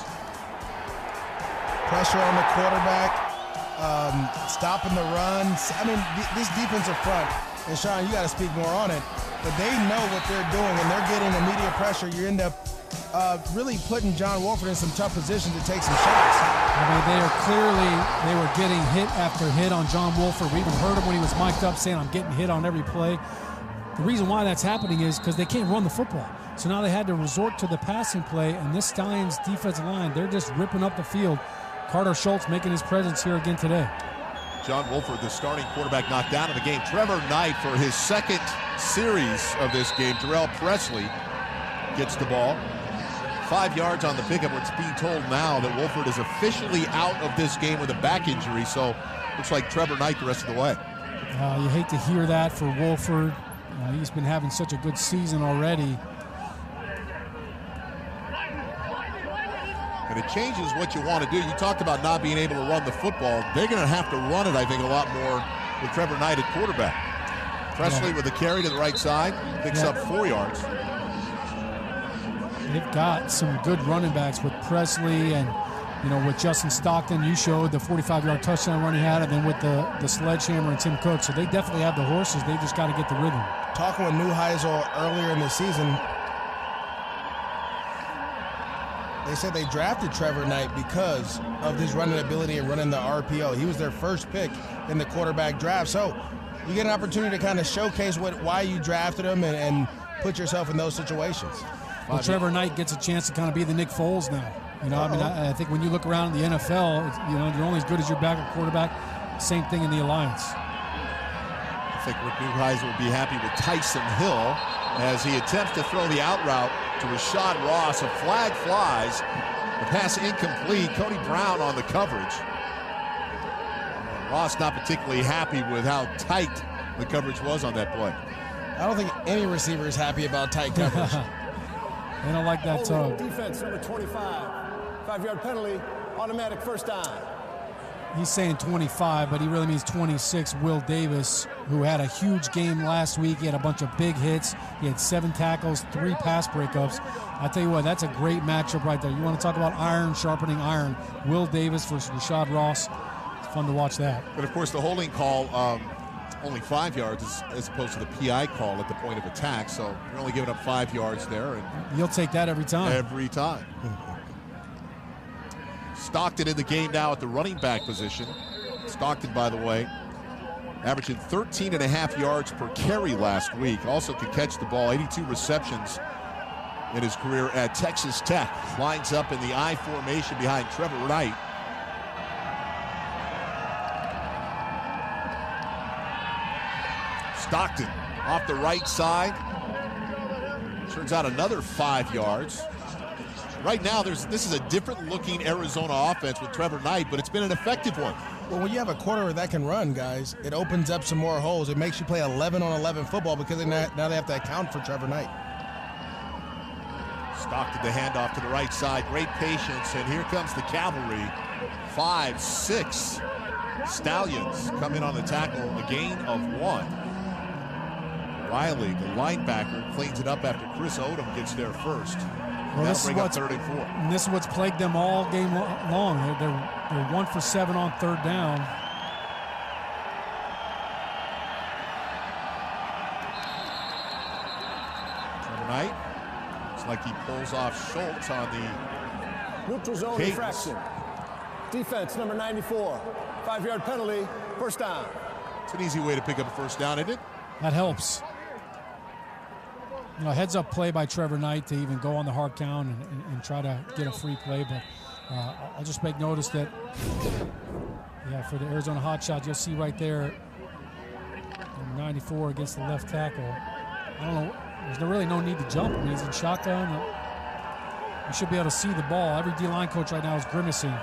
Pressure on the quarterback, stopping the runs. I mean, this defensive front, and Sean, you got to speak more on it, but they know what they're doing, and they're getting immediate pressure. You end up really putting John Wolford in some tough positions to take some shots. I mean, they were getting hit after hit on John Wolford. We even heard him when he was mic'd up saying, I'm getting hit on every play. The reason why that's happening is because they can't run the football. So now they had to resort to the passing play, and this Stallions defensive line, they're just ripping up the field. Carter Schultz making his presence here again today. John Wolford, the starting quarterback, knocked down in the game. Trevor Knight for his 2nd series of this game. Terrell Presley gets the ball. 5 yards on the pickup. It's being told now that Wolford is officially out of this game with a back injury, so looks like Trevor Knight the rest of the way. You hate to hear that for Wolford. He's been having such a good season already. And it changes what you want to do. You talked about not being able to run the football. They're going to have to run it, I think, a lot more with Trevor Knight at quarterback. Presley with a carry to the right side, picks up 4 yards. They've got some good running backs with Presley and, with Justin Stockton. You showed the 45-yard touchdown run he had, and then with the sledgehammer and Tim Cook. So they definitely have the horses. They just got to get the rhythm. Talking with Neuheisel earlier in the season, they said they drafted Trevor Knight because of his running ability and running the RPO. He was their first pick in the quarterback draft. So you get an opportunity to kind of showcase why you drafted him and put yourself in those situations. Well, Trevor Knight gets a chance to kind of be the Nick Foles now. I think when you look around the NFL, you're only as good as your backup quarterback. Same thing in the Alliance. I think Rick Neuheisel will be happy with Tyson Hill as he attempts to throw the out route to Rashad Ross. A flag flies. The pass incomplete. Cody Brown on the coverage. Ross not particularly happy with how tight the coverage was on that play. I don't think any receiver is happy about tight coverage. They don't like that tug. Defense number 25. 5-yard penalty, automatic first down. He's saying 25, but he really means 26. Will Davis, who had a huge game last week. He had a bunch of big hits. He had 7 tackles, 3 pass breakups. I tell you what, that's a great matchup right there. You want to talk about iron sharpening iron. Will Davis versus Rashad Ross. It's fun to watch that. But, of course, the holding call, only 5 yards as opposed to the PI call at the point of attack. So you're only giving up 5 yards there. And you'll take that every time. Every time. Stockton in the game now at the running back position. Stockton, by the way, averaging 13.5 yards per carry last week. Also could catch the ball, 82 receptions in his career at Texas Tech. Lines up in the I formation behind Trevor Knight. Stockton off the right side. Turns out another 5 yards. Right now, this is a different-looking Arizona offense with Trevor Knight, but it's been an effective one. Well, when you have a quarterback that can run, guys, it opens up some more holes. It makes you play 11-on-11 football because now they have to account for Trevor Knight. Stockton the handoff to the right side. Great patience, and here comes the cavalry. 5-6 Stallions come in on the tackle, a gain of 1. Riley, the linebacker, cleans it up after Chris Odom gets there first. Well, this is what's plagued them all game long. They're 1 for 7 on 3rd down. Trevor Knight, looks like he pulls off Schultz on the neutral zone infraction. Defense number 94, 5-yard penalty, first down. It's an easy way to pick up a first down, isn't it? That helps. You know, heads-up play by Trevor Knight to even go on the hard count and try to get a free play. But I'll just make notice that, for the Arizona Hotshots, you'll see right there, 94 against the left tackle. I don't know. There's really no need to jump. I mean, he's in shotgun. You should be able to see the ball. Every D-line coach right now is grimacing.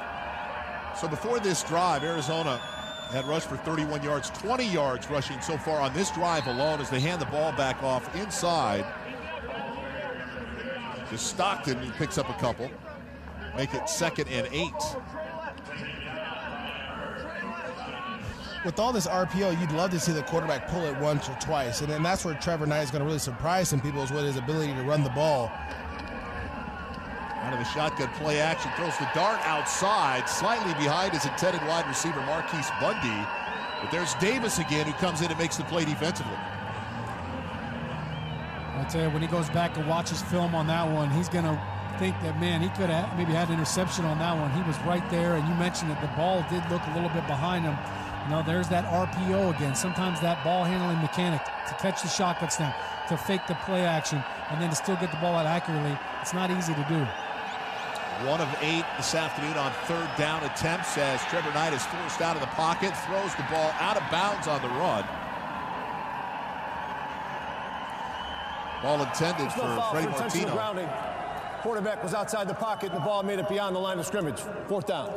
So before this drive, Arizona had rushed for 31 yards, 20 yards rushing so far on this drive alone as they hand the ball back off inside. Just Stockton, who picks up a couple. Make it 2nd and 8. With all this RPO, you'd love to see the quarterback pull it once or twice. And then that's where Trevor Knight is going to really surprise some people, is with his ability to run the ball. Out of the shotgun play action, throws the dart outside, slightly behind his intended wide receiver, Marquise Bundy. But there's Davis again, who comes in and makes the play defensively. I tell you, when he goes back and watches film on that one, he's going to think that, man, he could have maybe had an interception on that one. He was right there, and you mentioned that the ball did look a little bit behind him. You know, there's that RPO again. Sometimes that ball handling mechanic to catch the shotgun snap, to fake the play action, and then to still get the ball out accurately. It's not easy to do. 1 of 8 this afternoon on 3rd down attempts as Trevor Knight is forced out of the pocket, throws the ball out of bounds on the run. Ball intended for Freddie Martino. Quarterback was outside the pocket, and the ball made it beyond the line of scrimmage. 4th down.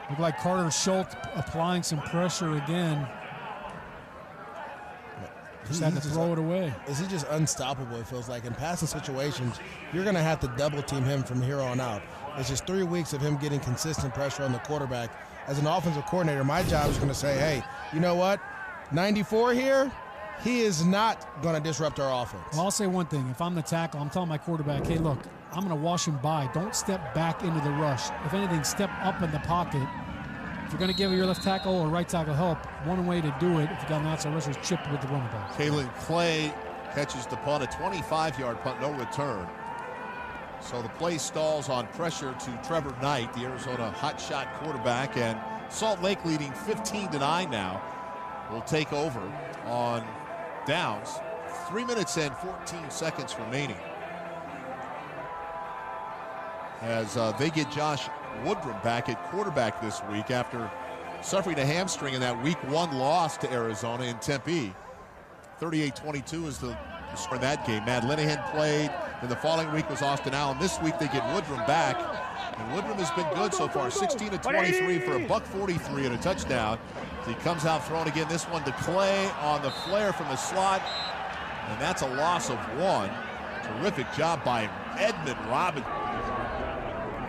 Looked like Carter Schultz applying some pressure again. Just had to throw it away. Is he just unstoppable, it feels like. In passing situations, you're going to have to double-team him from here on out. It's just 3 weeks of him getting consistent pressure on the quarterback. As an offensive coordinator, my job is going to say, hey, you know what? 94 here, he is not going to disrupt our offense. Well, I'll say one thing. If I'm the tackle, I'm telling my quarterback, hey, look, I'm going to wash him by. Don't step back into the rush. If anything, step up in the pocket. If you're going to give your left tackle or right tackle help, one way to do it, if you got an outside rusher, is chip with the running back. Kalen Clay catches the punt, a 25-yard punt, no return. So the play stalls on pressure to Trevor Knight, the Arizona hotshot quarterback, and Salt Lake leading 15-9 now will take over on downs. 3 minutes and 14 seconds remaining as they get Josh Woodrum back at quarterback this week after suffering a hamstring in that Week 1 loss to Arizona in Tempe. 38-22 is the score in that game. Matt Linehan played, and the following week was Austin Allen. This week they get Woodrum back, and Woodrum has been good so far, 16 of 23 for $143 and a touchdown. He comes out throwing again, this one to Clay on the flare from the slot, and that's a loss of 1. Terrific job by Edmund Robinson.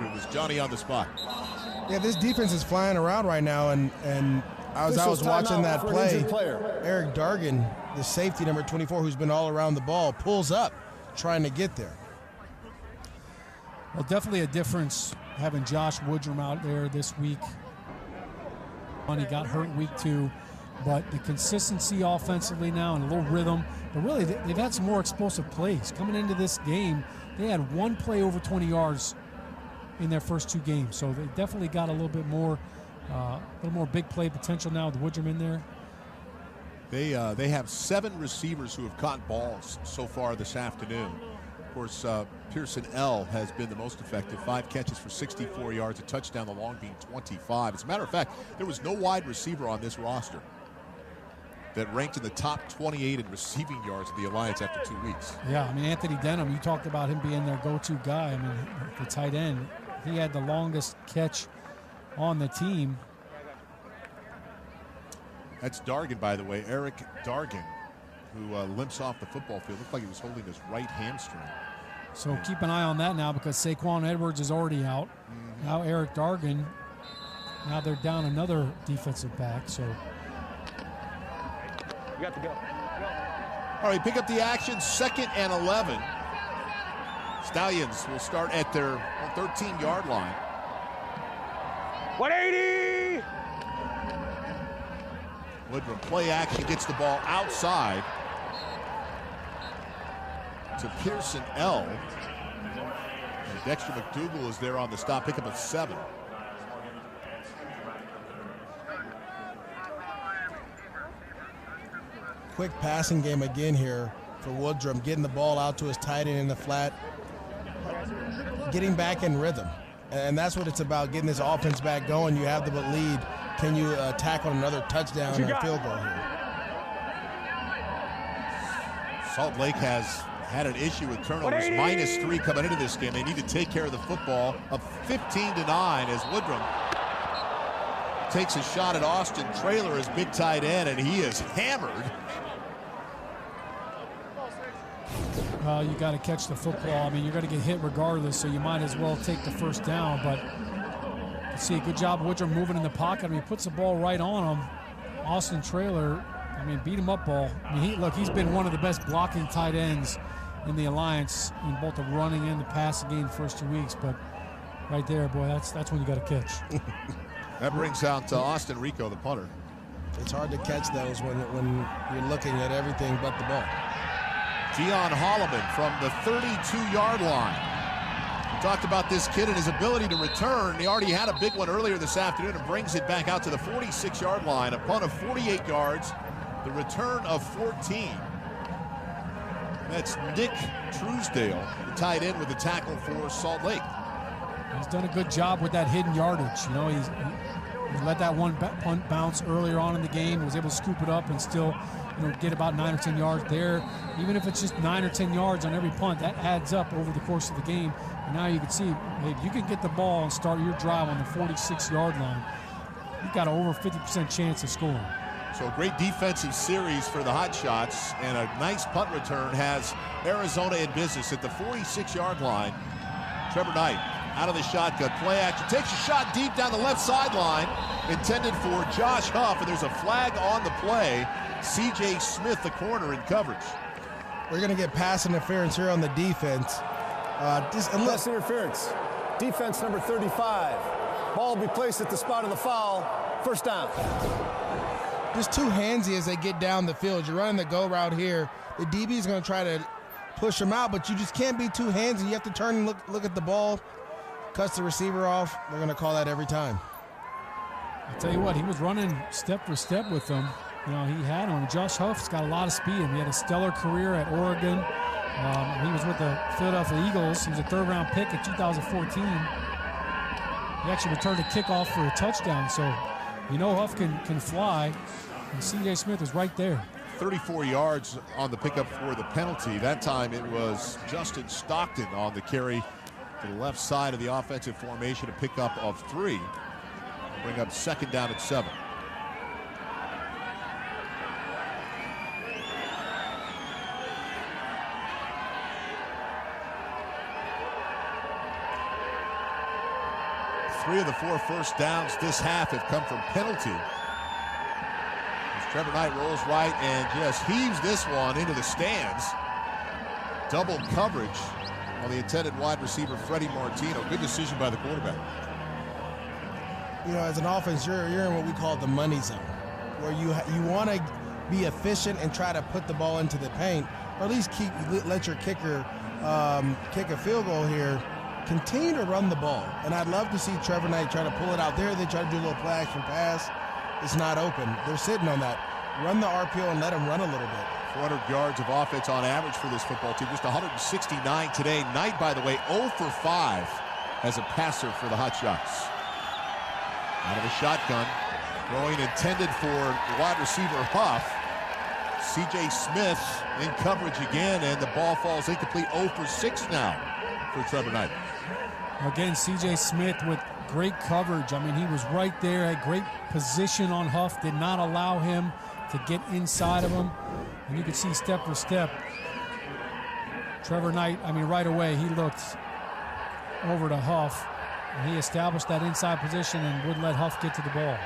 It was Johnny on the spot. Yeah, this defense is flying around right now, and I was watching that play. Eric Dargan, the safety number 24, who's been all around the ball, pulls up trying to get there. Well, definitely a difference having Josh Woodrum out there this week. He got hurt week 2, but the consistency offensively now and a little rhythm. But really, they've had some more explosive plays. Coming into this game, they had one play over 20 yards in their first 2 games. So they definitely got a little more big play potential now with Woodrum in there. They have 7 receivers who have caught balls so far this afternoon. Of course, Pearson L. has been the most effective. 5 catches for 64 yards, a touchdown, the long being 25. As a matter of fact, there was no wide receiver on this roster that ranked in the top 28 in receiving yards of the Alliance after 2 weeks. Yeah, I mean, Anthony Denham, you talked about him being their go-to guy. I mean, the tight end, he had the longest catch on the team. That's Dargan, by the way, Eric Dargan, who limps off the football field. Looked like he was holding his right hamstring. So keep an eye on that now because Saquon Edwards is already out. Now Eric Dargan, now they're down another defensive back. So You got to go. All right, pick up the action, 2nd and 11. Stallions will start at their 13-yard line. 180! Woodrum play action, gets the ball outside to Pearson L. And Dexter McDougal is there on the stop, pick up a 7. Quick passing game again here for Woodrum, getting the ball out to his tight end in the flat, getting back in rhythm. And that's what it's about, getting this offense back going. You have the lead. Can you tackle another touchdown or field goal here? Salt Lake has had an issue with turnovers, -3 coming into this game. They need to take care of the football. Up 15-9 as Woodrum takes a shot at Austin Traylor as big tight end, and he is hammered. You got to catch the football. I mean, you're going to get hit regardless, so you might as well take the first down. But see, a good job of Woodrum moving in the pocket. I mean, he puts the ball right on him. Austin Traylor, I mean, beat him up ball. I mean, he's been one of the best blocking tight ends in the Alliance in both the running and the passing game the first 2 weeks. But right there, boy, that's when you got to catch. That brings out Austin Rico, the punter. It's hard to catch those when you're looking at everything but the ball. Dion Holloman from the 32-yard line. We talked about this kid and his ability to return. He already had a big one earlier this afternoon and brings it back out to the 46-yard line. A punt of 48 yards, the return of 14. That's Nick Truesdale, the tight end with the tackle for Salt Lake. He's done a good job with that hidden yardage. You know, he let that one punt bounce earlier on in the game, was able to scoop it up and still, get about 9 or 10 yards there. Even if it's just 9 or 10 yards on every punt, that adds up over the course of the game. And now you can see, if you can get the ball and start your drive on the 46-yard line, you've got an over 50% chance of scoring. So a great defensive series for the Hotshots, and a nice punt return has Arizona in business at the 46-yard line. Trevor Knight out of the shotgun, play action, takes a shot deep down the left sideline, intended for Josh Huff, and there's a flag on the play. C.J. Smith, the corner, in coverage. We're going to get pass interference here on the defense. Pass interference. Defense number 35. Ball will be placed at the spot of the foul. First down. Just too handsy as they get down the field. You're running the go route here. The DB is going to try to push him out, but you just can't be too handsy. You have to turn and look at the ball, cuts the receiver off. They're going to call that every time. I'll tell you what, he was running step for step with them. He had him. Josh Huff's got a lot of speed. He had a stellar career at Oregon. He was with the Philadelphia Eagles. He was a third-round pick in 2014. He actually returned a kickoff for a touchdown. So, Huff can fly. And C.J. Smith is right there. 34 yards on the pickup for the penalty. That time it was Justin Stockton on the carry to the left side of the offensive formation, a pickup of 3. Bring up 2nd down at 7. 3 of the 4 first downs this half have come from penalty. As Trevor Knight rolls right and just heaves this one into the stands. Double coverage on the intended wide receiver, Freddie Martino. Good decision by the quarterback. You know, as an offense, you're in what we call the money zone, where you want to be efficient and try to put the ball into the paint, or at least let your kicker kick a field goal here. Continue to run the ball, and I'd love to see Trevor Knight try to pull it out there. They try to do a little play action pass. It's not open. They're sitting on that. Run the RPO and let him run a little bit. 400 yards of offense on average for this football team. Just 169 today. Knight, by the way, 0 for 5 as a passer for the Hotshots. Out of a shotgun. Throwing intended for wide receiver Huff. C.J. Smith in coverage again, and the ball falls incomplete. 0 for 6 now for Trevor Knight. Again, C.J. Smith with great coverage. I mean, he was right there, had great position on Huff, did not allow him to get inside of him. And you could see step for step, Trevor Knight, I mean, right away, he looked over to Huff, and he established that inside position and wouldn't let Huff get to the ball.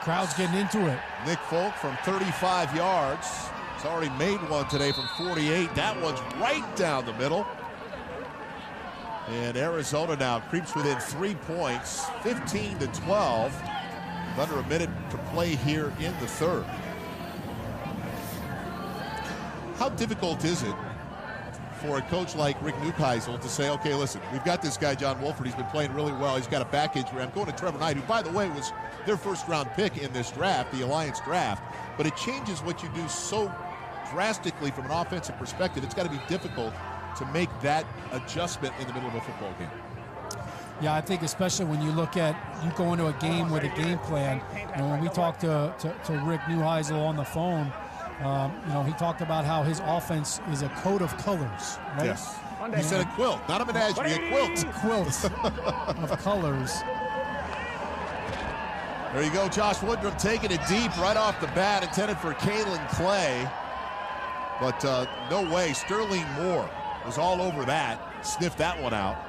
Crowd's getting into it. Nick Folk from 35 yards. He's already made one today from 48. That one's right down the middle. And Arizona now creeps within 3 points, 15-12. With under a minute to play here in the third. How difficult is it for a coach like Rick Neuheisel to say, okay, listen, we've got this guy, John Wolford. He's been playing really well. He's got a back injury. I'm going to Trevor Knight, who, by the way, was their first-round pick in this draft, the Alliance draft. But it changes what you do so drastically from an offensive perspective. It's got to be difficult to make that adjustment in the middle of a football game. Yeah, I think especially when you look at, you go into a game with a game plan. And when we talked to Rick Neuheisel on the phone, you know, he talked about how his offense is a coat of colors, right? Yes. He said a quilt, not a menagerie, a quilt. A quilt of colors. There you go, Josh Woodrum taking it deep right off the bat, intended for Kalen Clay. But no way, Sterling Moore was all over that, sniffed that one out.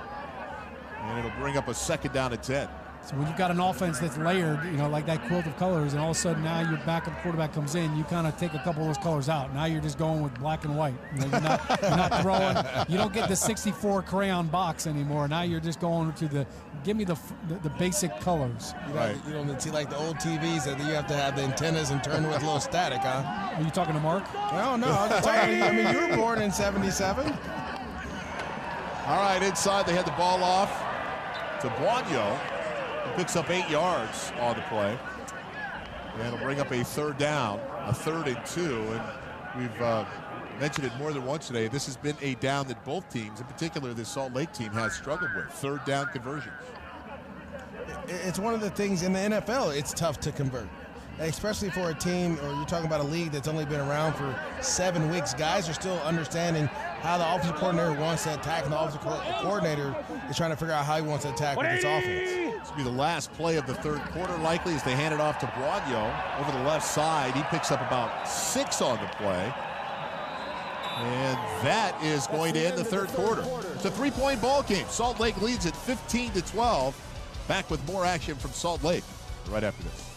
And it'll bring up a second down at 10. So when you've got an offense that's layered, you know, like that quilt of colors, and all of a sudden now your backup quarterback comes in, you kind of take a couple of those colors out. Now you're just going with black and white. You know, you're not throwing. You don't get the 64 crayon box anymore. Now you're just going to the give me the basic colors. Right. You don't see like the old TVs that you have to have the antennas and turn with a little static, huh? Are you talking to Mark? No, I was talking to you. I mean, you were born in '77. All right, inside they had the ball off to Boigno. He picks up 8 yards on the play. And it'll bring up a third down, a 3rd and 2. And we've mentioned it more than once today. This has been a down that both teams, in particular this Salt Lake team, has struggled with. 3rd down conversions. It's one of the things in the NFL, it's tough to convert. Especially for a team, or you're talking about a league that's only been around for 7 weeks. Guys are still understanding how the offensive coordinator wants to attack, and the offensive coordinator is trying to figure out how he wants to attack with this offense. This will be the last play of the third quarter, likely, as they hand it off to Boigno over the left side. He picks up about 6 on the play. And that is going to end the third quarter. It's a 3-point ball game. Salt Lake leads at 15-12. Back with more action from Salt Lake right after this.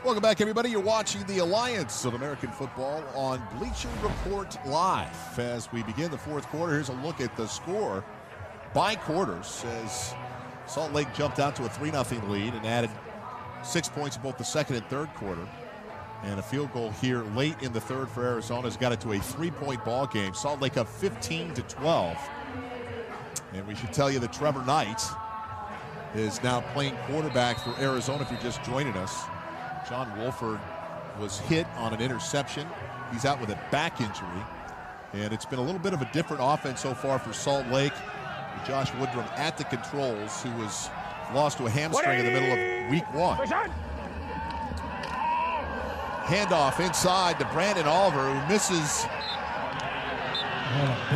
Welcome back, everybody. You're watching the Alliance of American Football on Bleacher Report Live. As we begin the fourth quarter, here's a look at the score by quarters as Salt Lake jumped out to a 3-0 lead and added 6 points in both the second and third quarter. And a field goal here late in the third for Arizona has got it to a 3-point ball game. Salt Lake up 15-12. And we should tell you that Trevor Knight is now playing quarterback for Arizona if you're just joining us. John Wolford was hit on an interception. He's out with a back injury. And it's been a little bit of a different offense so far for Salt Lake. With Josh Woodrum at the controls, who was lost to a hamstring in the middle of week 1. Handoff inside to Brandon Oliver, who misses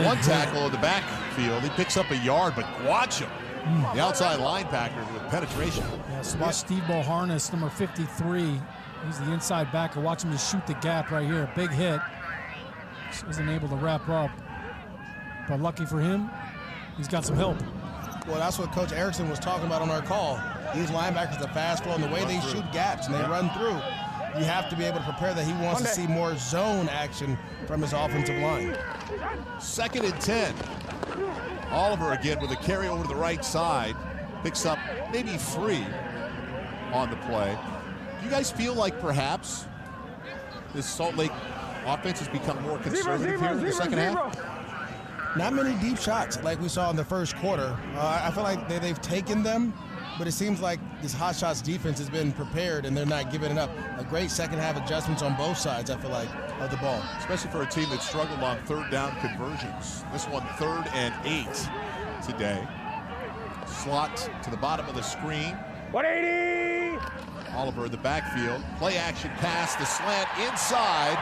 one tackle in the backfield. He picks up a yard, but watch him. The outside linebacker with penetration. Yeah, so watch Steve Boharness, number 53. He's the inside backer. Watch him just shoot the gap right here. Big hit. Isn't able to wrap up. But lucky for him, he's got some help. Well, that's what Coach Erickson was talking about on our call. These linebackers are fast flow, and the way they shoot gaps and they run through, you have to be able to prepare that he wants to see more zone action from his offensive line. 2nd and 10. Oliver again with a carry over to the right side. Picks up maybe 3 on the play. Do you guys feel like perhaps this Salt Lake offense has become more conservative here in the second half? Not many deep shots like we saw in the first quarter. I feel like they've taken them, but it seems like this Hotshots defense has been prepared and they're not giving it up. A great second half adjustments on both sides, I feel like, of the ball. Especially for a team that struggled on third down conversions. This one 3rd and 8 today. Slot to the bottom of the screen. 180! Oliver in the backfield. Play action pass, the slant inside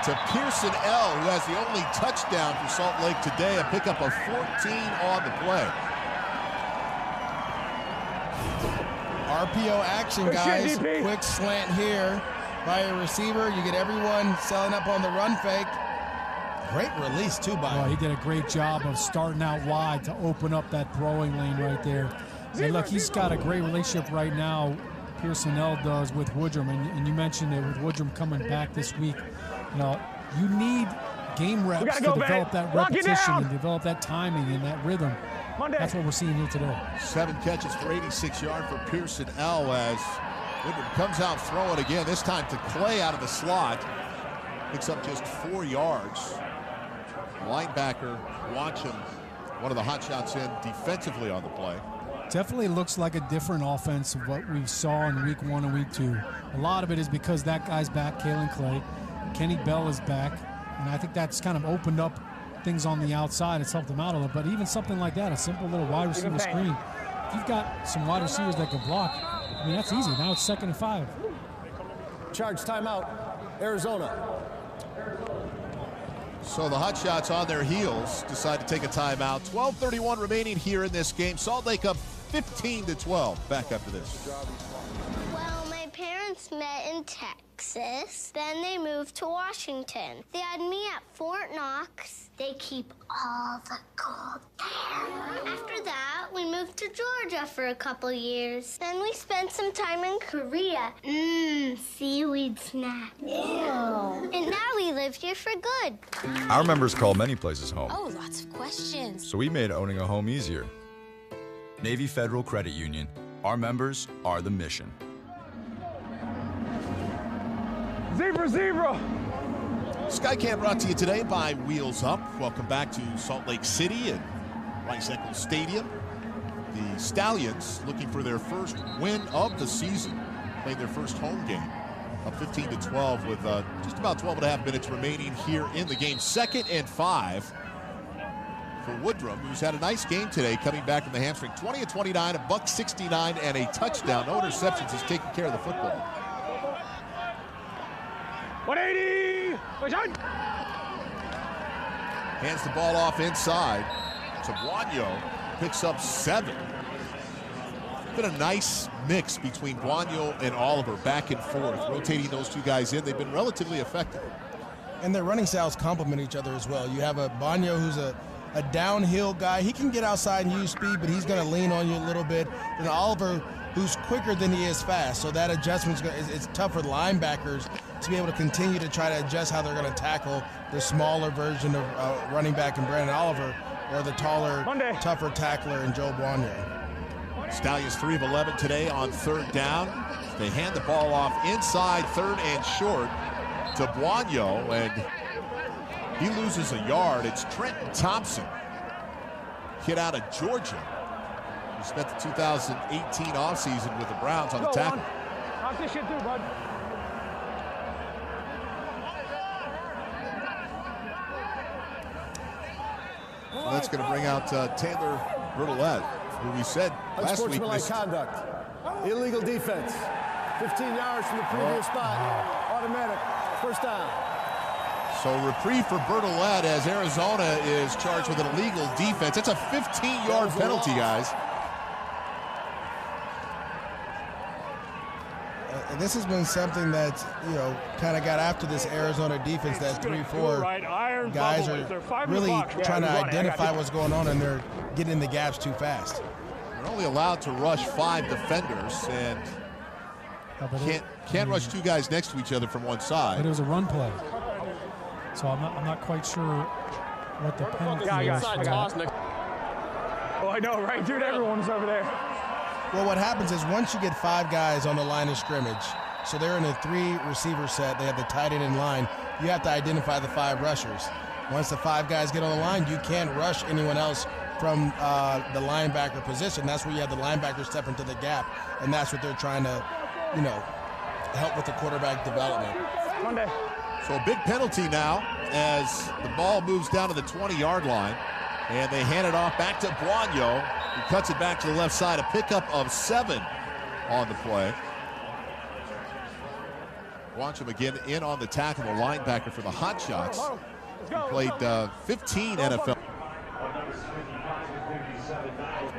to Pearson L., who has the only touchdown for Salt Lake today, a pickup of 14 on the play. RPO action, guys. Quick slant here by a receiver. You get everyone selling up on the run fake. Great release, too, by him. He did a great job of starting out wide to open up that throwing lane right there. And look, he's got a great relationship right now, Pearson L. does, with Woodrum. And you mentioned it with Woodrum coming back this week. You know, you need game reps to develop that repetition and develop that timing and that rhythm. That's what we're seeing here today. 7 catches for 86 yards for Pearson L. as Woodrum comes out throwing again, this time to Clay out of the slot. Picks up just 4 yards. Linebacker, watch him. One of the hot shots in defensively on the play. Definitely looks like a different offense of what we saw in week 1 and week 2. A lot of it is because that guy's back, Kalen Clay. Kenny Bell is back, and I think that's kind of opened up things on the outside. It's helped them out a little, but even something like that, a simple little wide receiver screen, if you've got some wide receivers that can block, I mean, that's easy. Now it's 2nd and 5. Charge timeout, Arizona. So the Hotshots on their heels decide to take a timeout. 12:31 remaining here in this game. Salt Lake up 15-12. Back after this. Well, my parents met in Texas. Then they moved to Washington. They had me at Fort Knox. They keep all the gold there. After that, we moved to Georgia for a couple years. Then we spent some time in Korea. Seaweed snack. Ew. And now we live here for good. Our members call many places home. Oh, lots of questions. So we made owning a home easier. Navy Federal Credit Union. Our members are the mission. Zebra! Skycam brought to you today by Wheels Up. Welcome back to Salt Lake City and Rice Eccles Stadium. The Stallions looking for their first win of the season, playing their first home game. Up 15-12 with just about 12.5 minutes remaining here in the game. 2nd and 5 for Woodrum, who's had a nice game today coming back from the hamstring. 20-29, $169 and a touchdown. No interceptions. He's taking care of the football. 180! Hands the ball off inside to Guanyo. Picks up 7. Been a nice mix between Guanyo and Oliver, back and forth, rotating those two guys in. They've been relatively effective. And their running styles complement each other as well. You have a Guanyo who's a downhill guy. He can get outside and use speed, but he's going to lean on you a little bit. And Oliver who's quicker than he is fast. So that adjustment it's tough for the linebackers to be able to continue to try to adjust how they're going to tackle the smaller version of running back in Brandon Oliver or the taller, tougher tackler in Joe Buonio. Stallions 3 of 11 today on 3rd down. They hand the ball off inside 3rd and short to Buonio, and he loses a yard. It's Trenton Thompson, kid out of Georgia, who spent the 2018 offseason with the Browns on the tackle. Talk this shit through, bud. Well, that's going to bring out Taylor Bertolette, who we said last week Unsportsmanlike conduct. Illegal defense. 15 yards from the previous spot. Automatic. First down. So reprieve for Bertolette as Arizona is charged with an illegal defense. It's a 15-yard penalty, guys. And this has been something that, you know, kind of got after this Arizona defense, that 3-4 guys are really trying to identify what's going on, and they're getting in the gaps too fast. They're only allowed to rush 5 defenders, and can't rush 2 guys next to each other from one side. But it was a run play. So I'm not quite sure what the penalty is for that. Oh, I know, right, dude? Everyone's over there. Well, what happens is once you get 5 guys on the line of scrimmage, so they're in a 3-receiver set, they have the tight end in line, you have to identify the 5 rushers. Once the 5 guys get on the line, you can't rush anyone else from the linebacker position. That's where you have the linebacker step into the gap, and that's what they're trying to, you know, help with the quarterback development. Monday. So a big penalty now as the ball moves down to the 20-yard line, and they hand it off back to Buonio, who cuts it back to the left side. A pickup of 7 on the play. Watch him again in on the tackle, the linebacker for the Hotshots. He played 15 NFL.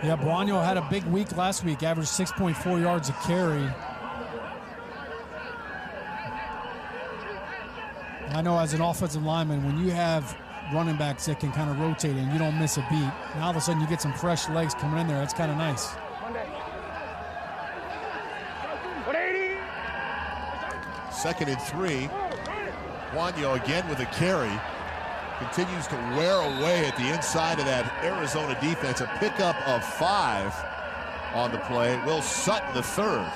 Yeah, Buonio had a big week last week, averaged 6.4 yards a carry. I know as an offensive lineman, when you have running backs that can kind of rotate and you don't miss a beat, now all of a sudden you get some fresh legs coming in there. That's kind of nice. 180. 2nd and 3. Buonio again with a carry. Continues to wear away at the inside of that Arizona defense. A pickup of 5 on the play. Will Sutton the 3rd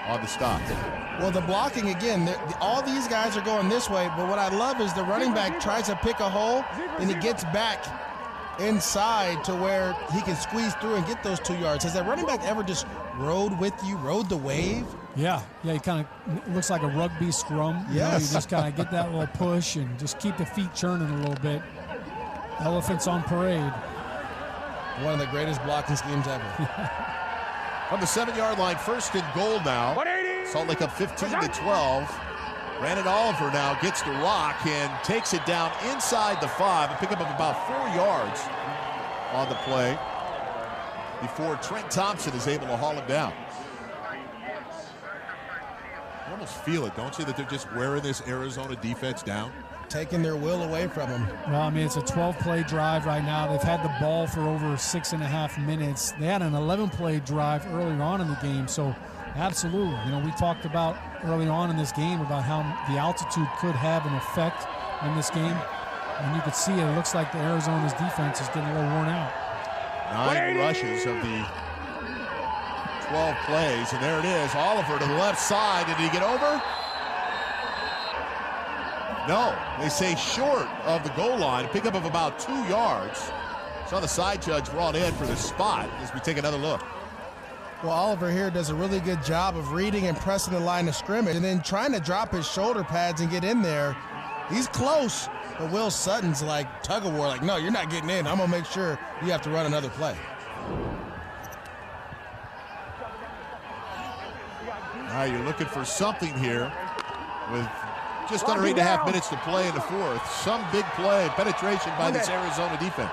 on the stop. Well, the blocking, again, all these guys are going this way, but what I love is the running back tries to pick a hole, and he gets back inside to where he can squeeze through and get those 2 yards. Has that running back ever just rode with you, rode the wave? Yeah, he kind of looks like a rugby scrum. You know, you just kind of get that little push and just keep the feet churning a little bit. Elephants on parade. One of the greatest blocking schemes ever. From the 7-yard line, 1st and goal now. 180. Salt Lake up 15-12. Brandon Oliver now gets the rock and takes it down inside the 5. A pickup of about 4 yards on the play before Trent Thompson is able to haul him down. You almost feel it, don't you, that they're just wearing this Arizona defense down? Taking their will away from them. Well, I mean, it's a 12-play drive right now. They've had the ball for over 6.5 minutes. They had an 11-play drive earlier on in the game, so absolutely. You know, we talked about early on in this game about how the altitude could have an effect in this game, and you could see it looks like the Arizona's defense is getting a little worn out. 9 rushes of the 12 plays, and there it is. Oliver to the left side. Did he get over? No, they say short of the goal line. A pickup of about 2 yards. Saw the side judge brought in for the spot as we take another look. Well, Oliver here does a really good job of reading and pressing the line of scrimmage and then trying to drop his shoulder pads and get in there. He's close, but Will Sutton's like tug of war, like, no, you're not getting in. I'm going to make sure you have to run another play. All right, you're looking for something here with just under 8.5 minutes to play in the 4th. Some big play, penetration by this Arizona defense.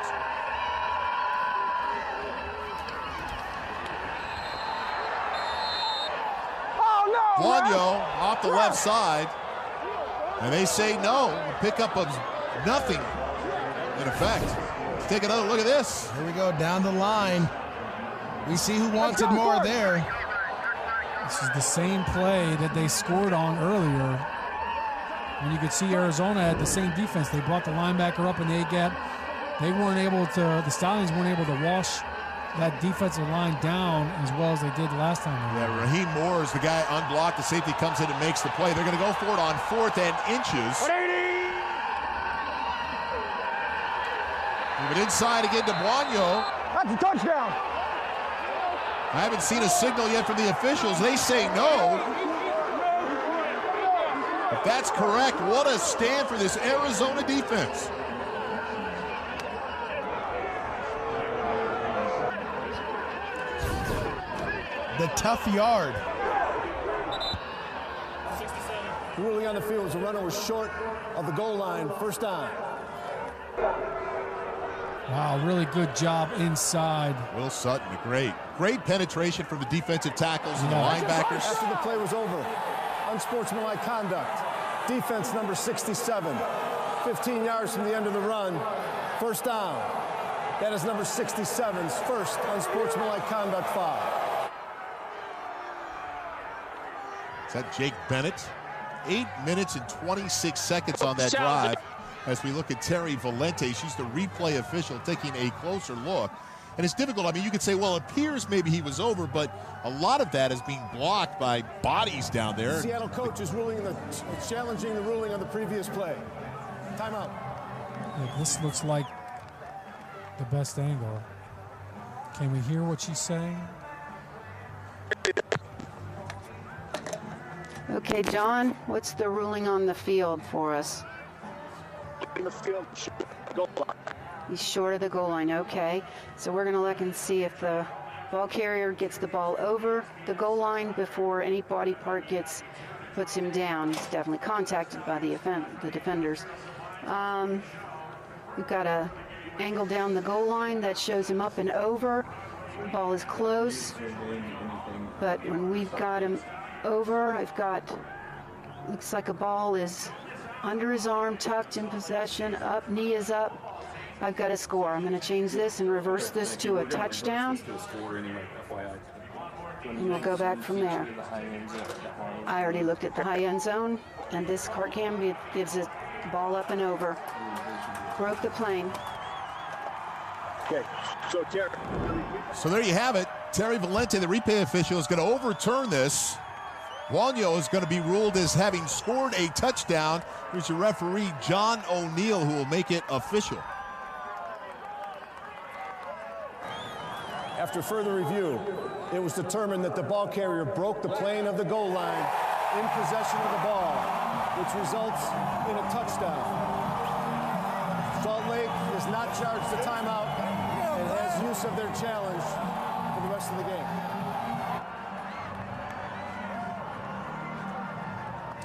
Buonio off the left side, and they say no. A pickup of nothing in effect. Let's take another look at this. Here we go down the line. We see who wants it more there. This is the same play that they scored on earlier. And you could see Arizona had the same defense. They brought the linebacker up in the A-gap. The Stallions weren't able to wash that defensive line down as well as they did last time. Yeah, Raheem Moore is the guy unblocked. The safety comes in and makes the play. They're going to go for it on 4th and inches. 180! Move it inside again to Buonio. That's a touchdown. I haven't seen a signal yet from the officials. They say no. If that's correct, what a stand for this Arizona defense. The tough yard. The ruling on the field was the runner was short of the goal line. First down. Wow, really good job inside. Will Sutton, great penetration from the defensive tackles and the linebackers. After the play was over, unsportsmanlike conduct. Defense number 67, 15 yards from the end of the run. First down. That is number 67's first unsportsmanlike conduct foul. Is that Jake Bennett? 8 minutes and 26 seconds on that drive. As we look at Terry Valente, she's the replay official taking a closer look. And it's difficult. I mean, you could say, well, it appears maybe he was over, but a lot of that is being blocked by bodies down there. The Seattle coach is challenging the ruling on the previous play. Timeout. Yeah, this looks like the best angle. Can we hear what she's saying? Okay, John, what's the ruling on the field for us? In the field, goal line. He's short of the goal line, okay. So we're going to look and see if the ball carrier gets the ball over the goal line before any body part puts him down. He's definitely contacted by the defenders. We've got a angle down the goal line that shows him up and over. The ball is close, but when we've got him over, looks like a ball is under his arm, tucked in possession, up, knee is up. I've got a score. I'm going to change this and reverse this to a touchdown. And we'll go back from there. I already looked at the high end zone, and this card cam gives it ball up and over. Broke the plane. Okay, so there you have it. Terry Valente, the replay official, is going to overturn this. Buonio is going to be ruled as having scored a touchdown. Here's your referee, John O'Neill, who will make it official. After further review, it was determined that the ball carrier broke the plane of the goal line in possession of the ball, which results in a touchdown. Salt Lake is not charged a timeout and has use of their challenge for the rest of the game.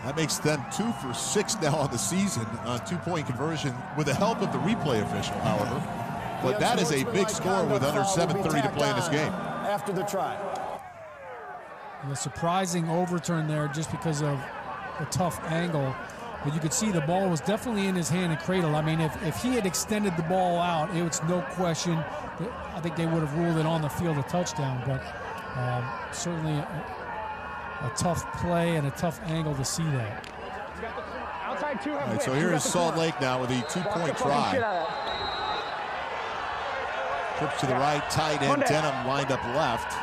That makes them 2 for 6 now on the season on two-point conversion with the help of the replay official, however. But that is a big score with under 7:30 to play in this game. After the try. A surprising overturn there just because of a tough angle. But you could see the ball was definitely in his hand and cradle. I mean, if he had extended the ball out, it was no question. I think they would have ruled it on the field a touchdown. But certainly a tough play and a tough angle to see that. Outside two. All right, so here is Salt Lake now with a two-point try. Trips to the right, tight end Denham lined up left.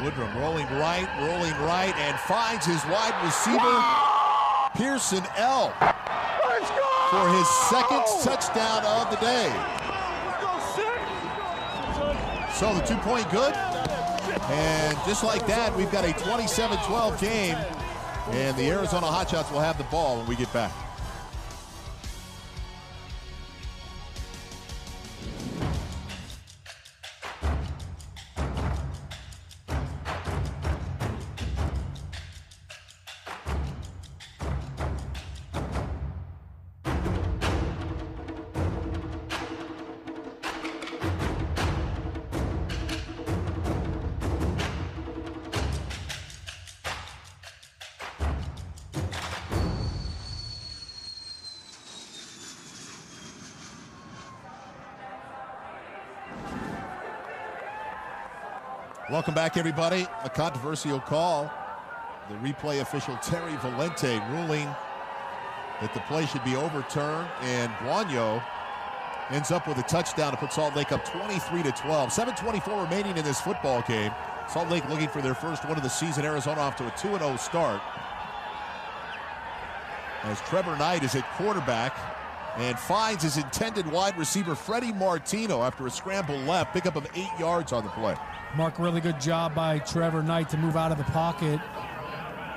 Woodrum rolling right, and finds his wide receiver, Pearson L. for his second touchdown of the day. So the 2-point good. And just like that, we've got a 27-12 game. And the Arizona Hotshots will have the ball when we get back. Welcome back, everybody. A controversial call. The replay official Terry Valente ruling that the play should be overturned, and Guanyo ends up with a touchdown to put Salt Lake up 23-12. 7:24 remaining in this football game. Salt Lake looking for their first win of the season. Arizona off to a 2-0 start. As Trevor Knight is at quarterback and finds his intended wide receiver Freddie Martino after a scramble left, pickup of 8 yards on the play. Mark, really good job by Trevor Knight to move out of the pocket.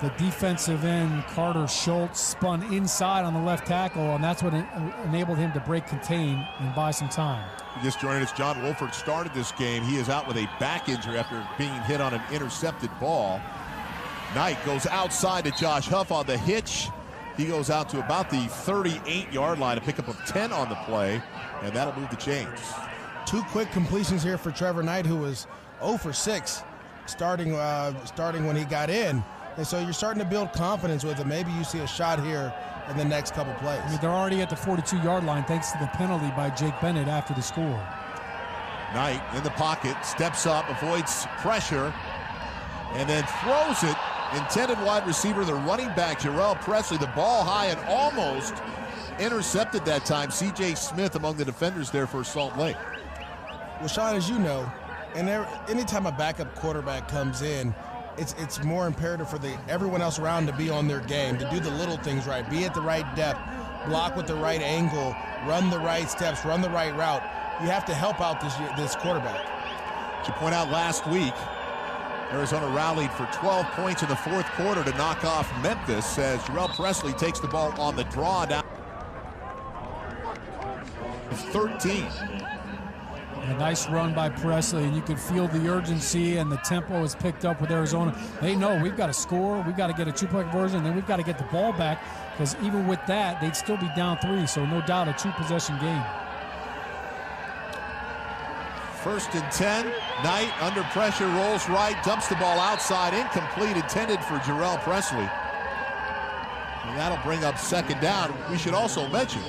The defensive end, Carter Schultz, spun inside on the left tackle, and that's what enabled him to break contain and buy some time. Just joining us, John Wolford started this game. He is out with a back injury after being hit on an intercepted ball. Knight goes outside to Josh Huff on the hitch. He goes out to about the 38-yard line, a pickup of 10 on the play, and that'll move the chains. 2 quick completions here for Trevor Knight, who was 0 for 6 starting when he got in. And so you're starting to build confidence with him. Maybe you see a shot here in the next couple plays. I mean, they're already at the 42-yard line thanks to the penalty by Jake Bennett after the score. Knight in the pocket, steps up, avoids pressure, and then throws it. Intended wide receiver, the running back, Jarrell Presley, the ball high and almost intercepted that time. C.J. Smith among the defenders there for Salt Lake. Well, Sean, as you know, and anytime a backup quarterback comes in, it's more imperative for everyone else around to be on their game, to do the little things right, be at the right depth, block with the right angle, run the right steps, run the right route. You have to help out this quarterback. To point out, last week, Arizona rallied for 12 points in the fourth quarter to knock off Memphis as Jarrell Presley takes the ball on the draw down 13. A nice run by Presley, and you could feel the urgency and the tempo is picked up with Arizona. They know we've got to score, we've got to get a 2-point conversion, and then we've got to get the ball back, because even with that, they'd still be down 3, so no doubt a 2-possession game. 1st and 10. Knight under pressure, rolls right, dumps the ball outside, incomplete, intended for Jarrell Presley. And that'll bring up 2nd down. We should also mention,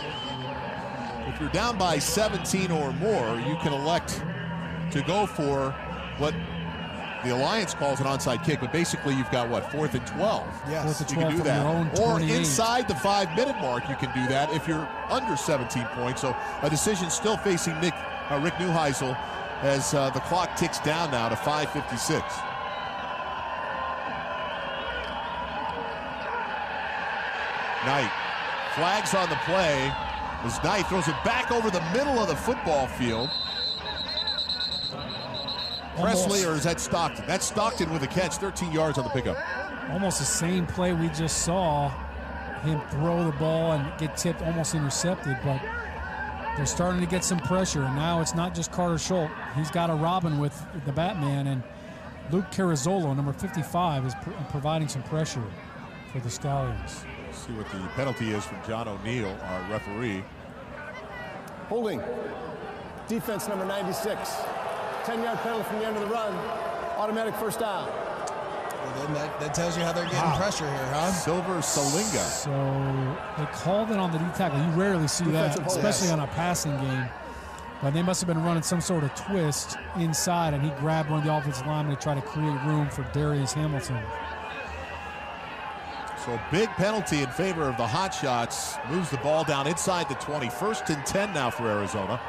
if you're down by 17 or more, you can elect to go for what the Alliance calls an onside kick, but basically you've got, what, 4th and 12? Yes. 4th and 12 you can do from that. your own 28. Or inside the 5-minute mark, you can do that if you're under 17 points. So a decision still facing Rick Neuheisel as the clock ticks down now to 5:56. Knight flags on the play as Knight throws it back over the middle of the football field. Presley, or is that Stockton? That's Stockton with a catch, 13 yards on the pickup. Almost the same play we just saw him throw the ball and get tipped, almost intercepted, but they're starting to get some pressure, and now it's not just Carter Schultz. He's got a Robin with the Batman, and Luke Carrizzolo, number 55, is providing some pressure for the Stallions. See what the penalty is from John O'Neill, our referee. Holding. Defense number 96. 10-yard penalty from the end of the run. Automatic 1st down. Well, then that tells you how they're getting pressure here, huh? Silver Salinga. So they called it on the D tackle. You rarely see that, especially on a passing game. But they must have been running some sort of twist inside, and he grabbed one of the offensive linemen to try to create room for Darius Hamilton. So big penalty in favor of the Hotshots. Moves the ball down inside the 20. 1st and 10 now for Arizona.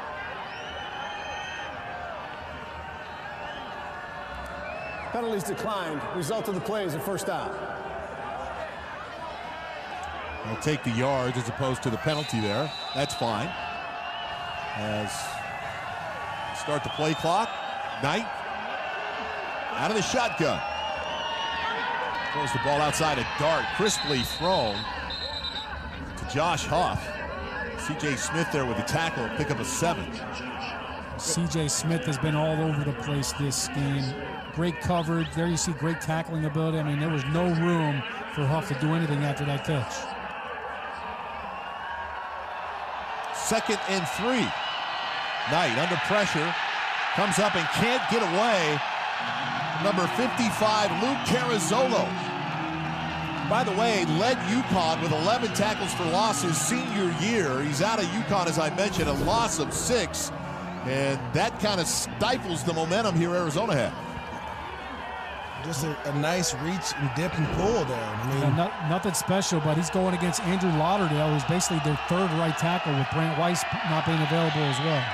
Penalties declined. Result of the play is a 1st down. They'll take the yards as opposed to the penalty there. That's fine. As start the play clock. Knight out of the shotgun. Throws the ball outside a dart. Crisply thrown to Josh Huff. C.J. Smith there with the tackle. Pick up a 7. C.J. Smith has been all over the place this game. Great coverage. There you see great tackling ability. I mean, there was no room for Huff to do anything after that catch. 2nd and 3. Knight under pressure. Comes up and can't get away. Number 55, Luke Carrizzolo. By the way, led UConn with 11 tackles for loss his senior year. He's out of UConn, as I mentioned, a loss of 6. And that kind of stifles the momentum here Arizona had. Just a nice reach and dip and pull there. I mean, nothing special, but he's going against Andrew Lauderdale, who's basically their third right tackle with Brant Weiss not being available as well.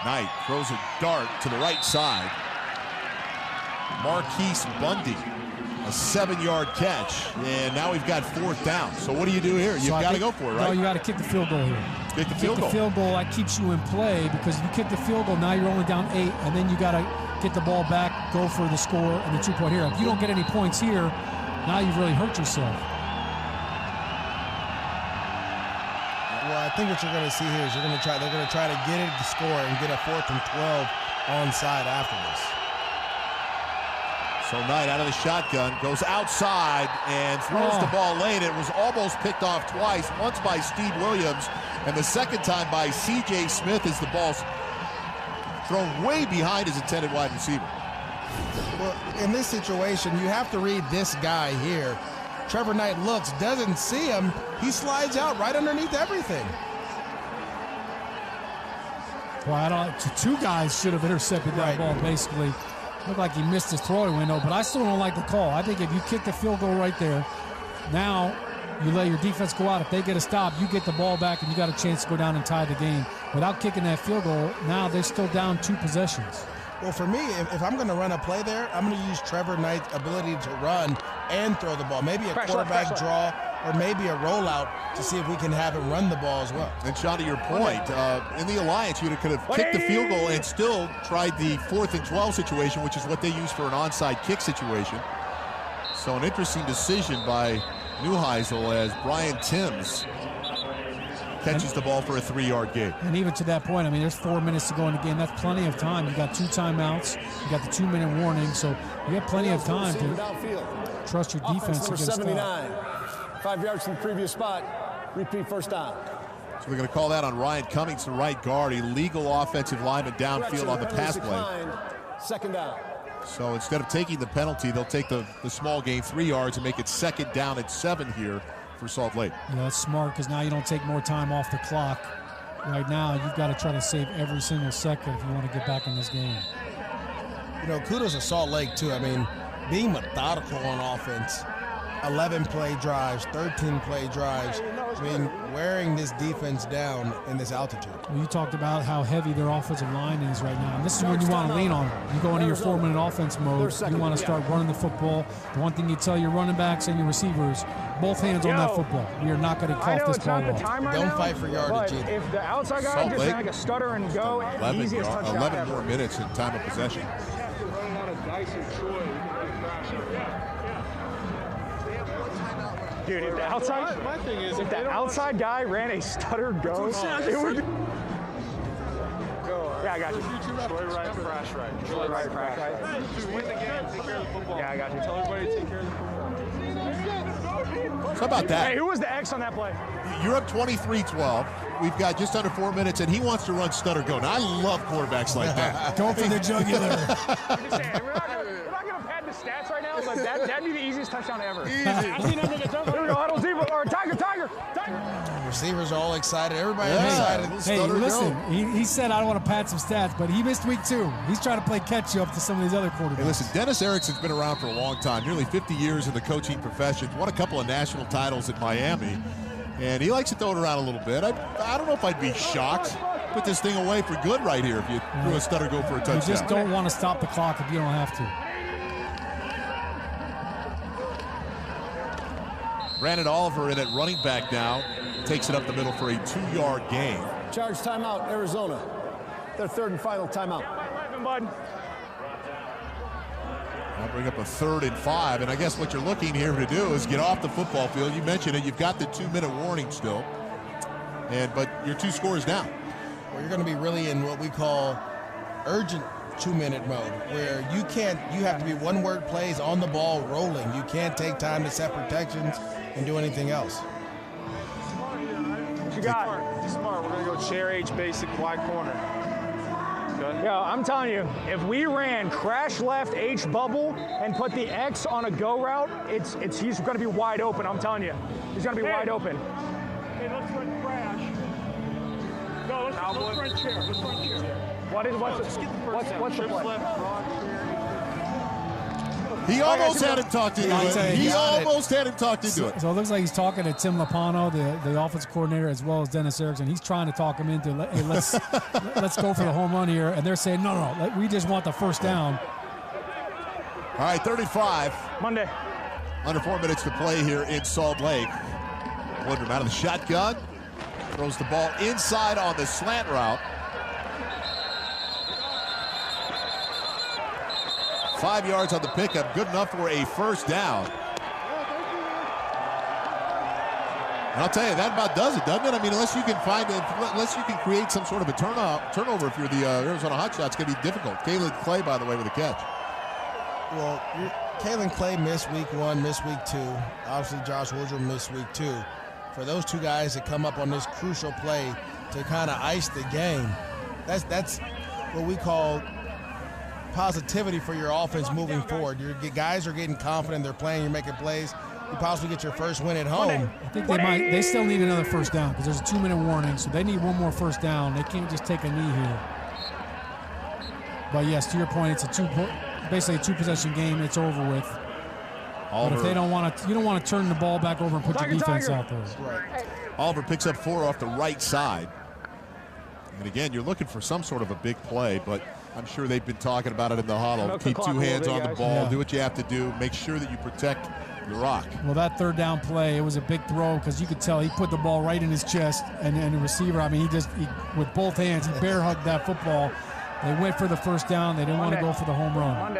Knight throws a dart to the right side. Marquise Bundy, a 7-yard catch, and now we've got 4th down. So what do you do here? You've got to go for it, right? No, you got to kick the field goal here. Kick the field goal. The field goal, that keeps you in play, because if you kick the field goal, now you're only down 8, and then you got to get the ball back, go for the score, and the 2-point here. If you don't get any points here, now you've really hurt yourself. Well, I think what you're going to see here is they're going to try to get it to score and get a 4th and 12 onside after this. So Knight out of the shotgun, goes outside and throws the ball late. It was almost picked off twice, once by Steve Williams and the second time by C.J. Smith as the ball's thrown way behind his intended wide receiver. Well, in this situation, you have to read this guy here. Trevor Knight looks, doesn't see him. He slides out right underneath everything. Well, two guys should have intercepted that ball, basically. Looked like he missed his throwing window, but I still don't like the call. I think if you kick the field goal right there, now you let your defense go out. If they get a stop, you get the ball back, and you got a chance to go down and tie the game. Without kicking that field goal, now they're still down 2 possessions. Well, for me, if I'm going to run a play there, I'm going to use Trevor Knight's ability to run and throw the ball. Maybe a quarterback draw or maybe a rollout to see if we can have him run the ball as well. And Sean, to your point, in the Alliance, you could have kicked the field goal and still tried the 4th and 12 situation, which is what they use for an onside kick situation. So an interesting decision by Neuheisel as Brian Timms catches the ball for a 3-yard gain. And even to that point, I mean, there's 4 minutes to go in the game. That's plenty of time. You got 2 timeouts. You got the 2-minute warning, so you have plenty of time to trust your defense to get a stop. 79, 5 yards from the previous spot. Repeat first down. So they're going to call that on Ryan Cummings, the right guard, illegal offensive lineman downfield on the pass play. Second down. So instead of taking the penalty, they'll take the small gain 3 yards and make it 2nd down at 7 here for Salt Lake. Yeah, that's smart, because now you don't take more time off the clock. Right now, you've got to try to save every single second if you want to get back in this game. You know, kudos to Salt Lake, too. I mean, being methodical on offense, 11-play drives, 13-play drives. I mean, wearing this defense down in this altitude. Well, you talked about how heavy their offensive line is right now. And this is when you want to lean on them. You go into your 4-minute offense mode. You want to start running the football. The one thing you tell your running backs and your receivers, both hands on that football. We are not going to cough this ball off. Don't fight for yardage either. If the outside guy just like a stutter and go, 11 more minutes in time of possession. Dude, if the outside guy ran a stutter go, it would. Yeah, I got you. Troy right, crash right. Troy right, crash right. Win the game, take care of the football. Yeah, I got you. Tell everybody to take care of the football. How about that? Hey, who was the X on that play? You're up 23-12. We've got just under 4 minutes, and he wants to run stutter go. Now, I love quarterbacks like that. Go for the jugular. I'm just saying, we're not going to pad the stats right now, but that'd be the easiest touchdown ever. Easy. Here we go, Huddle Zebra, or Tiger. Receivers are all excited. Everybody's excited. Hey, listen, he said I don't want to pad some stats, but he missed week 2. He's trying to play catch-up to some of these other quarterbacks. Hey, listen, Dennis Erickson's been around for a long time, nearly 50 years in the coaching profession, won a couple of national titles at Miami, and he likes to throw it around a little bit. I don't know if I'd be shocked. Put this thing away for good right here if you threw a stutter go for a touchdown. You just don't want to stop the clock if you don't have to. Brandon Oliver in at running back now. Takes it up the middle for a 2-yard gain. Charge timeout, Arizona. Their 3rd and final timeout. I'll bring up a 3rd and 5, and I guess what you're looking here to do is get off the football field. You mentioned it. You've got the 2-minute warning still, but you're 2 scores down. Well, you're going to be really in what we call urgent 2-minute mode, where you have to be one-word plays on the ball rolling. You can't take time to set protections and do anything else. What you got? Smart. We're going to go chair H basic wide corner. Okay. Yo, I'm telling you, if we ran crash left H bubble and put the X on a go route, he's going to be wide open. I'm telling you, he's going to be wide open. Hey, let's run crash. No, let's run chair. Let's run chair. What's the play? Left, broad, chair. He almost had him talked into it. He almost had him talked into it. So it looks like he's talking to Tim Lapano, the offensive coordinator, as well as Dennis Erickson. He's trying to talk him into, hey, let's go for the home run here. And they're saying, no, we just want the first down. All right, 35. Monday. Under 4 minutes to play here in Salt Lake. Woodrum out of the shotgun. Throws the ball inside on the slant route. 5 yards on the pickup, good enough for a first down. And I'll tell you, that about does it, doesn't it? I mean, unless you can create some sort of a turnover if you're the Arizona Hotshots, it's going to be difficult. Kalen Clay, by the way, with a catch. Well, Kalen Clay missed week 1, missed week 2. Obviously, Josh Woodrum missed week 2. For those two guys that come up on this crucial play to kind of ice the game, that's what we call positivity for your offense moving forward. Your guys are getting confident, they're playing, you're making plays. You possibly get your first win at home. I think they still need another first down because there's a 2-minute warning, so they need one more first down. They can't just take a knee here. But yes, to your point, it's basically a 2-possession game. It's over with. But if they don't want to, you don't want to turn the ball back over and put your defense out there. Right. Oliver picks up 4 off the right side. And again, you're looking for some sort of a big play, but I'm sure they've been talking about it in the huddle. Keep 2 hands on the ball, do what you have to do, make sure that you protect your rock. Well, that third down play, it was a big throw because you could tell he put the ball right in his chest, and the receiver, I mean, he with both hands, he bear hugged that football. They went for the first down. They didn't want to go for the home run.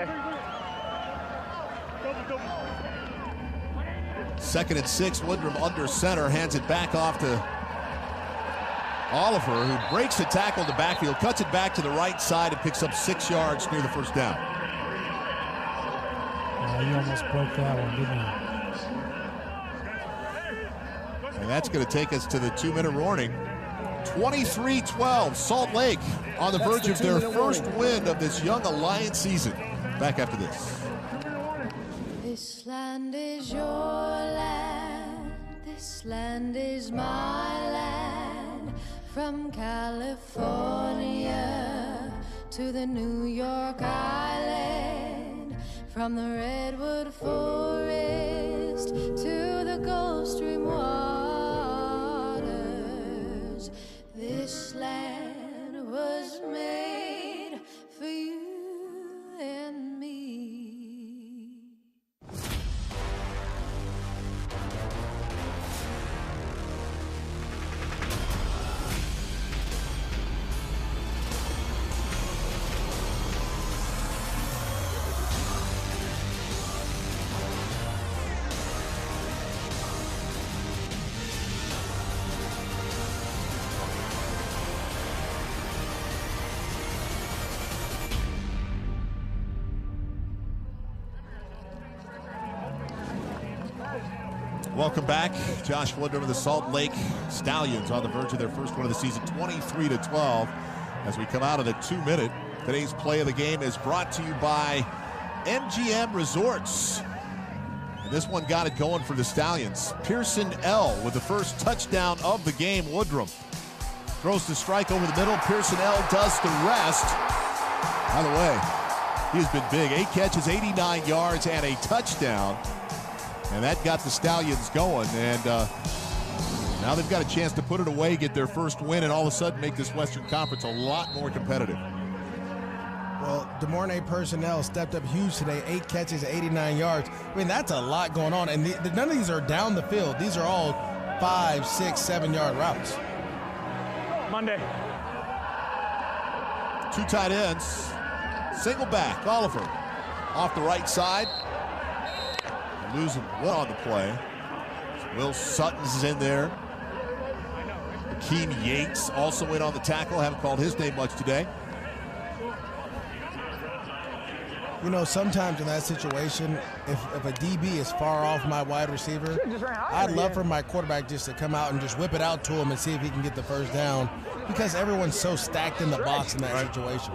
2nd and 6, Woodrum under center, hands it back off to Oliver, who breaks the tackle in the backfield, cuts it back to the right side, and picks up 6 yards near the first down. He almost broke that one, didn't he? And that's going to take us to the 2-minute warning. 23-12, Salt Lake on the verge of their first win of this young Alliance season. Back after this. This land is your land, this land is my land. From California to the New York Island, from the Redwood Forest to the Gulf Stream waters, this land was made for you and me. Welcome back. Josh Woodrum of the Salt Lake Stallions on the verge of their first win of the season, 23-12. As we come out of the 2-minute, today's play of the game is brought to you by MGM Resorts. And this one got it going for the Stallions. Pearson L with the first touchdown of the game. Woodrum throws the strike over the middle. Pearson L does the rest. By the way, he has been big. 8 catches, 89 yards, and a touchdown. And that got the Stallions going, and now they've got a chance to put it away, get their first win, and all of a sudden make this Western Conference a lot more competitive. Well, DeMornay personnel stepped up huge today, 8 catches, 89 yards. I mean, that's a lot going on, and none of these are down the field. These are all 5, 6, 7-yard routes. Monday. 2 tight ends, single back, Oliver off the right side. Losing one on the play. Will Sutton's is in there. Akeem Yates also in on the tackle. Haven't called his name much today. You know, sometimes in that situation, if a DB is far off my wide receiver, I'd love for my quarterback just to come out and just whip it out to him and see if he can get the first down, because everyone's so stacked in the box in that situation.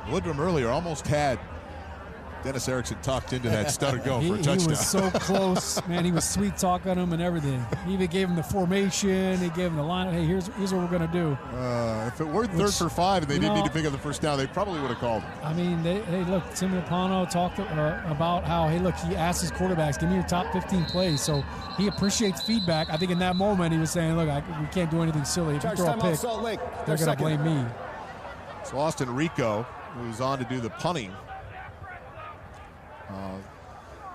Woodrum earlier almost had Dennis Erickson talked into that stutter go for a touchdown. He was so close, man. He was sweet talking him and everything. He even gave him the formation. He gave him the line. Hey, here's what we're going to do. If it were third for 5 and they didn't need to pick up the first down, they probably would have called him. I mean, hey, look, Tim Rapano talked about how, hey, look, he asked his quarterbacks, give me your top 15 plays. So he appreciates feedback. I think in that moment he was saying, look, we can't do anything silly. If you throw a pick, they're going to blame me. So Austin Rico, who's on to do the punting,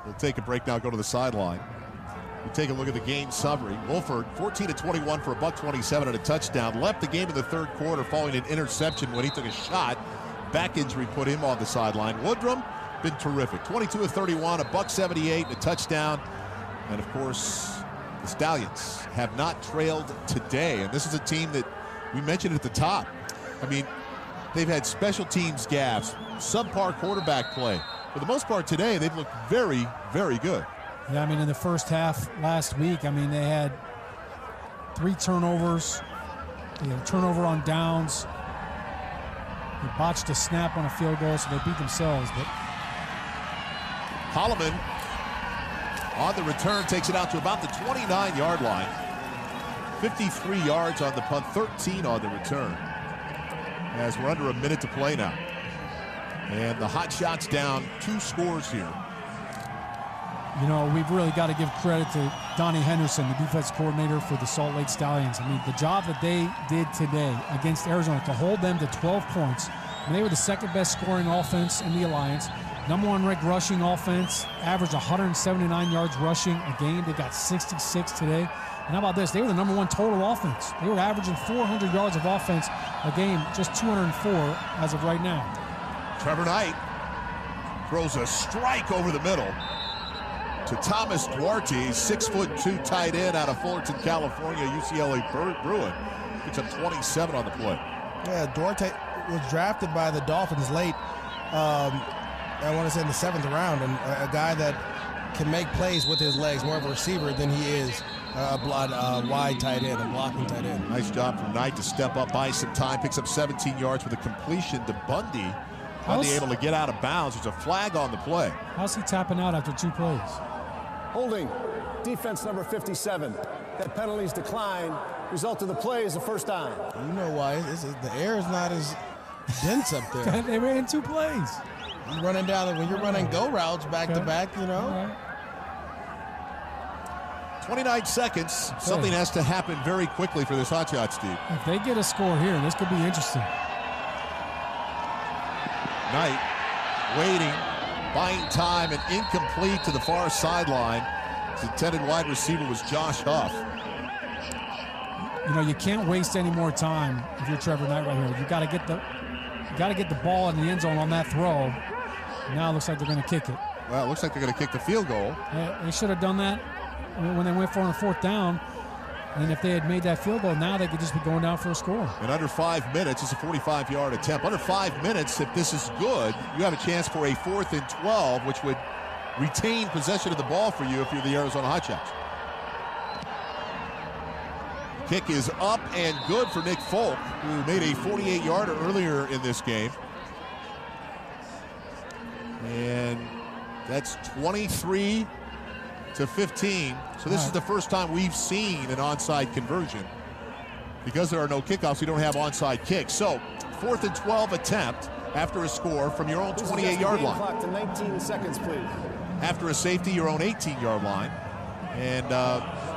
we'll take a break now, go to the sideline. We take a look at the game summary. Wolford, 14-21 for a $127 and a touchdown. Left the game in the third quarter following an interception when he took a shot. Back injury put him on the sideline. Woodrum, been terrific. 22-31, a $178 and a touchdown. And, of course, the Stallions have not trailed today. And this is a team that we mentioned at the top. I mean, they've had special teams gaffes, subpar quarterback play. For the most part today, they've looked very, very good. Yeah, I mean, in the first half last week, I mean, they had 3 turnovers. They had a turnover on downs. They botched a snap on a field goal, so they beat themselves. But Holloman on the return takes it out to about the 29-yard line. 53 yards on the punt, 13 on the return. As we're under a minute to play now. And the Hotshots down 2 scores here. You know, we've really got to give credit to Donnie Henderson, the defense coordinator for the Salt Lake Stallions. I mean, the job that they did today against Arizona to hold them to 12 points. And they were the second best scoring offense in the Alliance. Number 1 ranked rushing offense, averaged 179 yards rushing a game. They got 66 today. And how about this? They were the number 1 total offense. They were averaging 400 yards of offense a game, just 204 as of right now. Trevor Knight throws a strike over the middle to Thomas Duarte, 6'2" tight end out of Fullerton, California, UCLA Bruin. Picks up 27 on the play. Yeah, Duarte was drafted by the Dolphins late, I want to say in the 7th round, and a guy that can make plays with his legs, more of a receiver than he is a wide tight end, a blocking tight end. Nice job from Knight to step up, buy some time, picks up 17 yards with a completion to Bundy. Bundy able to get out of bounds. There's a flag on the play. How's he tapping out after 2 plays? Holding, defense number 57. That penalty's decline. Result of the play is a first down. You know why? The air is not as dense up there. They ran 2 plays. You're running down when you're running go routes back to back, you know. 29 seconds. Something has to happen very quickly for this Hotshot, Steve. If they get a score here, this could be interesting. Knight waiting, buying time, and incomplete to the far sideline. His intended wide receiver was Josh Huff. You know, you can't waste any more time if you're Trevor Knight right here. You got to get the ball in the end zone on that throw. Now it looks like they're going to kick it. Well, it looks like they're going to kick the field goal. They should have done that when they went for on 4th down. And if they had made that field goal, now they could just be going down for a score. In under 5 minutes, it's a 45-yard attempt. Under 5 minutes, if this is good, you have a chance for a 4th and 12, which would retain possession of the ball for you if you're the Arizona Hotshots. Kick is up and good for Nick Folk, who made a 48-yarder earlier in this game. And that's 23-15. So this is the first time we've seen an onside conversion. Because there are no kickoffs, we don't have onside kicks. So 4th and 12 attempt after a score from your own 28-yard line. Clock to 19 seconds, please. After a safety, your own 18-yard line. And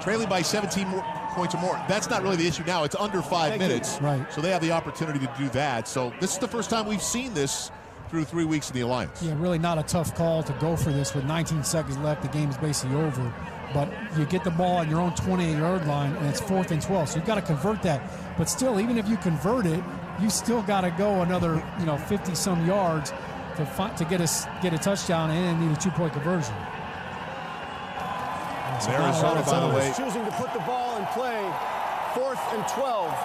trailing by 17 points or more. That's not really the issue now. It's under 5 minutes. Right. So they have the opportunity to do that. So this is the first time we've seen this through 3 weeks in the Alliance. Yeah, really not a tough call to go for this with 19 seconds left. The game is basically over. But you get the ball on your own 28-yard line, and it's 4th and 12. So you've got to convert that. But still, even if you convert it, you still got to go another 50-some yards to get a touchdown and need a 2-point conversion. Arizona, by the way, choosing to put the ball in play. 4th and 12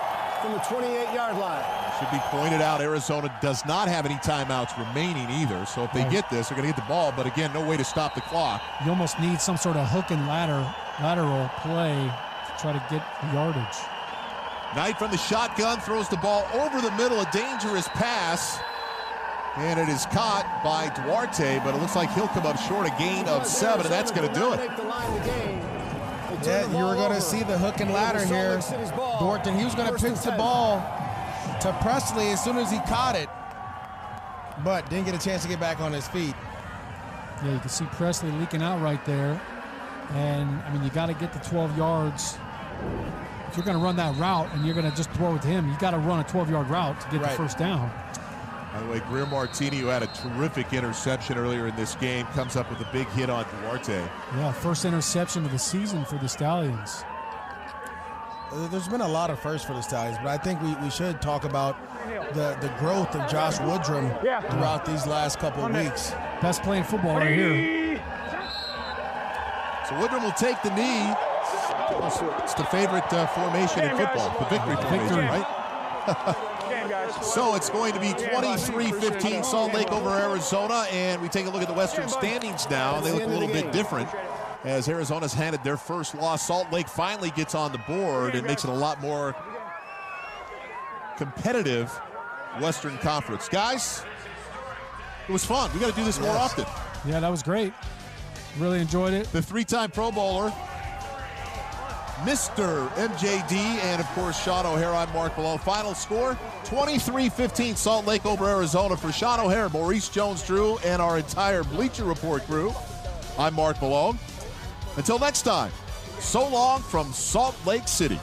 from the 28-yard line. Should be pointed out, Arizona does not have any timeouts remaining either. So if they get this, they're going to get the ball. But again, no way to stop the clock. You almost need some sort of hook and lateral play to try to get the yardage. Knight from the shotgun throws the ball over the middle. A dangerous pass. And it is caught by Duarte, but it looks like he'll come up short a gain of 7, and that's going to do it. Yeah, you were going to see the hook and ladder here. Duarte, he was going to pitch the ball to Presley as soon as he caught it, but didn't get a chance to get back on his feet. Yeah, you can see Presley leaking out right there. And, I mean, you got to get the 12 yards. If you're going to run that route and you're going to just throw it to him, you got to run a 12-yard route to get the first down. By the way, Greer Martini, who had a terrific interception earlier in this game, comes up with a big hit on Duarte. Yeah, first interception of the season for the Stallions. There's been a lot of firsts for the Stallions, but I think we should talk about the growth of Josh Woodrum throughout these last couple of weeks. Best playing football right here. So Woodrum will take the knee. It's the favorite formation in football, the victory formation, right? So it's going to be 23-15 Salt Lake over Arizona, and we take a look at the Western standings now. They look a little bit different as Arizona's handed their first loss. Salt Lake finally gets on the board and makes it a lot more competitive Western Conference. Guys, it was fun. We got to do this more often. Yeah, that was great. Really enjoyed it. The 3-time Pro Bowler, Mr. MJD, and, of course, Sean O'Hare. I'm Mark Malone. Final score, 23-15 Salt Lake over Arizona. For Sean O'Hare, Maurice Jones-Drew, and our entire Bleacher Report crew, I'm Mark Malone. Until next time, so long from Salt Lake City.